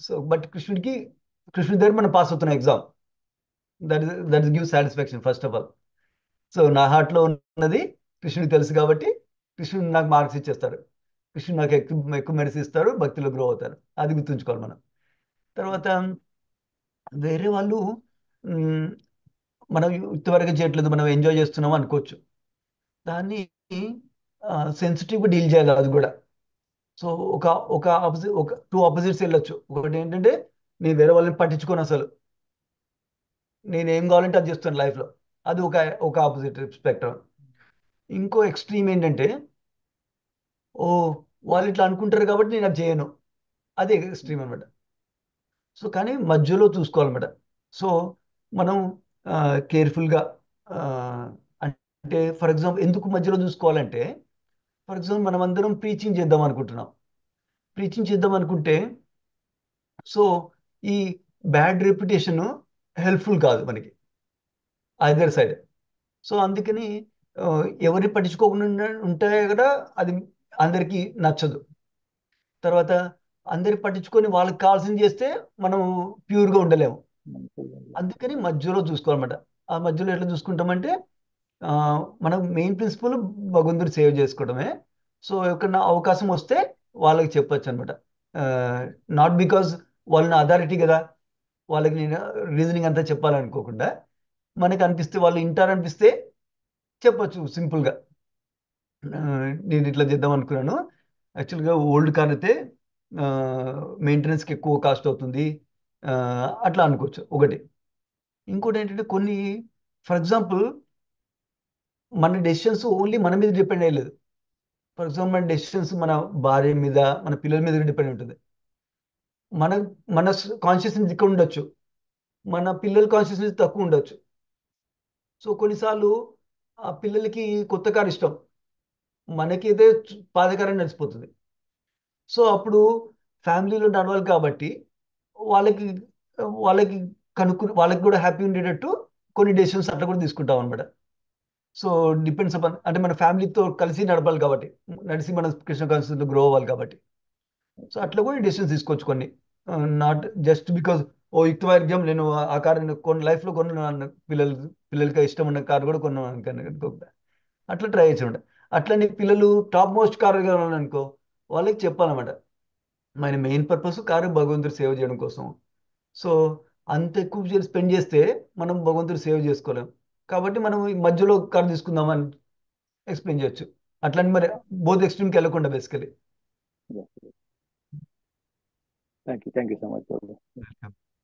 సో బట్ కృష్ణుడి దగ్గర మనం పాస్ అవుతున్నాం exam. That give satisfaction first of all. So నా హార్ట్లో ఉన్నది కృష్ణుడికి తెలుసు కాబట్టి కృష్ణుడు నాకు మార్క్స్ ఇచ్చేస్తాడు, కృష్ణుడు నాకు ఎక్కువ ఎక్కువ మెడిసి ఇస్తాడు, భక్తిలో గ్రో అవుతారు. అది గుర్తుంచుకోవాలి మనం. తర్వాత వేరే వాళ్ళు మ్, మనం ఇంతవరకు చేయట్లేదు, మనం ఎంజాయ్ చేస్తున్నాం అనుకోవచ్చు. దాన్ని సెన్సిటివ్గా డీల్ చేయాలి అది కూడా. సో ఒక ఒక టూ ఆపోజిట్స్ వెళ్ళొచ్చు. ఒకటి ఏంటంటే నేను వేరే వాళ్ళని పట్టించుకోను అసలు, నేను ఏం కావాలంటే అది చేస్తాను లైఫ్లో, అది ఒక ఆపోజిట్ స్పెక్ట్రమ్. ఇంకో ఎక్స్ట్రీమ్ ఏంటంటే ఓ వాళ్ళు ఇట్లా అనుకుంటారు కాబట్టి నేను అది చేయను, అది ఎక్స్ట్రీమ్ అనమాట. సో కానీ మధ్యలో చూసుకోవాలన్నమాట. సో మనం కేర్ఫుల్గా, అంటే ఫర్ ఎగ్జాంపుల్ ఎందుకు మధ్యలో చూసుకోవాలంటే, ఫర్ ఎగ్జాంపుల్ మనం అందరం ప్రీచింగ్ చేద్దాం అనుకుంటున్నాం. ప్రీచింగ్ చేద్దాం అనుకుంటే సో ఈ బ్యాడ్ రెప్యుటేషన్ హెల్ప్ఫుల్ కాదు మనకి ఐదర్ సైడ్. సో అందుకని ఆ, ఎవరిని పట్టించుకోకుండా ఉంటే కూడా అది అందరికీ నచ్చదు. తర్వాత అందరికి పట్టించుకొని వాళ్ళకి కావాల్సింది చేస్తే మనం ప్యూర్గా ఉండలేము. అందుకని మధ్యలో చూసుకోవాలన్నమాట. ఆ మధ్యలో ఎట్లా చూసుకుంటామంటే ఆ, మనం మెయిన్ ప్రిన్సిపల్ భగవంతుడు సేవ్ చేసుకోవడమే. సో ఎక్కడన్నా అవకాశం వస్తే వాళ్ళకి చెప్పొచ్చు అనమాట. నాట్ బికాజ్ వాళ్ళని అథారిటీ కదా, వాళ్ళకి నేను రీజనింగ్ అంతా చెప్పాలనుకోకుండా, మనకి అనిపిస్తే వాళ్ళు వింటారనిపిస్తే చెప్పొచ్చు సింపుల్గా. నేను ఇట్లా చేద్దాం అనుకున్నాను, యాక్చువల్గా ఓల్డ్ కార్ అయితే మెయింటెనెన్స్కి ఎక్కువ కాస్ట్ అవుతుంది, ఆ, అట్లా అనుకోవచ్చు ఒకటి. ఇంకోటి ఏంటంటే కొన్ని, ఫర్ ఎగ్జాంపుల్ మన డెసిషన్స్ ఓన్లీ మన మీద డిపెండ్ అయ్యలేదు. ఫర్ ఎగ్జాంపుల్ మన డెసిషన్స్ మన భార్య మీద, మన పిల్లల మీద డిపెండ్ ఉంటుంది. మన మన కాన్షియస్నెస్ ఇక్కడ ఉండొచ్చు, మన పిల్లల కాన్షియస్నెస్ తక్కువ ఉండొచ్చు. సో కొన్నిసార్లు ఆ పిల్లలకి కొత్త కారు ఇష్టం, మనకైతే పాతకారం నడిచిపోతుంది. సో అప్పుడు ఫ్యామిలీలో నడవాలి కాబట్టి వాళ్ళకి వాళ్ళకి కనుక్కుని వాళ్ళకి కూడా హ్యాపీ ఉండేటట్టు కొన్ని డెసిషన్స్ అట్లా కూడా తీసుకుంటాం అనమాట. సో డిపెండ్స్ అపాన్, అంటే మన ఫ్యామిలీతో కలిసి నడపాలి కాబట్టి, నడిచి మన కృష్ణ కాన్షియస్లో గ్రో అవ్వాలి కాబట్టి. సో అట్లా కూడా డెసిషన్స్ తీసుకోవచ్చు కొన్ని. నాట్ జస్ట్ బికాజ్ ఓ యుక్త వైద్యం నేను ఆ కారు కొన్ని లైఫ్లో కొన్నాను, పిల్లలకి ఇష్టం ఉన్న కారు కూడా కొన్నాను అట్లా ట్రై చేసి. అట్లని పిల్లలు టాప్ మోస్ట్ కారు అనుకో, వాళ్ళకి చెప్పాలన్నమాట మన మెయిన్ పర్పస్ కారు భగవంతుడు సేవ్ చేయడం కోసం. సో అంత ఎక్కువ స్పెండ్ చేస్తే మనం భగవంతుడు సేవ్ చేసుకోలేం. కాబట్టి మనం ఈ మధ్యలో కారు తీసుకుందామని ఎక్స్ప్లెయిన్ చేయొచ్చు. అట్లని మరి బోత్ ఎక్స్ట్రీమ్కి వెళ్ళకుండా basically. Thank you so much బాబు.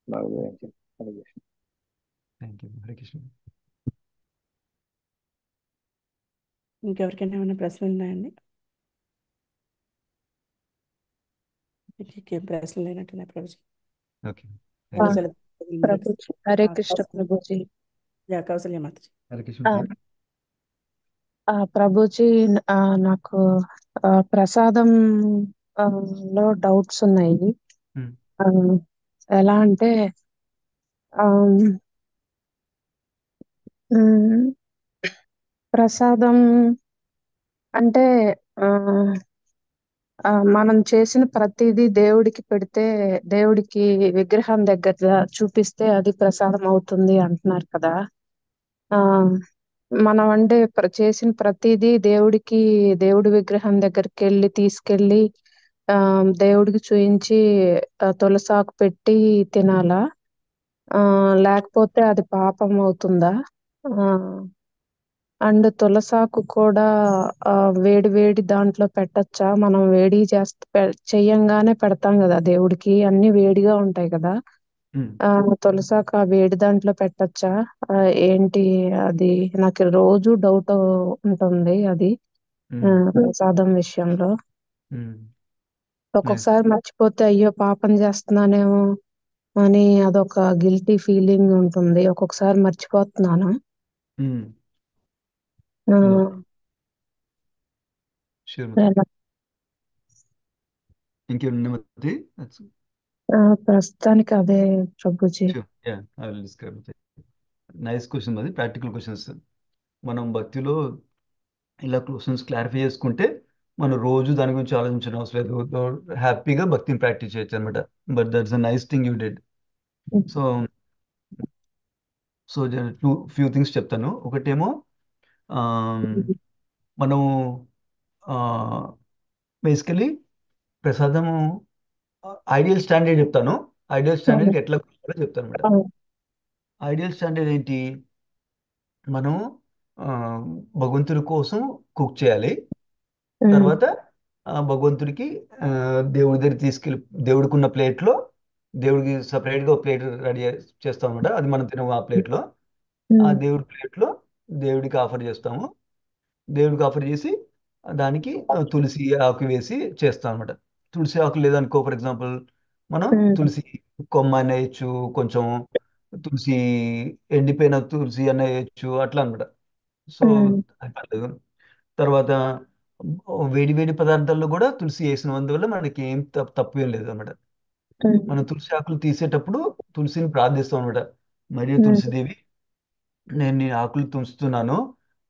బాగా వివరించారు. హరే కృష్ణ. Thank you. హరే కృష్ణ. ఇంకెవరికైనా ఏమైనా ప్రశ్నలు ఉన్నాయండి? ఇంకేం ప్రశ్నలు లేనట్టున్నాయి ప్రభుజీ. ఓకే. ప్రభుజీ హరే కృష్ణ ప్రభుజీ. కౌసల్య మాతాజీ. హరే కృష్ణ. ప్రభుజీ నాకు ప్రసాదం లో డౌట్స్ ఉన్నాయి. ఆ, ఎలా అంటే ఆ, మ్, ప్రసాదం అంటే ఆ, మనం చేసిన ప్రతిదీ దేవుడికి పెడితే, దేవుడికి విగ్రహం దగ్గర చూపిస్తే అది ప్రసాదం అవుతుంది అంటున్నారు కదా. ఆ మనం అంటే చేసిన ప్రతిదీ దేవుడి విగ్రహం దగ్గరికి తీసుకెళ్ళి ఆ దేవుడికి చూయించి తులసాకు పెట్టి తినాలా? లేకపోతే అది పాపం అవుతుందా? ఆ అండ్ తులసాకు కూడా వేడి వేడి దాంట్లో పెట్టచ్చా? మనం వేడి చెయ్యంగానే పెడతాం కదా దేవుడికి, అన్ని వేడిగా ఉంటాయి కదా. తులసాకు ఆ వేడి దాంట్లో పెట్టచ్చా? ఏంటి అది? నాకు రోజు డౌట్ ఉంటుంది అది ప్రసాదం విషయంలో. ఒక్కొక్కసారి మర్చిపోతే అయ్యో పాపం చేస్తున్నానేమో అని అదొక గిల్టీ ఫీలింగ్ ఉంటుంది. ఒక్కొక్కసారి మర్చిపోతున్నాను. ఆ, ఎలా? ఇంకేమన్నా ప్రస్తుతానికి అదే ప్రభుజీ. నైస్ క్వశ్చన్, అది ప్రాక్టికల్ క్వశ్చన్స్. మనం భక్తిలో ఇలా క్వశ్చన్స్ క్లారిఫై చేసుకుంటే మనం రోజు దాని గురించి ఆలోచించడం అవసరం లేదు, హ్యాపీగా భక్తిని ప్రాక్టీస్ చేయొచ్చు అనమాట. But that's a nice thing you did. So so few things చెప్తాను. ఒకటేమో ఆమ్, మనము బేసికలీ ప్రసాదము ఐడియల్ స్టాండర్డ్ చెప్తాను. ఐడియల్ స్టాండర్డ్కి ఎట్లా కూర్చోవాలో చెప్తాను అనమాట. ఐడియల్ స్టాండర్డ్ ఏంటి? మనం ఆ, భగవంతుడి కోసం కుక్ చేయాలి. తర్వాత భగవంతుడికి దేవుడి దగ్గర తీసుకెళ్ళి దేవుడికి ఉన్న ప్లేట్లో దేవుడికి సపరేట్గా ఒక ప్లేట్ రెడీ చేస్తాం అనమాట. అది మనం తినము ఆ ప్లేట్లో. ఆ దేవుడి ప్లేట్లో దేవుడికి ఆఫర్ చేస్తాము. దేవుడికి ఆఫర్ చేసి దానికి తులసి ఆకు వేసి చేస్తాం అనమాట. తులసి ఆకు లేదనుకో, ఫర్ ఎగ్జాంపుల్ మనం తులసి కొమ్మ అన్న వేయచ్చు, కొంచెం తులసి ఎండిపోయిన తులసి అన్న వేయచ్చు, అట్లా అనమాట. సో అది పర్లేదు. తర్వాత వేడి వేడి పదార్థాల్లో కూడా తులసి వేసినందువల్ల మనకి ఏం తప్పు ఏం లేదు అనమాట. మనం తులసి ఆకులు తీసేటప్పుడు తులసిని ప్రార్థిస్తాం అనమాట. మరియు తులసిదేవి, నేను నీ ఆకులు తుంచుతున్నాను,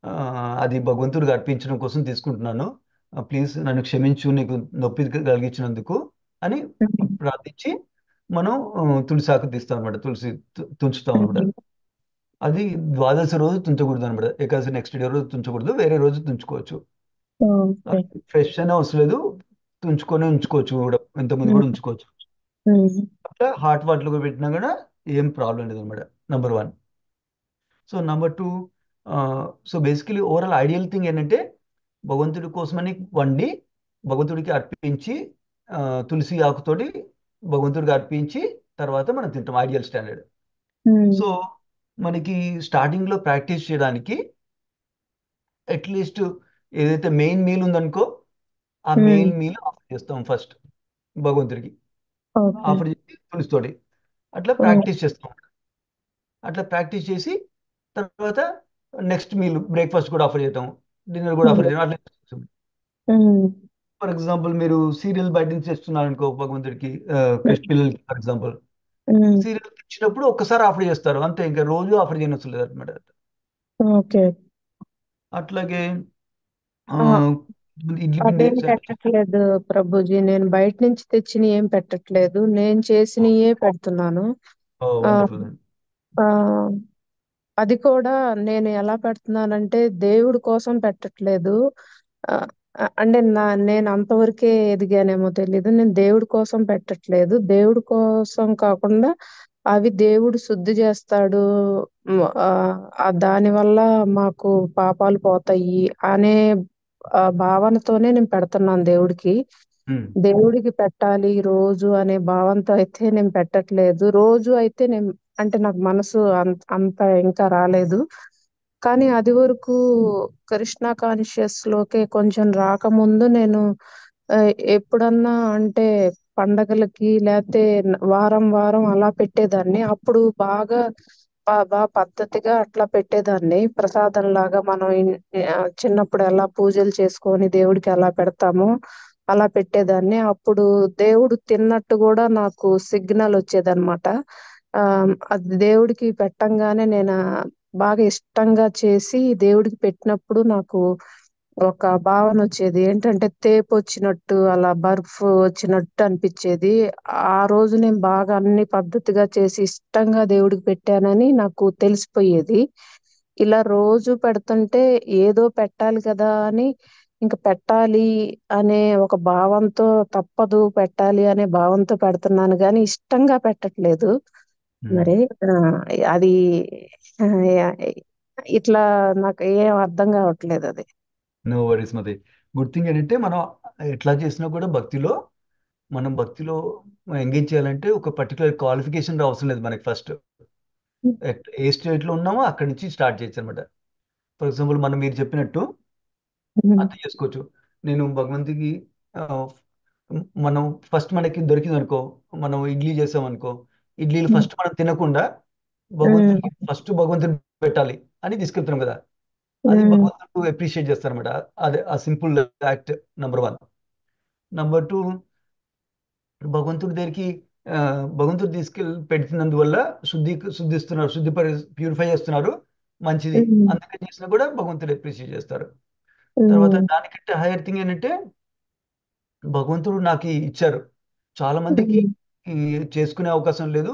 ఆ, అది భగవంతుడికి అర్పించడం కోసం తీసుకుంటున్నాను, ప్లీజ్ నన్ను క్షమించు, నీకు నొప్పి కలిగించినందుకు అని ప్రార్థించి మనం తులసి ఆకు తీస్తాం అనమాట. తులసి తుంచుతాం అనమాట. అది ద్వాదశి రోజు తుంచకూడదు అనమాట. ఏకాదశి నెక్స్ట్ డే రోజు తుంచకూడదు, వేరే రోజు తుంచుకోవచ్చు. ఫ్రెష్ అనే అవసరం లేదు, తుంచుకొని ఉంచుకోవచ్చు కూడా, ఇంతకుముందు కూడా ఉంచుకోవచ్చు. అట్లా హాట్ వాటర్లో పెట్టినా కూడా ఏం ప్రాబ్లం లేదు అనమాట. Number 1. So number 2, so basically overall ideal thing ఏంటంటే భగవంతుడి కోసమని వండి భగవంతుడికి అర్పించి ఆ, తులసి ఆకుతోటి భగవంతుడికి అర్పించి తర్వాత మనం తింటాం, ఐడియల్ స్టాండర్డ్. సో మనకి స్టార్టింగ్లో ప్రాక్టీస్ చేయడానికి అట్లీస్ట్ ఏదైతే మెయిన్ మీల్ ఉందనుకో, ఆ మెయిన్ మీల్ ఆఫర్ చేస్తాం ఫస్ట్ భగవంతుడికి, ఆఫర్ చేసి తులసితోటి అట్లా ప్రాక్టీస్ చేస్తాం. అట్లా ప్రాక్టీస్ చేసి తర్వాత నెక్స్ట్ మీల్ బ్రేక్ఫాస్ట్ కూడా ఆఫర్ చేయటం, డిన్నర్ కూడా ఆఫర్ చేయడం, అట్లా చేస్తాం. ఫర్ ఎగ్జాంపుల్ మీరు సీరియల్ బయట నుంచి తెస్తున్నారు అనుకో భగవంతుడికి, కృష్ణ పిల్లలకి ఫర్ ఎగ్జాంపుల్, సీరియల్ తెచ్చినప్పుడు ఒక్కసారి ఆఫర్ చేస్తారు అంతే, ఇంకా రోజు ఆఫర్ చేయనవసరం లేదు అనమాట. ఓకే. అట్లాగే ఆ, ఇడ్లీ పిండి అదేం పెట్టట్లేదు ప్రభుజీ, నేను బయట నుంచి తెచ్చిన ఏం పెట్టట్లేదు, నేను చేసినయే పెడుతున్నాను. ఆ వండర్ఫుల్. ఆ, అది కూడా నేను ఎలా పెడుతున్నానంటే దేవుడి కోసం పెట్టట్లేదు. ఆ, అంటే నేను అంతవరకే ఎదిగానేమో తెలీదు. నేను దేవుడి కోసం పెట్టట్లేదు, దేవుడి కోసం కాకుండా అవి దేవుడు శుద్ధి చేస్తాడు, దాని వల్ల మాకు పాపాలు పోతాయి అనే భావనతోనే నేను పెడుతున్నాను దేవుడికి. దేవుడికి పెట్టాలి రోజు అనే భావంతో అయితే నేను పెట్టట్లేదు. రోజు అయితే నేను, అంటే నాకు మనసు అంత ఇంకా రాలేదు. కానీ అది వరకు కృష్ణ కాన్షియస్ లోకి కొంచెం రాకముందు నేను ఆ, ఎప్పుడన్నా అంటే పండగలకి లేతే వారం వారం అలా పెట్టేదాన్ని. అప్పుడు బాగా బాగా పద్ధతిగా అట్లా పెట్టేదాన్ని, ప్రసాదం లాగా. మనం చిన్నప్పుడు ఎలా పూజలు చేసుకొని దేవుడికి ఎలా పెడతామో అలా పెట్టేదాన్ని. అప్పుడు దేవుడు తిన్నట్టు కూడా నాకు సిగ్నల్ వచ్చేదన్నమాట. అది దేవుడికి పెట్టంగానే నేను బాగా ఇష్టంగా చేసి దేవుడికి పెట్టినప్పుడు నాకు ఒక భావన వచ్చేది, ఏంటంటే తేపు వచ్చినట్టు, అలా బర్ఫ్ వచ్చినట్టు అనిపించేది. ఆ రోజు నేను బాగా అన్ని పద్ధతిగా చేసి ఇష్టంగా దేవుడికి పెట్టానని నాకు తెలిసిపోయేది. ఇలా రోజు పెడుతుంటే ఏదో పెట్టాలి కదా అని, ఇంక పెట్టాలి అనే ఒక భావంతో, తప్పదు పెట్టాలి అనే భావంతో పెడుతున్నాను గాని ఇష్టంగా పెట్టట్లేదు. మరి అది ఆ, ఇట్లా నాకు ఏం అర్థం కావట్లేదు అది. నో వరీస్ మది. గుడ్ థింగ్ ఏంటంటే మనం ఎట్లా చేసినా కూడా భక్తిలో ఎంగేజ్ చేయాలంటే ఒక పర్టికులర్ క్వాలిఫికేషన్ అవసరం లేదు మనకి. ఫస్ట్ ఏ స్టేట్లో ఉన్నామో అక్కడి నుంచి స్టార్ట్ చేయొచ్చు అనమాట. ఫర్ ఎగ్జాంపుల్ మీరు చెప్పినట్టు అర్థం చేసుకోవచ్చు. నేను భగవంతుడికి ఆ, మనం ఫస్ట్ మనకి దొరికింది అనుకో, మనం ఇడ్లీ చేసాం అనుకో, ఇడ్లీలు ఫస్ట్ మనం తినకుండా భగవంతుడికి ఫస్ట్ భగవంతుడిని పెట్టాలి అని తీసుకెళ్తున్నాం కదా, అది భగవంతుడు అప్రిషియేట్ చేస్తారనమాట. అదే ఆ సింపుల్ యాక్ట్ నెంబర్ 1. నెంబర్ 2, భగవంతుడి దగ్గరికి భగవంతుడు తీసుకెళ్ళి పెడుతున్నందువల్ల శుద్ధిస్తున్నారు, ప్యూరిఫై చేస్తున్నారు. మంచిది అందుకని చేసినా కూడా భగవంతుడు అప్రిషియేట్ చేస్తారు. తర్వాత దానికంటే హైయర్ థింగ్ ఏంటంటే భగవంతుడు నాకు ఇచ్చారు. చాలా మందికి ఈ చేసుకునే అవకాశం లేదు,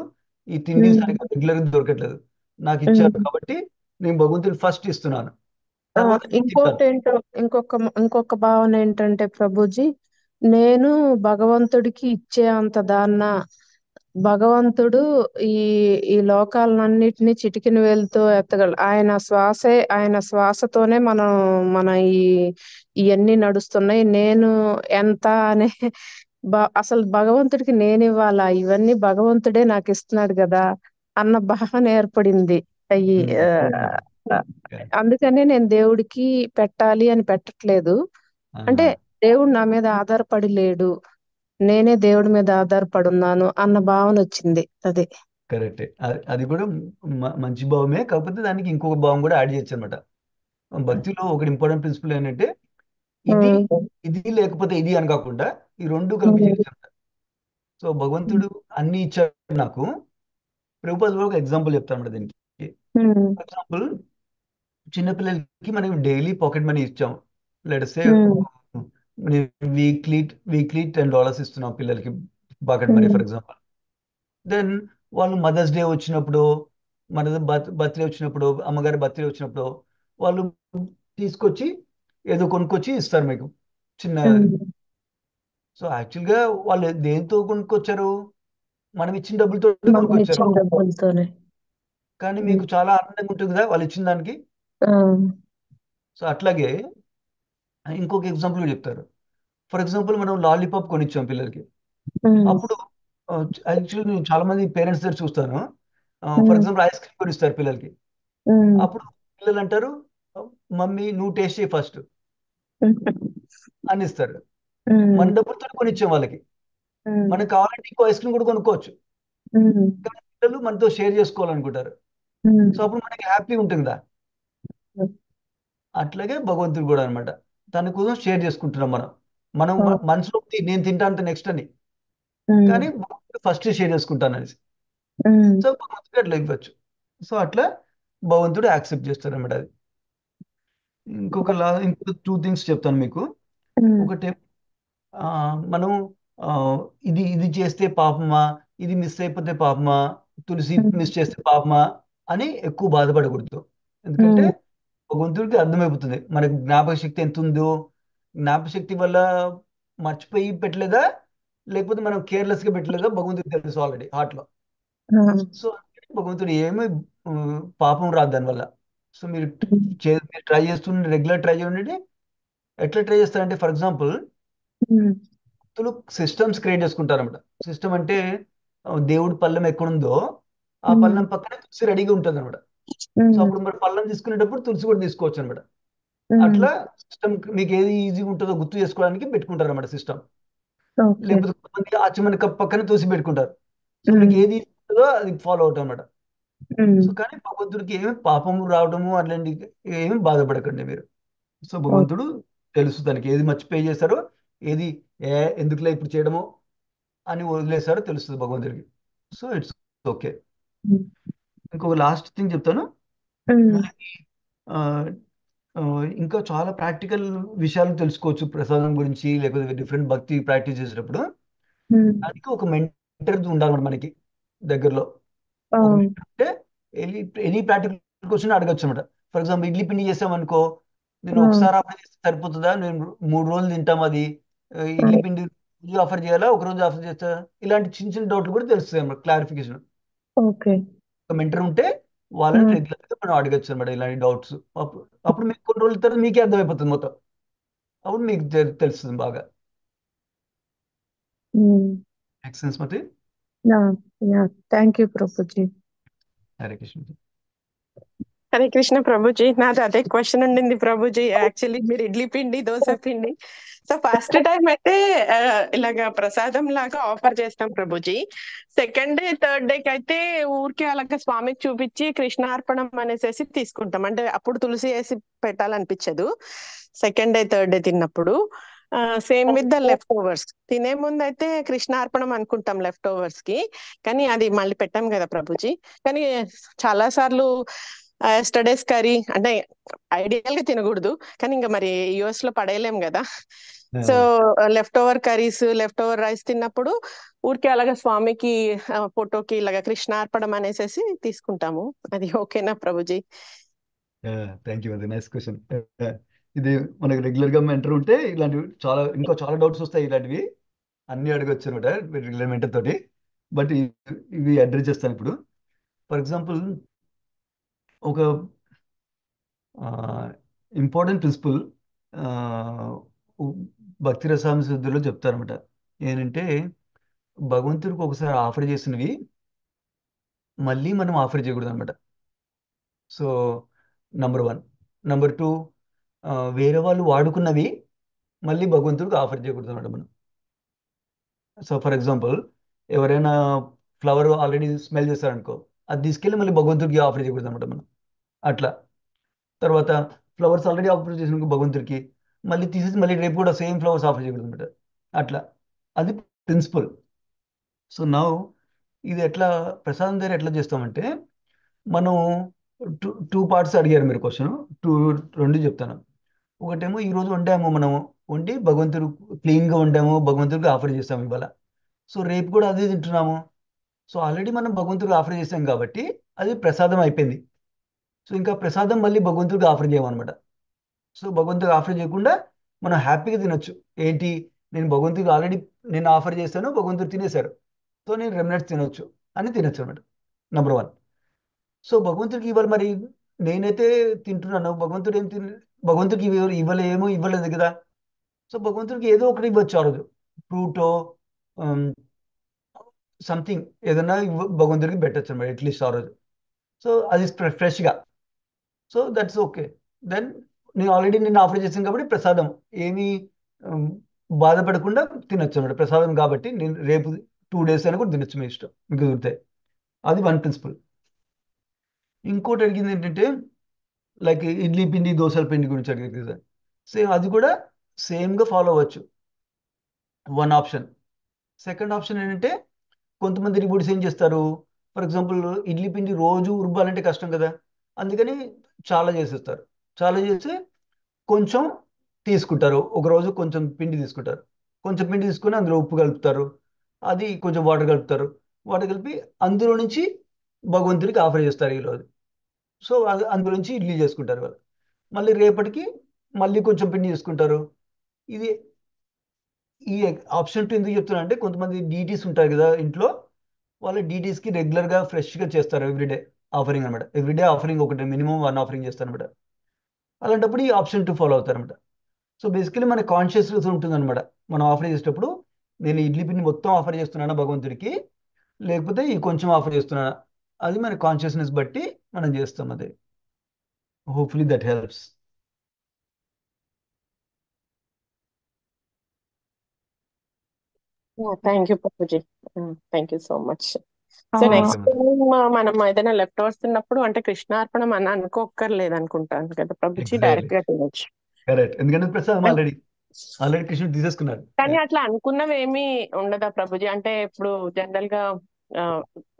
ఈ తిండి సరిగ్గా రెగ్యులర్ గా దొరకట్లేదు. నాకు ఇచ్చారు కాబట్టి నేను భగవంతుడు ఫస్ట్ ఇస్తున్నాను, తర్వాత నేను ఇంకోటి తింటాను. ఏంటో ఇంకొక భావన ఏంటంటే ప్రభుజీ, నేను భగవంతుడికి ఇచ్చే అంత దాన్న భగవంతుడు ఈ ఈ లోకాలన్నిటినీ చిటికిన వేలుతో ఎత్తగలడు. ఆయన శ్వాసతోనే మన ఇవన్నీ నడుస్తున్నాయి. నేను ఎంత అనే అసలు భగవంతుడికి నేను ఇవ్వాలా, ఇవన్నీ భగవంతుడే నాకు ఇస్తున్నాడు కదా అన్న భావన ఏర్పడింది. అయ్యి అందుకనే నేను దేవుడికి పెట్టాలి అని పెట్టట్లేదు. అంటే దేవుడు నా మీద ఆధారపడి లేడు, నేనే దేవుడి మీద ఆధారపడి ఉన్నాను అన్న భావన వచ్చింది. అదే కరెక్టే. అది కూడా మంచి భావమే, కాకపోతే దానికి ఇంకొక భావం కూడా యాడ్ చేయొచ్చు అనమాట. భక్తిలో ఒకటి ఇంపార్టెంట్ ప్రిన్సిపల్ ఏంటంటే ఇది ఇది లేకపోతే ఇది అని కాకుండా ఈ రెండు కలిపి చేయొచ్చు అనమాట. సో భగవంతుడు అన్ని ఇచ్చాడు నాకు. ప్రభుపాదులు ఒక ఎగ్జాంపుల్ చెప్తాను అనమాట దీనికి. ఫర్ ఎగ్జాంపుల్, చిన్నపిల్లలకి మనం డైలీ పాకెట్ మనీ ఇచ్చాం, లెట్స్ సే వీక్లీ $10 ఇస్తున్నాం పిల్లలకి pocket money for example. Then వాళ్ళు మదర్స్ డే వచ్చినప్పుడు, మన బర్త్డే వచ్చినప్పుడు, అమ్మగారి బర్త్డే వచ్చినప్పుడు వాళ్ళు తీసుకొచ్చి ఏదో కొనుక్కొచ్చి ఇస్తారు మీకు చిన్న. సో యాక్చువల్గా వాళ్ళు దేంతో కొనుక్కొచ్చారు? మనం ఇచ్చిన డబ్బులతో కొనుక్కొచ్చారు. కానీ మీకు చాలా ఆనందంగా ఉంటుంది కదా వాళ్ళు ఇచ్చిన దానికి. సో అట్లాగే ఇంకొక ఎగ్జాంపుల్ చెప్తారు. ఫర్ ఎగ్జాంపుల్, మనం లాలీపాప్ కొనిచ్చాం పిల్లలకి. అప్పుడు యాక్చువల్లీ నేను చాలా మంది పేరెంట్స్ దగ్గర చూస్తాను. ఫర్ ఎగ్జాంపుల్ ఐస్ క్రీమ్ కొనిస్తారు పిల్లలకి. అప్పుడు పిల్లలు అంటారు, మమ్మీ నువ్వు టేస్ట్ చేయి ఫస్ట్ అని ఇస్తారు. మన డబ్బులతో కొనిచ్చాం వాళ్ళకి. మనకు కావాలంటే ఇంకో ఐస్ క్రీమ్ కూడా కొనుక్కోవచ్చు, కానీ పిల్లలు మనతో షేర్ చేసుకోవాలనుకుంటారు. సో అప్పుడు మనకి హ్యాపీ ఉంటుందా? అట్లాగే భగవంతుడు కూడా అనమాట, తన కోసం షేర్ చేసుకుంటున్నాం మనం మనసులో నేను తింటాను నెక్స్ట్ అని, కానీ ఫస్ట్ షేర్ చేసుకుంటాను అనేసి. సో భగవంతుడు అట్లా ఇవ్వచ్చు. సో అట్లా భగవంతుడు యాక్సెప్ట్ చేస్తారు అనమాట. అది ఇంకొక 2 థింగ్స్ చెప్తాను మీకు. ఒకటి, మనం ఇది ఇది చేస్తే పాపమా, ఇది మిస్ అయిపోతే పాపమా, తులసి మిస్ చేస్తే పాపమా అని ఎక్కువ బాధపడకూడదు. ఎందుకంటే భగవంతుడికి అర్థమైపోతుంది మనకి జ్ఞాపక శక్తి ఎంత ఉందో. జ్ఞాపక శక్తి వల్ల మర్చిపోయి పెట్టలేదా, లేకపోతే మనం కేర్లెస్ గా పెట్టలేదా భగవంతుడికి తెలుసు ఆల్రెడీ హార్ట్లో. సో భగవంతుడు ఏమి పాపం రాదు దానివల్ల. సో మీరు ట్రై చేస్తుండే, రెగ్యులర్ ట్రై చేయండి. ఎట్లా ట్రై చేస్తారంటే, ఫర్ ఎగ్జాంపుల్, భక్తులు సిస్టమ్స్ క్రియేట్ చేసుకుంటారు అనమాట. సిస్టమ్ అంటే దేవుడి పళ్ళెం ఎక్కడుందో ఆ పళ్ళెం పక్కనే తులసి రెడీగా ఉంటుంది అనమాట. సో అప్పుడు మరి పళ్ళెం తీసుకునేటప్పుడు తులసి కూడా తీసుకోవచ్చు అనమాట. అట్లా సిస్టమ్ మీకు ఏది ఈజీగా ఉంటుందో గుర్తు చేసుకోవడానికి పెట్టుకుంటారు అనమాట సిస్టమ్. లేకపోతే కొంతమంది ఆచమన కప్ పక్కన తులసి పెట్టుకుంటారు. సో మీకు ఏది ఈజీ ఉంటుందో అది ఫాలో అవుతాం అనమాట. సో కానీ భగవంతుడికి ఏమి పాపము రావడము అట్లాంటి ఏమి బాధపడకండి మీరు. సో భగవంతుడు తెలుసు తనకి ఏది మర్చిపోయి చేస్తారో, ఏది ఎందుకులే ఇప్పుడు చేయడమో అని వదిలేస్తారో తెలుస్తుంది భగవంతుడికి. So it's okay. ఇంకొక లాస్ట్ థింగ్ చెప్తాను. మనకి ఇంకా చాలా ప్రాక్టికల్ విషయాలు తెలుసుకోవచ్చు ప్రసాదం గురించి, లేకపోతే డిఫరెంట్ భక్తి ప్రాక్టీస్ చేసేటప్పుడు. దానికి ఒక మెంటర్ ఉండాలన్నమాట మనకి దగ్గరలో. అంటే ఎనీ ప్రాక్టికల్ క్వశ్చన్ అడగచ్చు అనమాట. ఫర్ ఎగ్జాంపుల్, ఇడ్లీ పిండి చేసామనుకో, నేను ఒకసారి ఆఫర్ చేస్తే సరిపోతుందా, నేను 3 రోజులు తింటాం అది, ఇడ్లీ పిండి ఆఫర్ చేయాలా, ఒక రోజు ఆఫర్ చేస్తా, ఇలాంటి చిన్న చిన్న డౌట్లు కూడా తెలుస్తాయి అన్నమాట. క్లారిఫికేషన్ ఒక మెంటర్ ఉంటే వాళ్ళని రెగ్యులర్ గా మనం అడగచ్చు అనమాట ఇలాంటి డౌట్స్. అప్పుడు మీకు కొన్ని రోజుల తర్వాత మీకే అర్థమైపోతుంది మొత్తం. అప్పుడు మీకు తెలుస్తుంది బాగా. ఎక్సెన్స్ మతి. Thank you Prabhuji. హరే కృష్ణ. హరే కృష్ణ ప్రభుజీ, నాది అదే క్వశ్చన్ ఉండింది ప్రభుజీ. యాక్చువల్లీ మీరు ఇడ్లీ పిండి, దోశ పిండి, సో ఫస్ట్ టైం అయితే ఇలాగా ప్రసాదం లాగా ఆఫర్ చేస్తాం ప్రభుజీ. సెకండ్ డే, థర్డ్ డేకి అయితే ఊరికే అలాగా స్వామికి చూపించి కృష్ణార్పణం అనేసి తీసుకుంటాం. అంటే అప్పుడు తులసి వేసి పెట్టాలనిపించదు. సెకండ్ డే, థర్డ్ డే తిన్నప్పుడు same with the left overs. తినే ముందు అయితే కృష్ణార్పణం అనుకుంటాం లెఫ్ట్ ఓవర్స్ కి, కానీ అది మళ్ళీ పెట్టాం కదా ప్రభుజీ. కానీ చాలా సార్లు ఎస్టర్డేస్ కర్రీ అంటే ఐడియల్ గా తినకూడదు, కానీ ఇంకా మరి యుఎస్ లో పడేయలేం కదా. So left over curries, left over rice తిన్నప్పుడు ఊరికే అలాగా స్వామికి ఫోటోకి ఇలాగా కృష్ణార్పణం అనేసి తీసుకుంటాము. అది ఓకేనా Prabhuji? Thank you, very nice question. ఇది మనకి రెగ్యులర్ గా మెంటర్ ఉంటే ఇలాంటివి ఇంకా చాలా డౌట్స్ వస్తాయి. ఇలాంటివి అన్ని అడగొచ్చు అనమాట రెగ్యులర్ మెంటర్ తోటి. బట్ ఇవి అడ్రస్ చేస్తాను ఇప్పుడు. ఫర్ ఎగ్జాంపుల్, ఒక ఇంపార్టెంట్ ప్రిన్సిపల్ భక్తి రసాయన శుద్ధిలో చెప్తారనమాట. ఏంటంటే భగవంతుడికి ఒకసారి ఆఫర్ చేసినవి మళ్ళీ మనం ఆఫర్ చేయకూడదు అనమాట. So number 1. నంబర్ 2, వేరే వాళ్ళు వాడుకున్నవి మళ్ళీ భగవంతుడికి ఆఫర్ చేయకూడదు అనమాట మనం. సో ఫర్ ఎగ్జాంపుల్, ఎవరైనా ఫ్లవర్ ఆల్రెడీ స్మెల్ చేస్తారనుకో, అది తీసుకెళ్ళి మళ్ళీ భగవంతుడికి ఆఫర్ చేయకూడదు అనమాట మనం. అట్లా తర్వాత ఫ్లవర్స్ ఆల్రెడీ ఆఫర్ చేసిన భగవంతుడికి మళ్ళీ తీసేసి మళ్ళీ రేపు కూడా సేమ్ ఫ్లవర్స్ ఆఫర్ చేయకూడదు అనమాట. అట్లా అది ప్రిన్సిపల్. సో నా ఇది ఎట్లా ప్రసాదం దగ్గర ఎట్లా చేస్తామంటే, మనం టూ పార్ట్స్ అడిగారు మీరు క్వశ్చన్. రెండు చెప్తాను. ఒకటేమో ఈరోజు వండాము, మనం వండి భగవంతుడు క్లీన్గా వండాము, భగవంతుడికి ఆఫర్ చేస్తాము ఇవాళ. సో రేపు కూడా అదే తింటున్నాము. సో ఆల్రెడీ మనం భగవంతుడికి ఆఫర్ చేసాం కాబట్టి అది ప్రసాదం అయిపోయింది. సో ఇంకా ప్రసాదం మళ్ళీ భగవంతుడికి ఆఫర్ చేయమన్నమాట. సో భగవంతుడికి ఆఫర్ చేయకుండా మనం హ్యాపీగా తినొచ్చు. ఏంటి, నేను భగవంతుడికి ఆల్రెడీ నేను ఆఫర్ చేశాను, భగవంతుడు తినేశారు, సో నేను రెమినెట్స్ తినొచ్చు అని తినొచ్చు అనమాట. నంబర్ 1. సో భగవంతుడికి ఇవాళ మరి నేనైతే తింటున్నాను, భగవంతుడికి ఇవ్వలేమో ఇవ్వలేదు కదా. సో భగవంతుడికి ఏదో ఒకటి ఇవ్వచ్చు ఆ రోజు, ఫ్రూటో సంథింగ్ ఏదైనా భగవంతుడికి పెట్టచ్చు అనమాట అట్లీస్ట్ ఆ రోజు. సో అది ఫ్రెష్గా. So that's okay. దెన్ నేను ఆఫర్ చేశాను కాబట్టి ప్రసాదం ఏమీ బాధపడకుండా తినొచ్చు అనమాట. ప్రసాదం కాబట్టి నేను రేపు 2 days అయినా కూడా తినొచ్చు, మీ ఇష్టం, మీకు కుదురుతాయి. అది 1 ప్రిన్సిపల్. ఇంకోటి అడిగింది ఏంటంటే, లైక్ ఇడ్లీ పిండి, దోశల పిండి గురించి అడిగింది కదా. సేమ్ అది కూడా సేమ్గా ఫాలో అవ్వచ్చు. 1 ఆప్షన్. సెకండ్ ఆప్షన్ ఏంటంటే, కొంతమంది డివోటీస్ ఏం చేస్తారు, ఫర్ ఎగ్జాంపుల్ ఇడ్లీ పిండి రోజు ఉరబాలంటే కష్టం కదా, అందుకని చాలా చేసేస్తారు. చాలా చేసి కొంచెం తీసుకుంటారు, ఒకరోజు కొంచెం పిండి తీసుకుంటారు, కొంచెం పిండి తీసుకొని అందులో ఉప్పు కలుపుతారు, అది కొంచెం వాటర్ కలుపుతారు, వాటర్ కలిపి అందులో నుంచి భగవంతుడికి ఆఫర్ చేస్తారు ఈరోజు. సో అది అందులో నుంచి ఇడ్లీ చేసుకుంటారు వాళ్ళు. మళ్ళీ రేపటికి మళ్ళీ కొంచెం పిండి చేసుకుంటారు. ఇది ఈ ఆప్షన్ 2 ఎందుకు చెప్తున్నా అంటే, కొంతమంది డీటీస్ ఉంటారు కదా ఇంట్లో, వాళ్ళ డీటీస్కి రెగ్యులర్గా ఫ్రెష్గా చేస్తారు ఎవ్రీడే ఆఫరింగ్ అనమాట. ఎవ్రీడే ఆఫరింగ్ ఒకటి, మినిమం 1 ఆఫరింగ్ చేస్తారు అనమాట. అలాంటప్పుడు ఈ ఆప్షన్ 2 ఫాలో అవుతారనమాట. సో బేసికలీ మన కాన్షియస్నెస్ ఉంటుందన్నమాట. మనం ఆఫర్ చేసేటప్పుడు నేను ఇడ్లీ పిండి మొత్తం ఆఫర్ చేస్తున్నానా భగవంతుడికి, లేకపోతే ఈ కొంచెం ఆఫర్ చేస్తున్నానా, అది మన కాన్షియస్నెస్ బట్టి మనం చేస్తాం. అదే hopefully that helps. Thank you ప్రభుజీ, thank you so much. So next మనం ఏదైనా లెఫ్ట్ ఓవర్స్ తిన్నప్పుడు అంటే కృష్ణార్పణం అని అనుకోక్కర్లేదు అనుకుంటాను కదా ప్రభుజీ, డైరెక్ట్ గా తినొచ్చు. కరెక్ట్, ఎందుకంటే ప్రసాదం ఆల్రెడీ కృష్ణుడు తీసేసుకున్నారు. కానీ అట్లా అనుకున్నవి ఏమీ ఉండదా ప్రభుజీ? అంటే ఇప్పుడు జనరల్ గా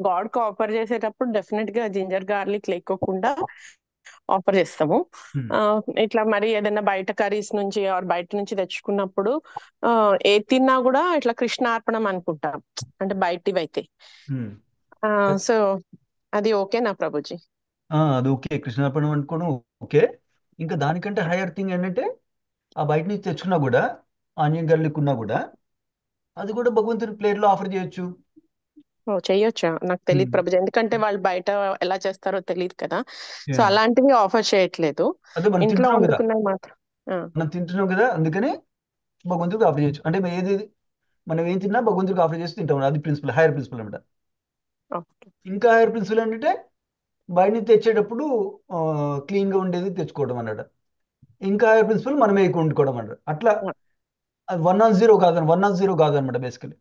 గాడ్ కు ఆఫర్ చేసేటప్పుడు డెఫినెట్ గా జింజర్ గార్లిక్ లేకోకుండా ఆఫర్ చేస్తాము. ఇట్లా మరి ఏదైనా బయట కర్రీస్ నుంచి ఆర్ బయట నుంచి తెచ్చుకున్నప్పుడు ఏ తిన్నా కూడా ఇట్లా కృష్ణార్పణం అనుకుంటాం, అంటే బయటివి అయితే. సో అది ఓకేనా ప్రభుజీ? అది ఓకే, కృష్ణార్పణం అనుకోవడం ఓకే. ఇంకా దానికంటే హైయర్ థింగ్ ఏంటంటే, ఆ బయట నుంచి తెచ్చుకున్నా కూడా ఆనియన్ గార్లిక్ ఉన్నా కూడా అది కూడా భగవంతుని ప్లేట్లో ఆఫర్ చేయొచ్చు. చెయ్యొచ్చా? నాకు తెలియదు ప్రభుజీ, ఎందుకంటే వాళ్ళు బయట ఎలా చేస్తారో తెలియదు కదా. సో అలాంటివి ఆఫర్ చేయట్లేదు, ఇంట్లో వండుకున్నవి మాత్రం. మనం తింటున్నాం కదా, అందుకని భగవంతుడికి ఆఫర్ చేయొచ్చు. అంటే మనం ఏం తిన్నా భగవంతుడికి ఆఫర్ చేసి తింటాం, అది ప్రిన్సిపల్, హైయర్ ప్రిన్సిపల్ అనమాట. ఇంకా హైయర్ ప్రిన్సిపల్ ఏంటంటే, బయట నుంచి తెచ్చేటప్పుడు క్లీన్గా ఉండేది తెచ్చుకోవడం అన్నమాట. ఇంకా హైయర్ ప్రిన్సిపల్ మనమే ఎక్కువ వండుకోవడం అన్నమాట. అట్లా అది 1 కాదనమాట బేసికలీ.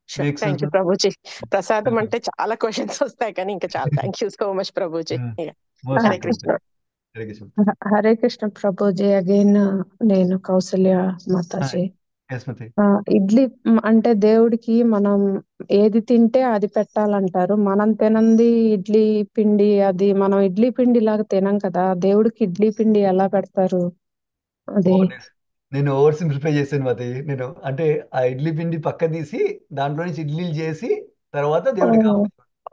Thank you Prabhuji. ప్రసాదం అంటే చాలా క్వశ్చన్స్ వస్తాయి కానీ ఇంకా చాలా. Thank you so much Prabhuji. Hare Krishna. Hare Krishna Prabhuji. Again నేను కౌసల్య మాతాజీ. యశ్మతి. ఇడ్లీ అంటే దేవుడికి మనం ఏది తింటే అది పెట్టాలంటారు. మనం తినంది ఇడ్లీ పిండి, అది మనం ఇడ్లీ పిండి లాగా తినం కదా, దేవుడికి ఇడ్లీ పిండి ఎలా పెడతారు అది? నేను ఓవర్ సింప్లిఫై చేశాను మతి. నేను అంటే ఆ ఇడ్లీ పిండి పక్క తీసి దాంట్లో నుంచి ఇడ్లీలు చేసి తర్వాత దేవుడికి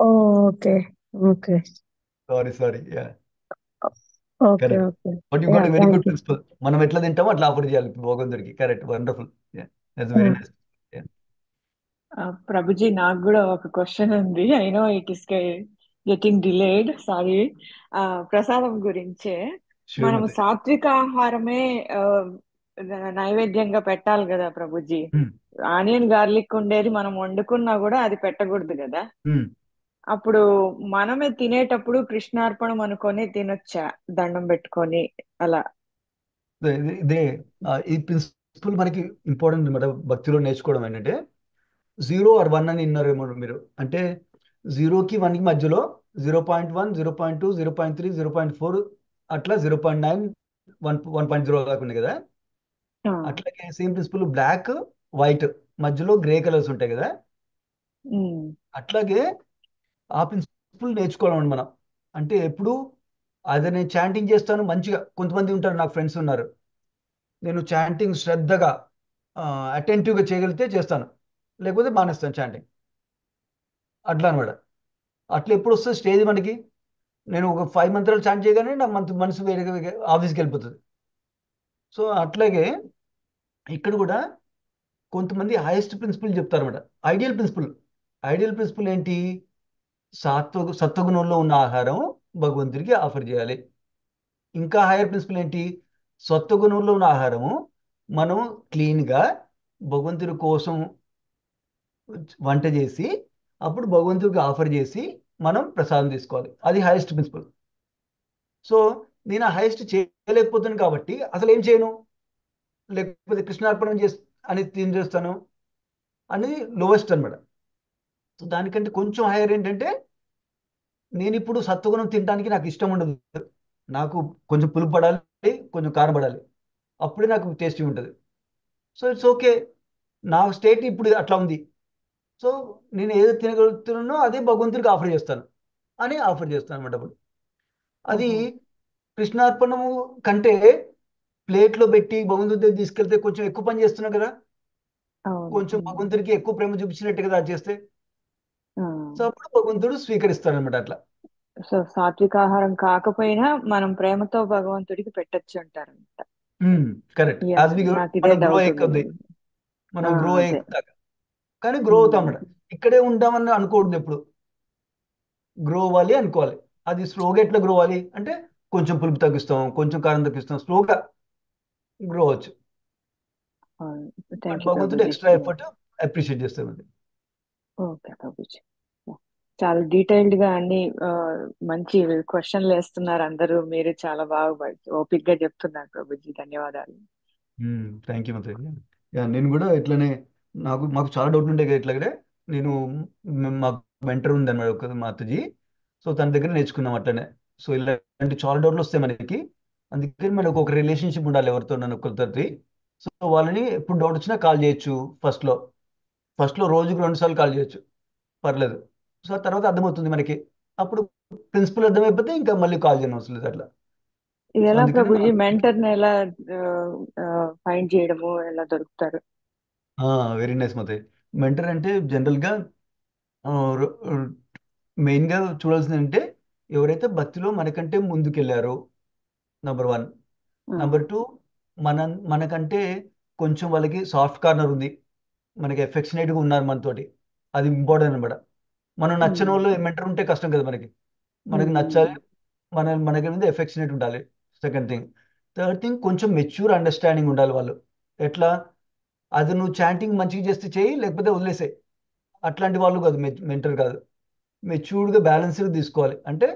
okay okay sorry okay correct. Okay but you got very thank good you. Principle. మనం ఎట్లా తింటామో అట్లా ఆఫర్ చేయాలి భగవంతుడికి. Correct, wonderful, that's very nice. Prabhuji, నాకు కూడా ఒక క్వశ్చన్ ఉంది. I know it is getting delayed, sorry. ప్రసాదం గురించే, మనం సాత్విక ఆహారమే నైవేద్యంగా పెట్టాలి కదా ప్రభుజీ. ఆనియన్ గార్లిక్ ఉండేది మనం వండుకున్నా కూడా అది పెట్టకూడదు కదా. అప్పుడు మనమే తినేటప్పుడు కృష్ణార్పణం అనుకొని తినొచ్చా, దండం పెట్టుకొని అలా? ఇదే ఈ ప్రిన్సిపల్ మనకి ఇంపార్టెంట్ అనమాట భక్తిలో నేర్చుకోవడం. ఏంటంటే 0 or 1 అని విన్నారేమో మీరు. అంటే 0కి 1కి మధ్యలో 0.1, 0.2, 0.3, 0.4 అట్లా 0.9, 1.0 దాకా ఉన్నాయి కదా. అట్లాగే సేమ్ ప్రిన్సిపల్ బ్లాక్ వైట్ మధ్యలో గ్రే కలర్స్ ఉంటాయి కదా. అట్లాగే ఆ ప్రిన్సిపల్ నేర్చుకోవాలి మనం. అంటే ఎప్పుడు అదే నేను చాంటింగ్ చేస్తాను మంచిగా. కొంతమంది ఉంటారు, నాకు ఫ్రెండ్స్ ఉన్నారు, నేను చాంటింగ్ శ్రద్ధగా అటెంటివ్గా చేయగలిగితే చేస్తాను, లేకపోతే మానేస్తాను చాంటింగ్. అట్లా అనమాట. అట్లా ఎప్పుడు వస్తుంది స్టేజ్ మనకి, నేను ఒక 5 మంత్రాలు చాంట్ చేయగానే నా మనసు వేరే ఆఫీస్కి వెళ్ళిపోతుంది. సో అట్లాగే ఇక్కడ కూడా కొంతమంది హైయెస్ట్ ప్రిన్సిపల్ చెప్తారు అనమాట. ఐడియల్ ప్రిన్సిపల్ ఏంటి? సత్వగుణంలో ఉన్న ఆహారం భగవంతుడికి ఆఫర్ చేయాలి. ఇంకా హైయర్ ప్రిన్సిపల్ ఏంటి? సత్వగుణంలో ఉన్న ఆహారము మనం క్లీన్గా భగవంతుడి కోసం వంట చేసి అప్పుడు భగవంతుడికి ఆఫర్ చేసి మనం ప్రసాదం తీసుకోవాలి. అది హైయెస్ట్ ప్రిన్సిపల్. సో నేను ఆ హైయెస్ట్ చేయలేకపోతాను కాబట్టి అసలు ఏం చేయను, లేకపోతే కృష్ణార్పణం అని చేస్తాను అనేది లోవెస్ట్ అనమాట. సో దానికంటే కొంచెం హైయర్ ఏంటంటే, నేను ఇప్పుడు సత్వగుణం తినడానికి నాకు ఇష్టం ఉండదు. నాకు కొంచెం పులుపు పడాలి, కొంచెం కారం పడాలి, అప్పుడే నాకు టేస్టీ ఉంటుంది. సో ఇట్స్ ఓకే, నా స్టేట్ ఇప్పుడు అట్లా ఉంది. సో నేను ఏదో తినగలుగుతున్నానో అదే భగవంతుడికి ఆఫర్ చేస్తాను అని ఆఫర్ చేస్తాను అనమాట. అప్పుడు అది కృష్ణార్పణము కంటే ప్లేట్లో పెట్టి భగవంతుడి దగ్గర తీసుకెళ్తే కొంచెం ఎక్కువ పని చేస్తున్నావు కదా, కొంచెం భగవంతుడికి ఎక్కువ ప్రేమ చూపించినట్టు కదా అది చేస్తే. సో అప్పుడు భగవంతుడు స్వీకరిస్తాడనమాట అట్లా. సో సాత్వికాహారం కాకపోయినా మనం ప్రేమతో భగవంతుడికి పెట్టచ్చు అంటారనమాట. కరెక్ట్. మనం గ్రో అయ్యేదాకా కానీ గ్రో అవుతాం అన్నమాట. ఇక్కడే ఉంటామని అనుకోవద్దు, ఎప్పుడు గ్రో అవ్వాలి అనుకోవాలి. అది స్లోగా ఎట్లా గ్రో అవ్వాలి అంటే, కొంచెం పులుపు తగ్గిస్తాం, కొంచెం కారం తగ్గిస్తాం, స్లోగా గ్రో అవచ్చు. భగవంతుడు ఎక్స్ట్రా ఎఫర్ట్ అప్రిషియేట్ చేస్తామండి. ఓకే ప్రభుజీ, చాలా డీటెయిల్డ్ గా అన్ని మంచి క్వశ్చన్లు వేస్తున్నారు అందరూ. మీరు చాలా బాగా ఓపిక్ గా చెప్తున్నారు ప్రభుజీ, ధన్యవాదాలు. Thank you Mataji. నేను కూడా ఇట్లానే మాకు చాలా డౌట్లు ఉంటాయి కదా ఇట్లాగే. నేను మాకు మెంటర్ ఉంది అన్నమాట ఒక మాతాజీ. సో తన దగ్గర నేర్చుకున్నాం అట్లనే. సో ఇలాంటి చాలా డౌట్లు వస్తాయి మనకి. అందుకని మనకు ఒక రిలేషన్షిప్ ఉండాలి ఎవరితో, నన్ను ఒకరితో. సో వాళ్ళని ఎప్పుడు డౌట్ వచ్చినా కాల్ చేయొచ్చు. ఫస్ట్లో రోజుకు 2 సార్లు కాల్ చేయొచ్చు, పర్లేదు. సో తర్వాత అర్థమవుతుంది మనకి. అప్పుడు ప్రిన్సిపల్ అర్థమైపోతే ఇంకా మళ్ళీ కాల్ చేయడం అవసరం లేదు అట్లా. ఎలా ప్రభుజీ మెంటర్ని ఎలా ఫైండ్ చేయడము, ఎలా దొరుకుతారు? Very nice Mataji. మెంటర్ అంటే జనరల్గా మెయిన్గా చూడాల్సింది అంటే, ఎవరైతే భక్తిలో మనకంటే ముందుకెళ్ళారో నంబర్ 1. నంబర్ 2, మనకంటే కొంచెం వాళ్ళకి సాఫ్ట్ కార్నర్ ఉంది, మనకి ఎఫెక్షనేట్గా ఉన్నారు మనతోటి. అది ఇంపార్టెంట్ అనమాట. మనం నచ్చని వాళ్ళు మెంటర్ ఉంటే కష్టం కదా మనకి నచ్చాలి, మనకి మీద ఎఫెక్షనేట్ ఉండాలి. Second thing. థర్డ్ థింగ్, కొంచెం మెచ్యూర్ అండర్స్టాండింగ్ ఉండాలి వాళ్ళు. ఎట్లా, అది నువ్వు చాంటింగ్ మంచిగా చేస్తే చేయి, లేకపోతే వదిలేసే, అట్లాంటి వాళ్ళు కాదు మెంటర్ కాదు. మెచ్యూర్డ్గా బ్యాలెన్స్గా తీసుకోవాలి. అంటే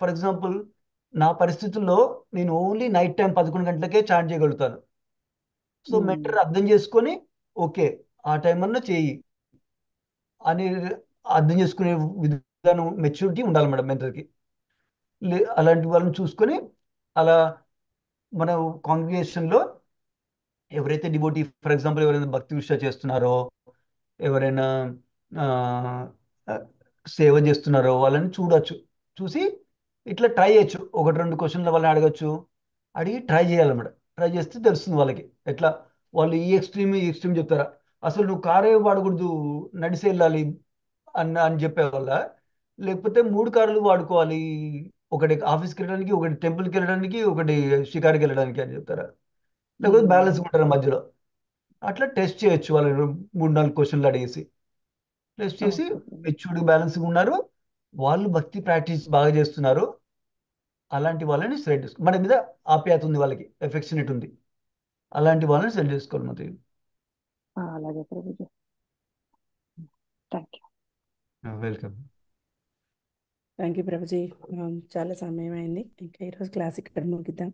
ఫర్ ఎగ్జాంపుల్ నా పరిస్థితుల్లో నేను ఓన్లీ నైట్ టైం 11 గంటలకే చార్జ్ చేయగలుగుతాను. సో మెంటర్ అర్థం చేసుకొని ఓకే ఆ టైం అన్నా చేయి అని అర్థం చేసుకునే విధానం, మెచ్యూరిటీ ఉండాలి మేడం మెంటర్కి. అలాంటి వాళ్ళని చూసుకొని అలా మన కాంగ్రిగేషన్లో ఎవరైతే డివోటీ, ఫర్ ఎగ్జాంపుల్ ఎవరైనా భక్తి విషయ చేస్తున్నారో, ఎవరైనా సేవ చేస్తున్నారో వాళ్ళని చూడొచ్చు. చూసి ఇట్లా ట్రై చేయొచ్చు. 1-2 క్వశ్చన్లు వాళ్ళని అడగచ్చు. అడిగి ట్రై చేయాలన్నమాట. ట్రై చేస్తే తెలుస్తుంది వాళ్ళకి ఎట్లా. వాళ్ళు ఈ ఎక్స్ట్రీమ్ చెప్తారా, అసలు నువ్వు కారే వాడకూడదు, నడిసి వెళ్ళాలి అని చెప్పేవాళ్ళ, లేకపోతే 3 కార్లు వాడుకోవాలి, ఒకటి ఆఫీస్కి వెళ్ళడానికి, ఒకటి టెంపుల్కి వెళ్ళడానికి, ఒకటి షికార్కి వెళ్ళడానికి అని చెప్తారా, లేకపోతే బ్యాలెన్స్ ఉంటారు మధ్యలో. అట్లా టెస్ట్ చేయొచ్చు వాళ్ళు 3-4 క్వశ్చన్లు అడిగేసి. టెస్ట్ చేసి మెచ్యూర్డ్ బ్యాలెన్స్గా ఉన్నారు, వాళ్ళు భక్తి ప్రాక్టీస్ బాగా చేస్తున్నారు, అలాంటి వాళ్ళని సెలెక్ట్ చేసుకో. మన మీద ఆప్యాయత ఉంది, వాళ్ళకి ఎఫెక్షనేట్ ఉంది, అలాంటి వాళ్ళని సెలెక్ట్ చేసుకోవాలి. మరి అలాగే Prabhuji. Thank you. Welcome. Thank you Prabhuji. చాలా సమయం అయింది, ఇంకా ఈరోజు క్లాస్ ఇక్కడ ముగిద్దాం.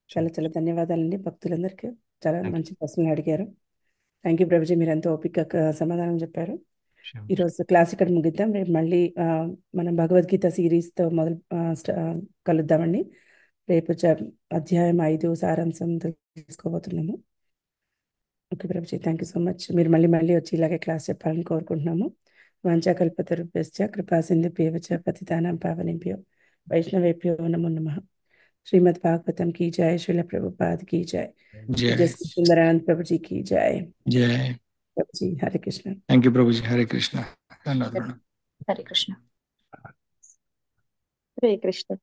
చాలా చాలా ధన్యవాదాలండి భక్తులందరికీ. చాలా మంచి ప్రశ్నలు అడిగారు. థ్యాంక్ యూ ప్రభుజీ, మీరు ఎంతో ఓపికగా సమాధానం చెప్పారు. ఈరోజు క్లాస్ ఇక్కడ ముగిద్దాం. రేపు మళ్ళీ మనం భగవద్గీత సిరీస్తో కలుద్దామండి. రేపు అధ్యాయం 5 సారాంశం తెలుసుకోబోతున్నాము. Okay Prabhuji, thank you so much. మీరు మళ్ళీ వచ్చి ఇలాగే క్లాస్ చెప్పాలని కోరుకుంటున్నాము. వాంఛాకల్పతరుభ్యశ్చ కృపా సింధుభ్యశ్చ పతితానాం పావనేభ్యో వైష్ణవేభ్యో నమో నమః. श्रीमद् भागवतम की जय, श्रील प्रभुपाद की जय, जय सुंदरानंद प्रभु जी की जय। जय प्रभु जी, हरे कृष्ण। थैंक यू प्रभु जी। हरे कृष्ण। हरे कृष्ण। हरे कृष्ण।